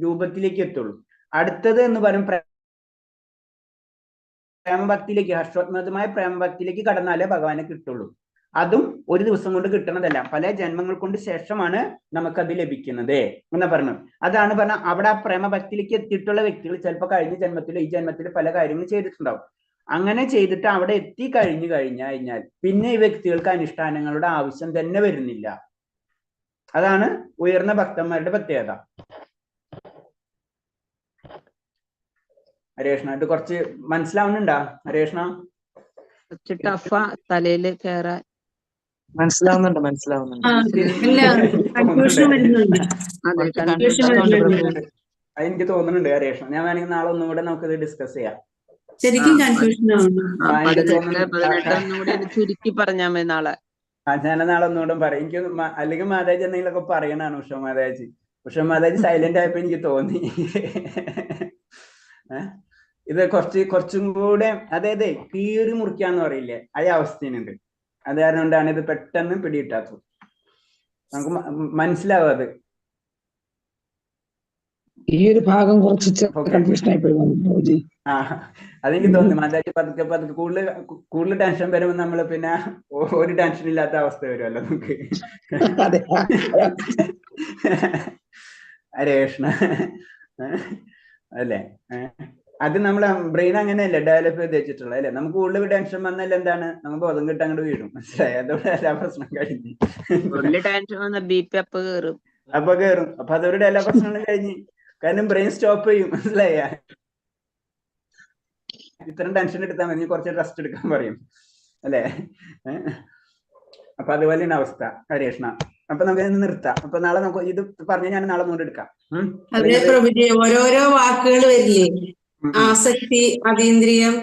Speaker 1: രൂപത്തിലേക്ക് എത്തുള്ളൂ. അടുത്തത് എന്ന് പറയും പ്രേമഭക്തിയിലേക്ക്, ഹർഷോത്മകമായ പ്രേമഭക്തിയിലേക്ക് കടന്നാലേ ഭഗവാനെ കിട്ടുള്ളൂ. അതും ഒരു ദിവസം കൊണ്ട് കിട്ടണതല്ല, പല ജന്മങ്ങൾ കൊണ്ട് ശേഷമാണ് നമുക്കത് ലഭിക്കുന്നത് എന്ന് പറഞ്ഞു. അതാണ് പറഞ്ഞ അവിടെ ആ പ്രേമഭക്തിയിലേക്ക് എത്തിയിട്ടുള്ള വ്യക്തികൾ ചിലപ്പോൾ കഴിഞ്ഞ ജന്മത്തിലോ ഈ ജന്മത്തിലോ പല കാര്യങ്ങളും ചെയ്തിട്ടുണ്ടാവും. അങ്ങനെ ചെയ്തിട്ട് അവിടെ എത്തി കഴിഞ്ഞാൽ പിന്നെ ഈ വ്യക്തികൾക്ക് അനുഷ്ഠാനങ്ങളുടെ ആവശ്യം തന്നെ വരുന്നില്ല. അതാണ് ഉയർന്ന ഭക്തന്മാരുടെ പ്രത്യേകത. ഹരേഷ്ണ ഇത് കുറച്ച് മനസ്സിലാവുന്നുണ്ടാ ഹരേഷ്ണ?
Speaker 3: ടഫ തലയില് കേറാൻ
Speaker 4: മനസ്സിലാവുന്നുണ്ട്.
Speaker 1: എനിക്ക് തോന്നുന്നുണ്ട് ഹരേഷ്ണ. ഞാൻ വേണമെങ്കിൽ നാളെ ഒന്നും കൂടെ നമുക്കിത് ഡിസ്കസ് ചെയ്യാം.
Speaker 5: ശരിക്കും കൺഫ്യൂഷൻ ആണ്.
Speaker 3: 18 ചുരുക്കി പറഞ്ഞാൽ മതി നാളെ.
Speaker 1: ഞാൻ നാളെ ഒന്നുകൂടെ പറയും. എനിക്ക് അല്ലെങ്കിൽ മാതാജി എന്തെങ്കിലുമൊക്കെ പറയണാണ്. ഉഷ മാതാജി സൈലന്റ് ആയപ്പോ എനിക്ക് തോന്നി ഇത് കുറച്ചും കൂടെ അതായത് കീറി മുറിക്കാന്ന് പറയില്ലേ, ആ അവസ്ഥയുണ്ട്. അത് കാരണം കൊണ്ടാണ് ഇത് പെട്ടെന്ന് പിടികിട്ടാത്തത്. നമുക്ക് മനസ്സിലാവും അത്.
Speaker 2: ഈ ഒരു ഭാഗം കുറച്ച് കൺഫ്യൂഷൻ ആയിപ്പോയി.
Speaker 1: അതെനിക്ക് തോന്നി മാതാജി പതുക്കെ കൂടുതൽ ടെൻഷൻ വരുമ്പോൾ നമ്മള് പിന്നെ ഒരു ടെൻഷൻ ഇല്ലാത്ത അവസ്ഥ വരുമല്ലോ നമുക്ക്. ഹരേഷ്ണ അല്ലേ, അത് നമ്മളെ ബ്രെയിൻ അങ്ങനെയല്ലേ ഡെവലപ്പ് ചെയ്ത് വെച്ചിട്ടുള്ളത് അല്ലെ. നമുക്ക് കൂടുതൽ ടെൻഷൻ വന്നാൽ എന്താണ്, നമുക്ക് ബോധം കിട്ടാൻ അങ്ങോട്ട് വീഴും. മനസ്സിലായി? അതോടെ എല്ലാ പ്രശ്നം കഴിഞ്ഞു. അപ്പൊ കേറും. അപ്പൊ അതോടെ എല്ലാ പ്രശ്നങ്ങളും കഴിഞ്ഞ്. കാരണം ബ്രെയിൻ സ്റ്റോപ്പ് ചെയ്യും. മനസ്സിലായ? ഇത്തരം ടെൻഷൻ എടുത്താൽ മതി, കുറച്ച് റെസ്റ്റ് എടുക്കാൻ പറയും അല്ലേ. അപ്പൊ അതുപോലെയാണ് അവസ്ഥ ഹരേഷ്ണ. അപ്പൊ നമുക്ക് നിർത്താം. അപ്പൊ നാളെ നമുക്ക് ഇത് പറഞ്ഞ് ഞാൻ നാളെ ഒന്നുകൂടെ എടുക്കാം.
Speaker 5: അതെ പ്രഭുജി, ഓരോരോ വാക്കുകൾ വരില്ലേ, ആസക്തി, അതീന്ദ്രിയം,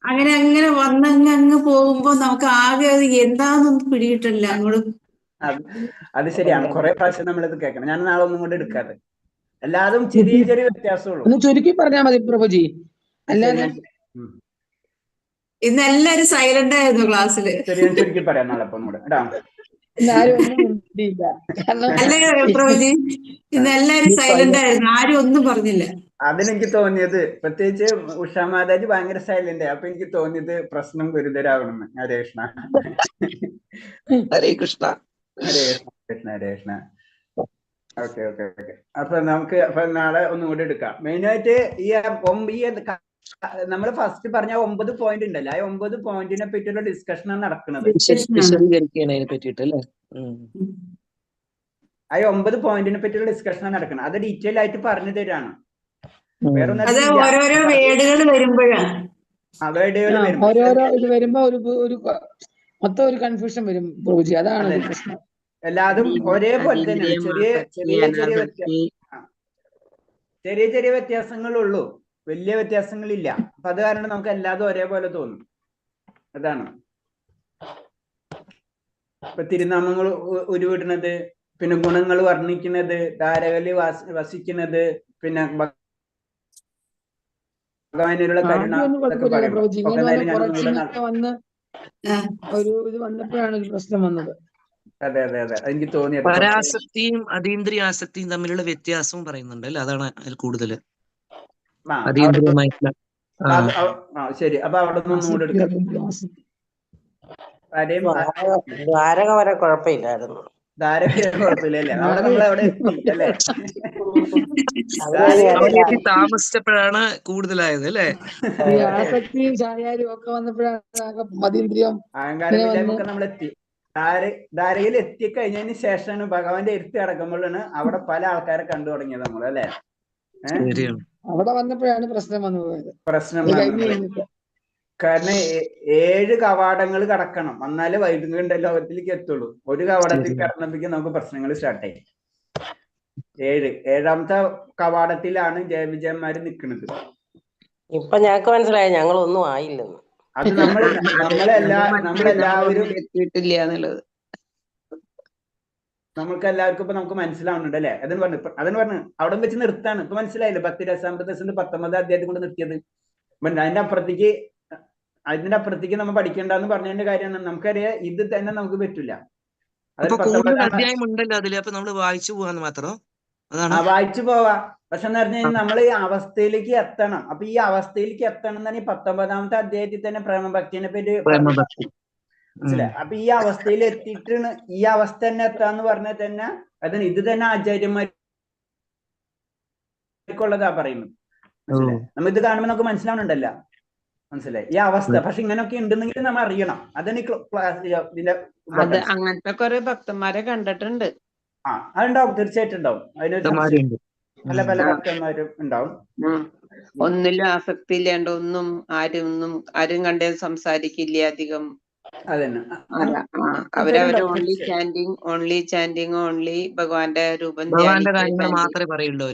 Speaker 5: അങ്ങനെ അങ്ങനെ വന്നങ്ങ് പോകുമ്പോ നമുക്ക് ആകെ അത് എന്താന്നൊന്നും പിടികിട്ടില്ല അങ്ങോട്ട്.
Speaker 1: അത് ശരിയാണ്. കുറെ പ്രാവശ്യം നമ്മളിത് കേൾക്കണം. ഞാൻ നാളെ ഒന്നും കൂടെ എടുക്കാതെ. എല്ലാതും ചെറിയ വ്യത്യാസമുള്ളൂ.
Speaker 2: ഒന്ന് ചുരുക്കി പറഞ്ഞാൽ മതി പ്രഭുജി. അല്ലാതെ
Speaker 5: ഇന്ന് എല്ലാരും സൈലന്റ് ആയിരുന്നു ക്ലാസ്സില്.
Speaker 1: ചുരുക്കി പറയാം നാളെ ഒന്നും കൂടെ കേട്ടോ.
Speaker 5: അല്ലേ പ്രഭുജി, ഇന്ന് എല്ലാരും സൈലന്റ് ആയിരുന്നു, ആരും ഒന്നും പറഞ്ഞില്ല.
Speaker 1: അതിനെനിക്ക് തോന്നിയത്, പ്രത്യേകിച്ച് ഉഷാ മാതാജി ഭയങ്കര സൈലന്റ്. അപ്പൊ എനിക്ക് തോന്നിയത് പ്രശ്നം ഗുരുതരാവണമെന്ന്. ഹരേഷ്ണ
Speaker 4: ഹരേ കൃഷ്ണ.
Speaker 1: ഹരേഷ്ണ ഓക്കെ. അപ്പൊ നമുക്ക് നാളെ ഒന്നും കൂടി എടുക്കാം. മെയിനായിട്ട് ഈ നമ്മൾ ഫസ്റ്റ് പറഞ്ഞ 9 പോയിന്റ് ഉണ്ടല്ലോ, ആ 9 പോയിന്റിനെ പറ്റിയുള്ള ഡിസ്കഷനാണ് നടക്കുന്നത്. ആ 9 പോയിന്റിനെ പറ്റിയുള്ള ഡിസ്കഷനാണ് നടക്കുന്നത്. അത് ഡീറ്റെയിൽ ആയിട്ട് പറഞ്ഞു തരാണ്. വേറെ
Speaker 5: ഓരോരോ വേർഡുകൾ വരുമ്പോഴാണ്
Speaker 2: ഓരോരോ ഇത് വരുമ്പോ ഒരു മൊത്തം ഒരു കൺഫ്യൂഷൻ വരും പ്രഭുജി. അതാണ് പ്രശ്നം.
Speaker 1: എല്ലാതും ഒരേപോലെ തന്നെയാണ്. ചെറിയ വ്യത്യാസങ്ങളുള്ളൂ, വലിയ വ്യത്യാസങ്ങളില്ല. അപ്പൊ അത് കാരണം നമുക്ക് എല്ലാതും ഒരേപോലെ തോന്നും. അതാണ് ഇപ്പൊ തിരുനാമങ്ങൾ ഉരുവിടുന്നത്, പിന്നെ ഗുണങ്ങൾ വർണ്ണിക്കുന്നത്, ധാരകളിൽ വസിക്കുന്നത്, പിന്നെ ഭഗവാനുള്ള കരുണ എന്നൊക്കെ പറയും.
Speaker 2: വന്നപ്പോഴാണ് ഒരു പ്രശ്നം വന്നത്.
Speaker 1: അതെ. എനിക്ക് തോന്നിയത്
Speaker 4: പരാസക്തിയും അതീന്ദ്രിയാസക്തിയും തമ്മിലുള്ള വ്യത്യാസവും പറയുന്നുണ്ട് അല്ലെ. അതാണ് അതിൽ കൂടുതൽ
Speaker 1: ശരി. അപ്പൊ അവിടെ നിന്ന് കൂടെ എടുക്കാം.
Speaker 6: ദ്വാരക വരെ കുഴപ്പമില്ലായിരുന്നു.
Speaker 1: കുഴപ്പമില്ലല്ലേ, അവിടെ നമ്മൾ അവിടെ എത്തി അല്ലേ.
Speaker 4: താമസിച്ചപ്പോഴാണ് കൂടുതലായത് അല്ലേ.
Speaker 2: ആസക്തിയും ചായാലും ഒക്കെ വന്നപ്പോഴാണ്
Speaker 1: അഹങ്കാരമില്ലായ്മൊക്കെ നമ്മൾ എത്തി. ധാരയിൽ എത്തിക്കഴിഞ്ഞതിന് ശേഷമാണ് ഭഗവാന്റെ ഇരുത്തി അടക്കുമ്പോഴാണ് അവിടെ പല ആൾക്കാരെ കണ്ടു തുടങ്ങിയത് നമ്മൾ അല്ലെ.
Speaker 2: അവിടെ വന്നപ്പോഴാണ് പ്രശ്നം വന്നത്.
Speaker 1: കാരണം 7 കവാടങ്ങൾ കടക്കണം, എന്നാലേ വൈകുണ്ഠ ലോകത്തിലേക്ക് എത്തുള്ളൂ. ഒരു കവാടത്തിൽ കടന്നപ്പോഴേക്കും നമുക്ക് പ്രശ്നങ്ങൾ സ്റ്റാർട്ട് ആയി. ഏഴാമത്തെ കവാടത്തിലാണ് ജയവിജയന്മാര് നിൽക്കുന്നത്.
Speaker 6: ഇപ്പൊ ഞങ്ങക്ക് മനസ്സിലായി ഞങ്ങളൊന്നും ആയില്ലെന്ന്.
Speaker 1: അത് നമ്മളെല്ലാവരും
Speaker 3: എത്തിയിട്ടില്ല എന്നുള്ളത്
Speaker 1: നമുക്ക് എല്ലാവർക്കും ഇപ്പൊ നമുക്ക് മനസ്സിലാവുന്നുണ്ട് അല്ലെ? അതിന് പറഞ്ഞു അവിടെ വെച്ച് നിർത്താണ്. ഇപ്പൊ മനസ്സിലായില്ലേ? ഭക്തി രസാമൃതത്തിന്റെ 19ാം അധ്യായത്തിൽ കൊണ്ട് നിർത്തിയത്. അതിന്റെ അപ്പുറത്തേക്ക് നമ്മൾ പഠിക്കേണ്ടെന്ന് പറഞ്ഞതിന്റെ കാര്യമാണ്. നമുക്കറിയാം ഇത് തന്നെ നമുക്ക് പറ്റില്ല.
Speaker 4: അപ്പൊ കൂടുതൽ അധ്യായം ഉണ്ടല്ലോ അതില്. അപ്പൊ നമ്മള് വായിച്ചു പോവാന്ന് മാത്രം. അതാണ്
Speaker 1: വായിച്ചു പോവാ. പക്ഷെ എന്ന് പറഞ്ഞു കഴിഞ്ഞാൽ നമ്മൾ ഈ അവസ്ഥയിലേക്ക് എത്തണം. അപ്പൊ ഈ അവസ്ഥയിലേക്ക് എത്തണം എന്നാണ് ഈ 19ാമത്തെ അധ്യായത്തിൽ തന്നെ പ്രേമഭക്തിനെ പറ്റി മനസ്സിലായി. അപ്പൊ ഈ അവസ്ഥയിൽ എത്തിയിട്ട് ഈ അവസ്ഥ തന്നെ എത്താന്ന് പറഞ്ഞാൽ തന്നെ ഇത് തന്നെ ആചാര്യന്മാർക്കുള്ളതാ പറയുന്നത്. മനസ്സിലായി? നമ്മ ഇത് കാണുമ്പോൾ നമുക്ക് മനസ്സിലാവുന്നുണ്ടല്ലോ. മനസ്സിലായി ഈ അവസ്ഥ. പക്ഷെ ഇങ്ങനെയൊക്കെ ഉണ്ടെന്നെങ്കിൽ നമ്മൾ അറിയണം. അതാണ്
Speaker 3: അത് അങ്ങനത്തെ കുറെ ഭക്തന്മാരെ കണ്ടിട്ടുണ്ട്.
Speaker 1: അതുണ്ടാവും, തീർച്ചയായിട്ടും ഉണ്ടാവും. അതിനൊരു പല പല ഭക്തന്മാരും ഉണ്ടാവും.
Speaker 3: ഒന്നിലും ആസക്തി ഇല്ലാണ്ട് ആരും കണ്ടേ സംസാരിക്കില്ല അധികം.
Speaker 1: അതന്നെ
Speaker 3: അവരവര് ഓൺലി ചാൻഡിങ് ഓൺലി ഭഗവാന്റെ രൂപം
Speaker 4: മാത്രമേ പറയുള്ളൂ.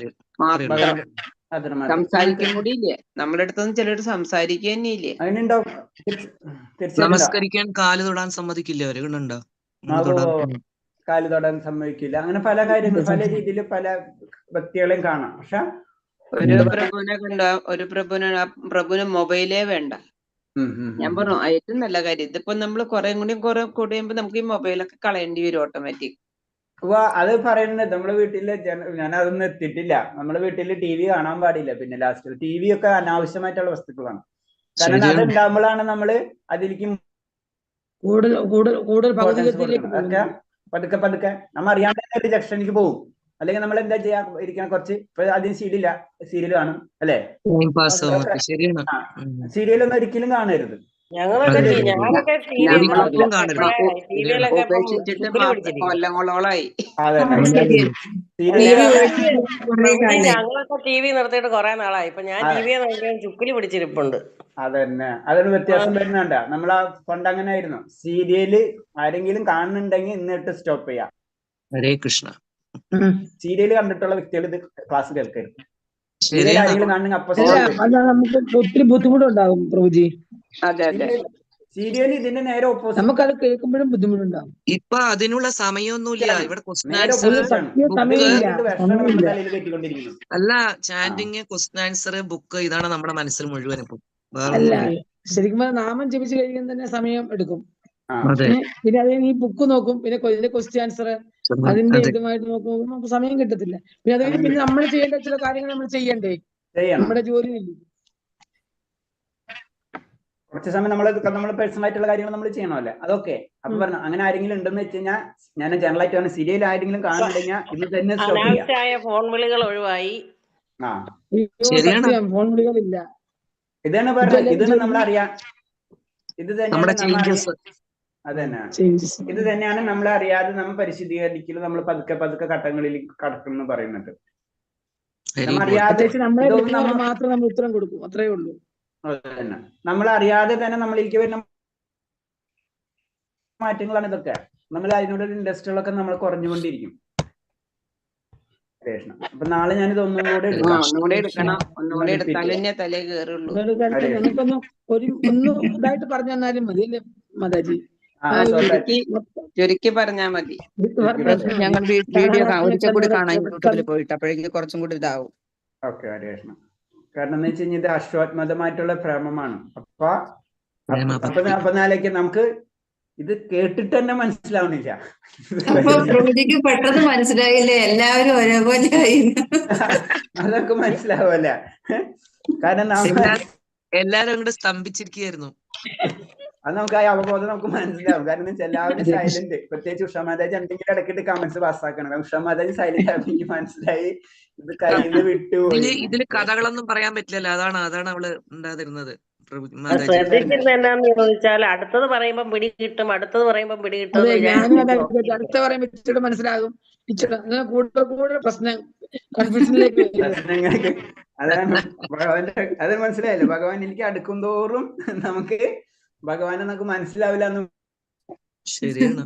Speaker 3: സംസാരിക്കാൻ കൂടി ഇല്ലേ. നമ്മുടെ അടുത്തൊന്നും ചിലർ സംസാരിക്കുക തന്നെ ഇല്ലേ.
Speaker 1: അതിനുണ്ടാവും.
Speaker 4: നമസ്കരിക്കാൻ കാല് തൊടാൻ സമ്മതിക്കില്ല അവര്. കണ്ടുണ്ടോ?
Speaker 1: കാല് തൊടാൻ സമ്മതിക്കില്ല. അങ്ങനെ പല കാര്യങ്ങൾ പല രീതിയിൽ പല വ്യക്തികളെയും കാണാം. പക്ഷെ
Speaker 3: ഒരു പ്രഭുവിന് മൊബൈലേ വേണ്ട. ഞാൻ പറഞ്ഞു ഏറ്റവും നല്ല കാര്യം. ഇതിപ്പോ നമ്മള് കുറെ കൂടിയുമ്പോ നമുക്ക് ഈ മൊബൈലൊക്കെ കളയേണ്ടി വരും ഓട്ടോമാറ്റിക്.
Speaker 1: അത് പറയുന്നത് നമ്മളെ വീട്ടില് ഞാൻ അതൊന്നും എത്തിയിട്ടില്ല. നമ്മുടെ വീട്ടില് TV കാണാൻ പാടില്ല. പിന്നെ ലാസ്റ്റ് TV ഒക്കെ അനാവശ്യമായിട്ടുള്ള വസ്തുക്കളാണ്. കാരണം അത് ഉണ്ടാകുമ്പോഴാണ് നമ്മള് അതിലേക്ക്
Speaker 2: കൂടുതൽ
Speaker 1: പതുക്കെ നമ്മ അറിയാണ്ട് ഒരു ജംഗ്ഷനിലേക്ക് പോകും. അല്ലെങ്കിൽ നമ്മൾ എന്താ ചെയ്യാ ഇരിക്കാൻ കുറച്ച് ഇപ്പൊ ആദ്യം സീരിയൽ കാണും അല്ലെ? സീരിയലൊന്നും ഒരിക്കലും കാണരുത്.
Speaker 3: കൊല്ലങ്ങളോളായി
Speaker 6: ഞങ്ങളൊക്കെ TV നിർത്തിയിട്ട് കുറെ നാളായി. ഇപ്പൊ ഞാൻ TV നോക്കിയാൽ ചുക്കിലി പിടിച്ചിരിപ്പുണ്ട്.
Speaker 1: അതന്നെ അതൊരു വ്യത്യാസം വരുന്നുണ്ട. നമ്മളാ പണ്ട് അങ്ങനെ ആയിരുന്നു. സീരിയല് ആരെങ്കിലും കാണുന്നുണ്ടെങ്കിൽ ഇന്നിട്ട് സ്റ്റോപ്പ് ചെയ്യാം.
Speaker 4: ഹരേ കൃഷ്ണ.
Speaker 1: സീരിയല് കണ്ടിട്ടുള്ള വ്യക്തികൾ ഇത് ക്ലാസ് കേൾക്കരുത്.
Speaker 2: നമുക്ക് ഒത്തിരി ബുദ്ധിമുട്ടുണ്ടാകും പ്രഭുജി.
Speaker 1: സീരിയൽ ഇതിന്റെ നേരെ ഓപ്പോസിറ്റ്.
Speaker 2: നമുക്കത് കേൾക്കുമ്പോഴും ബുദ്ധിമുട്ടുണ്ടാകും.
Speaker 4: ഇപ്പൊ അതിനുള്ള സമയമൊന്നുമില്ല. ഇവിടെ അല്ല ചാൻഡിങ്, ക്വസ്റ്റ്യൻ ആൻസർ, ബുക്ക്, ഇതാണ് നമ്മുടെ മനസ്സിൽ മുഴുവൻ. ഇപ്പൊ
Speaker 2: അല്ല ശരിക്കും നാമം ജപിച്ചു കഴിയാൻ തന്നെ സമയം എടുക്കും. പിന്നെ അത് ഈ ബുക്ക് നോക്കും, പിന്നെ ക്വസ്റ്റ്യൻ ആൻസർ അതിന്റെ ഇതുമായിട്ട് നോക്കുമ്പോൾ നമുക്ക് സമയം കിട്ടത്തില്ല. പിന്നെ അത് പിന്നെ നമ്മൾ ചെയ്യേണ്ട ചില കാര്യങ്ങൾ നമ്മൾ ചെയ്യണ്ടേ, നമ്മുടെ ജോലി.
Speaker 1: കുറച്ച് സമയം നമ്മൾ പേഴ്സണൽ ആയിട്ടുള്ള കാര്യങ്ങൾ നമ്മൾ ചെയ്യണമല്ലേ, അതൊക്കെ. അപ്പൊ പറഞ്ഞു അങ്ങനെ ആരെങ്കിലും ഉണ്ടെന്ന് വെച്ച് കഴിഞ്ഞാൽ ഞാൻ ജനറൽ ആയിട്ട് പറഞ്ഞു സീരിയൽ ആരെങ്കിലും കാണുന്നുണ്ടെങ്കിൽ ഇത് തന്നെ
Speaker 6: ഫോൺ വിളികൾ ഒഴിവായി.
Speaker 2: ഫോൺ വിളികളില്ല.
Speaker 1: ഇതാണ് പറഞ്ഞത്. ഇതാണ് നമ്മളറിയാം. ഇത് തന്നെയാണ് അതന്നെ ഇത് തന്നെയാണ് നമ്മളെ അറിയാതെ നമ്മൾ പരിശുദ്ധീകരിക്കലും നമ്മൾ പതുക്കെ ഘട്ടങ്ങളിൽ കടക്കുന്നു പറയുന്നത്.
Speaker 2: മാത്രം നമ്മൾ ഉത്തരം കൊടുക്കും, അത്രേ ഉള്ളൂ.
Speaker 1: അതന്നെ നമ്മൾ അറിയാതെ തന്നെ നമ്മളിലേക്ക് വരുന്ന മാറ്റങ്ങളാണ് ഇതൊക്കെ. നമ്മൾ അതിനോടൊരു ഇൻഡസ്ട്രികളൊക്കെ നമ്മൾ കുറഞ്ഞുകൊണ്ടിരിക്കും. അപ്പൊ നാളെ ഞാനിത് ഒന്നുകൂടെ
Speaker 3: എടുക്കണം. ഒന്നുകൂടെ എടുത്താലേ തലേ കയറുള്ളൂ.
Speaker 2: നമുക്കൊന്ന് ഒന്നും ഇതായിട്ട് പറഞ്ഞു തന്നാലും മതി അല്ലേ മാതാജി?
Speaker 3: ചുരുക്കി പറഞ്ഞാ മതി.
Speaker 7: ഞങ്ങൾ വീഡിയോ ഒരിക്കൽ കൂടി കാണാം യൂട്യൂബിൽ പോയിട്ട്. അപ്പോഴേക്കും കുറച്ചും കൂടി ഇതാവും.
Speaker 1: ഓക്കെ, ഹരേ കൃഷ്ണ. കാരണം എന്ന് വെച്ച് കഴിഞ്ഞാൽ ഇത് അശ്വത്മതമായിട്ടുള്ള പ്രേമമാണ്. അപ്പൊ നാളേക്ക് നമുക്ക് ഇത് കേട്ടിട്ട് തന്നെ മനസ്സിലാവണില്ല.
Speaker 5: അപ്പൊ പ്രഭുജിക്ക് പെട്ടെന്ന് മനസ്സിലായില്ലേ എല്ലാവരും ഒരേപോലെ ആയി?
Speaker 1: അതൊക്കെ മനസ്സിലാവല്ല. കാരണം
Speaker 4: എല്ലാരും അങ്ങോട്ട് സ്തംഭിച്ചിരിക്കുകയായിരുന്നു.
Speaker 1: അത് നമുക്ക് ആ അവബോധം നമുക്ക് മനസ്സിലാവും. കാരണം എല്ലാവരും സൈലന്റ്. പ്രത്യേകിച്ച് ഉഷാമാതാജി എന്തെങ്കിലും ഇടയ്ക്കിട്ട് കമന്റ്സ് പാസ്സാക്കണം. ഉഷാമാതാജി സൈലന്റ് ആണെങ്കിൽ മനസ്സിലായി ഇത് കയ്യിൽ നിന്ന് വിട്ടു.
Speaker 4: ഇതില് കഥകളൊന്നും പറയാൻ പറ്റില്ലല്ലോ. അതാണ് അവള് ഉണ്ടാതിരുന്നത്.
Speaker 6: ശ്രദ്ധിച്ചിരുന്ന എന്നാന്ന് ചോദിച്ചാൽ അടുത്തത് പറയുമ്പോ പിടി കിട്ടും, അടുത്തത് പറയുമ്പോ പിടി കിട്ടും.
Speaker 2: അടുത്ത പറയുമ്പോ മനസ്സിലാകും. കൂടുതൽ പ്രശ്നം കൺഫ്യൂഷനിലേക്ക്.
Speaker 1: അതാണ് ഭഗവാന്റെ അത് മനസ്സിലായല്ലോ. ഭഗവാൻ എനിക്ക് അടുക്കും തോറും നമുക്ക് ഭഗവാനെ നമുക്ക് മനസ്സിലാവില്ല എന്ന്.
Speaker 4: ശരിയാണ്.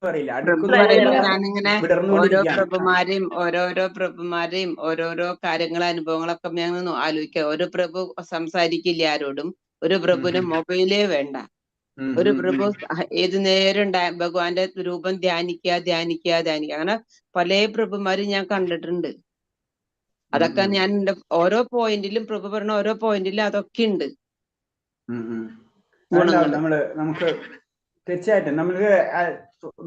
Speaker 1: പറയില്ല,
Speaker 3: പ്രഭു
Speaker 1: അടുക്കുന്ന
Speaker 3: പറയുമ്പോ ഞാനിങ്ങനെ
Speaker 1: വിടർന്നുകൊണ്ടിരിക്കുകയാണ്.
Speaker 3: ഓരോരോ പ്രഭുമാരെയും ഓരോരോ കാര്യങ്ങൾ അനുഭവങ്ങളൊക്കെ ഞാൻ ആലോചിക്കുക. ഒരു പ്രഭു സംസാരിക്കില്ല ആരോടും. ഒരു പ്രഭുവിന് മൊബൈലേ വേണ്ട. ഒരു പ്രഭു ഏതു നേരം ഭഗവാന്റെ രൂപം ധ്യാനിക്കുക. അങ്ങനെ പല പ്രഭുമാരും ഞാൻ കണ്ടിട്ടുണ്ട്. അതൊക്കെ ഞാൻ എന്റെ ഓരോ പോയിന്റിലും പ്രഭു പറഞ്ഞ ഓരോ പോയിന്റിലും അതൊക്കെ ഉണ്ട് ഗുണങ്ങള്.
Speaker 1: നമുക്ക് തീർച്ചയായിട്ടും നമുക്ക്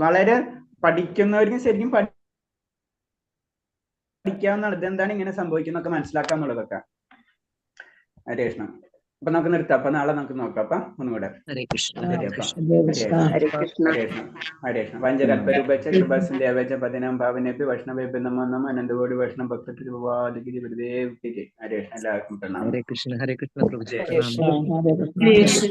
Speaker 1: വളരെ പഠിക്കുന്നവർക്ക് ശരിക്കും പഠിക്കാവുന്നതാണ്. ഇതെന്താണ് ഇങ്ങനെ സംഭവിക്കുന്നതൊക്കെ മനസ്സിലാക്കാന്നുള്ളതൊക്കെ. ഹരേ കൃഷ്ണ. അപ്പൊ നമുക്ക് നിർത്താം. അപ്പൊ നാളെ നമുക്ക് നോക്കാം. അപ്പൊ ഒന്നുകൂടെ
Speaker 4: ഹരേ കൃഷ്ണ.
Speaker 3: ഹരേ കൃഷ്ണ.
Speaker 1: വഞ്ചകൽപരൂപേക്ഷ കൃപാസിന്ദേവേച്ച പതിനാം ഭാവനേഭ്യ വൈഷ്ണവേഭ്യ നമോ നമഃ. അനന്തകോടി വൈഷ്ണവ ഭക്തർക്ക് ഹരേ കൃഷ്ണ. എല്ലാവർക്കും പ്രണാമം.
Speaker 4: ഹരേ കൃഷ്ണ. ഹരേ കൃഷ്ണ. പ്രഭുജി
Speaker 2: ഹരേ
Speaker 4: പ്രണാമം.
Speaker 2: കൃഷ്ണ. ഹരേ കൃഷ്ണ.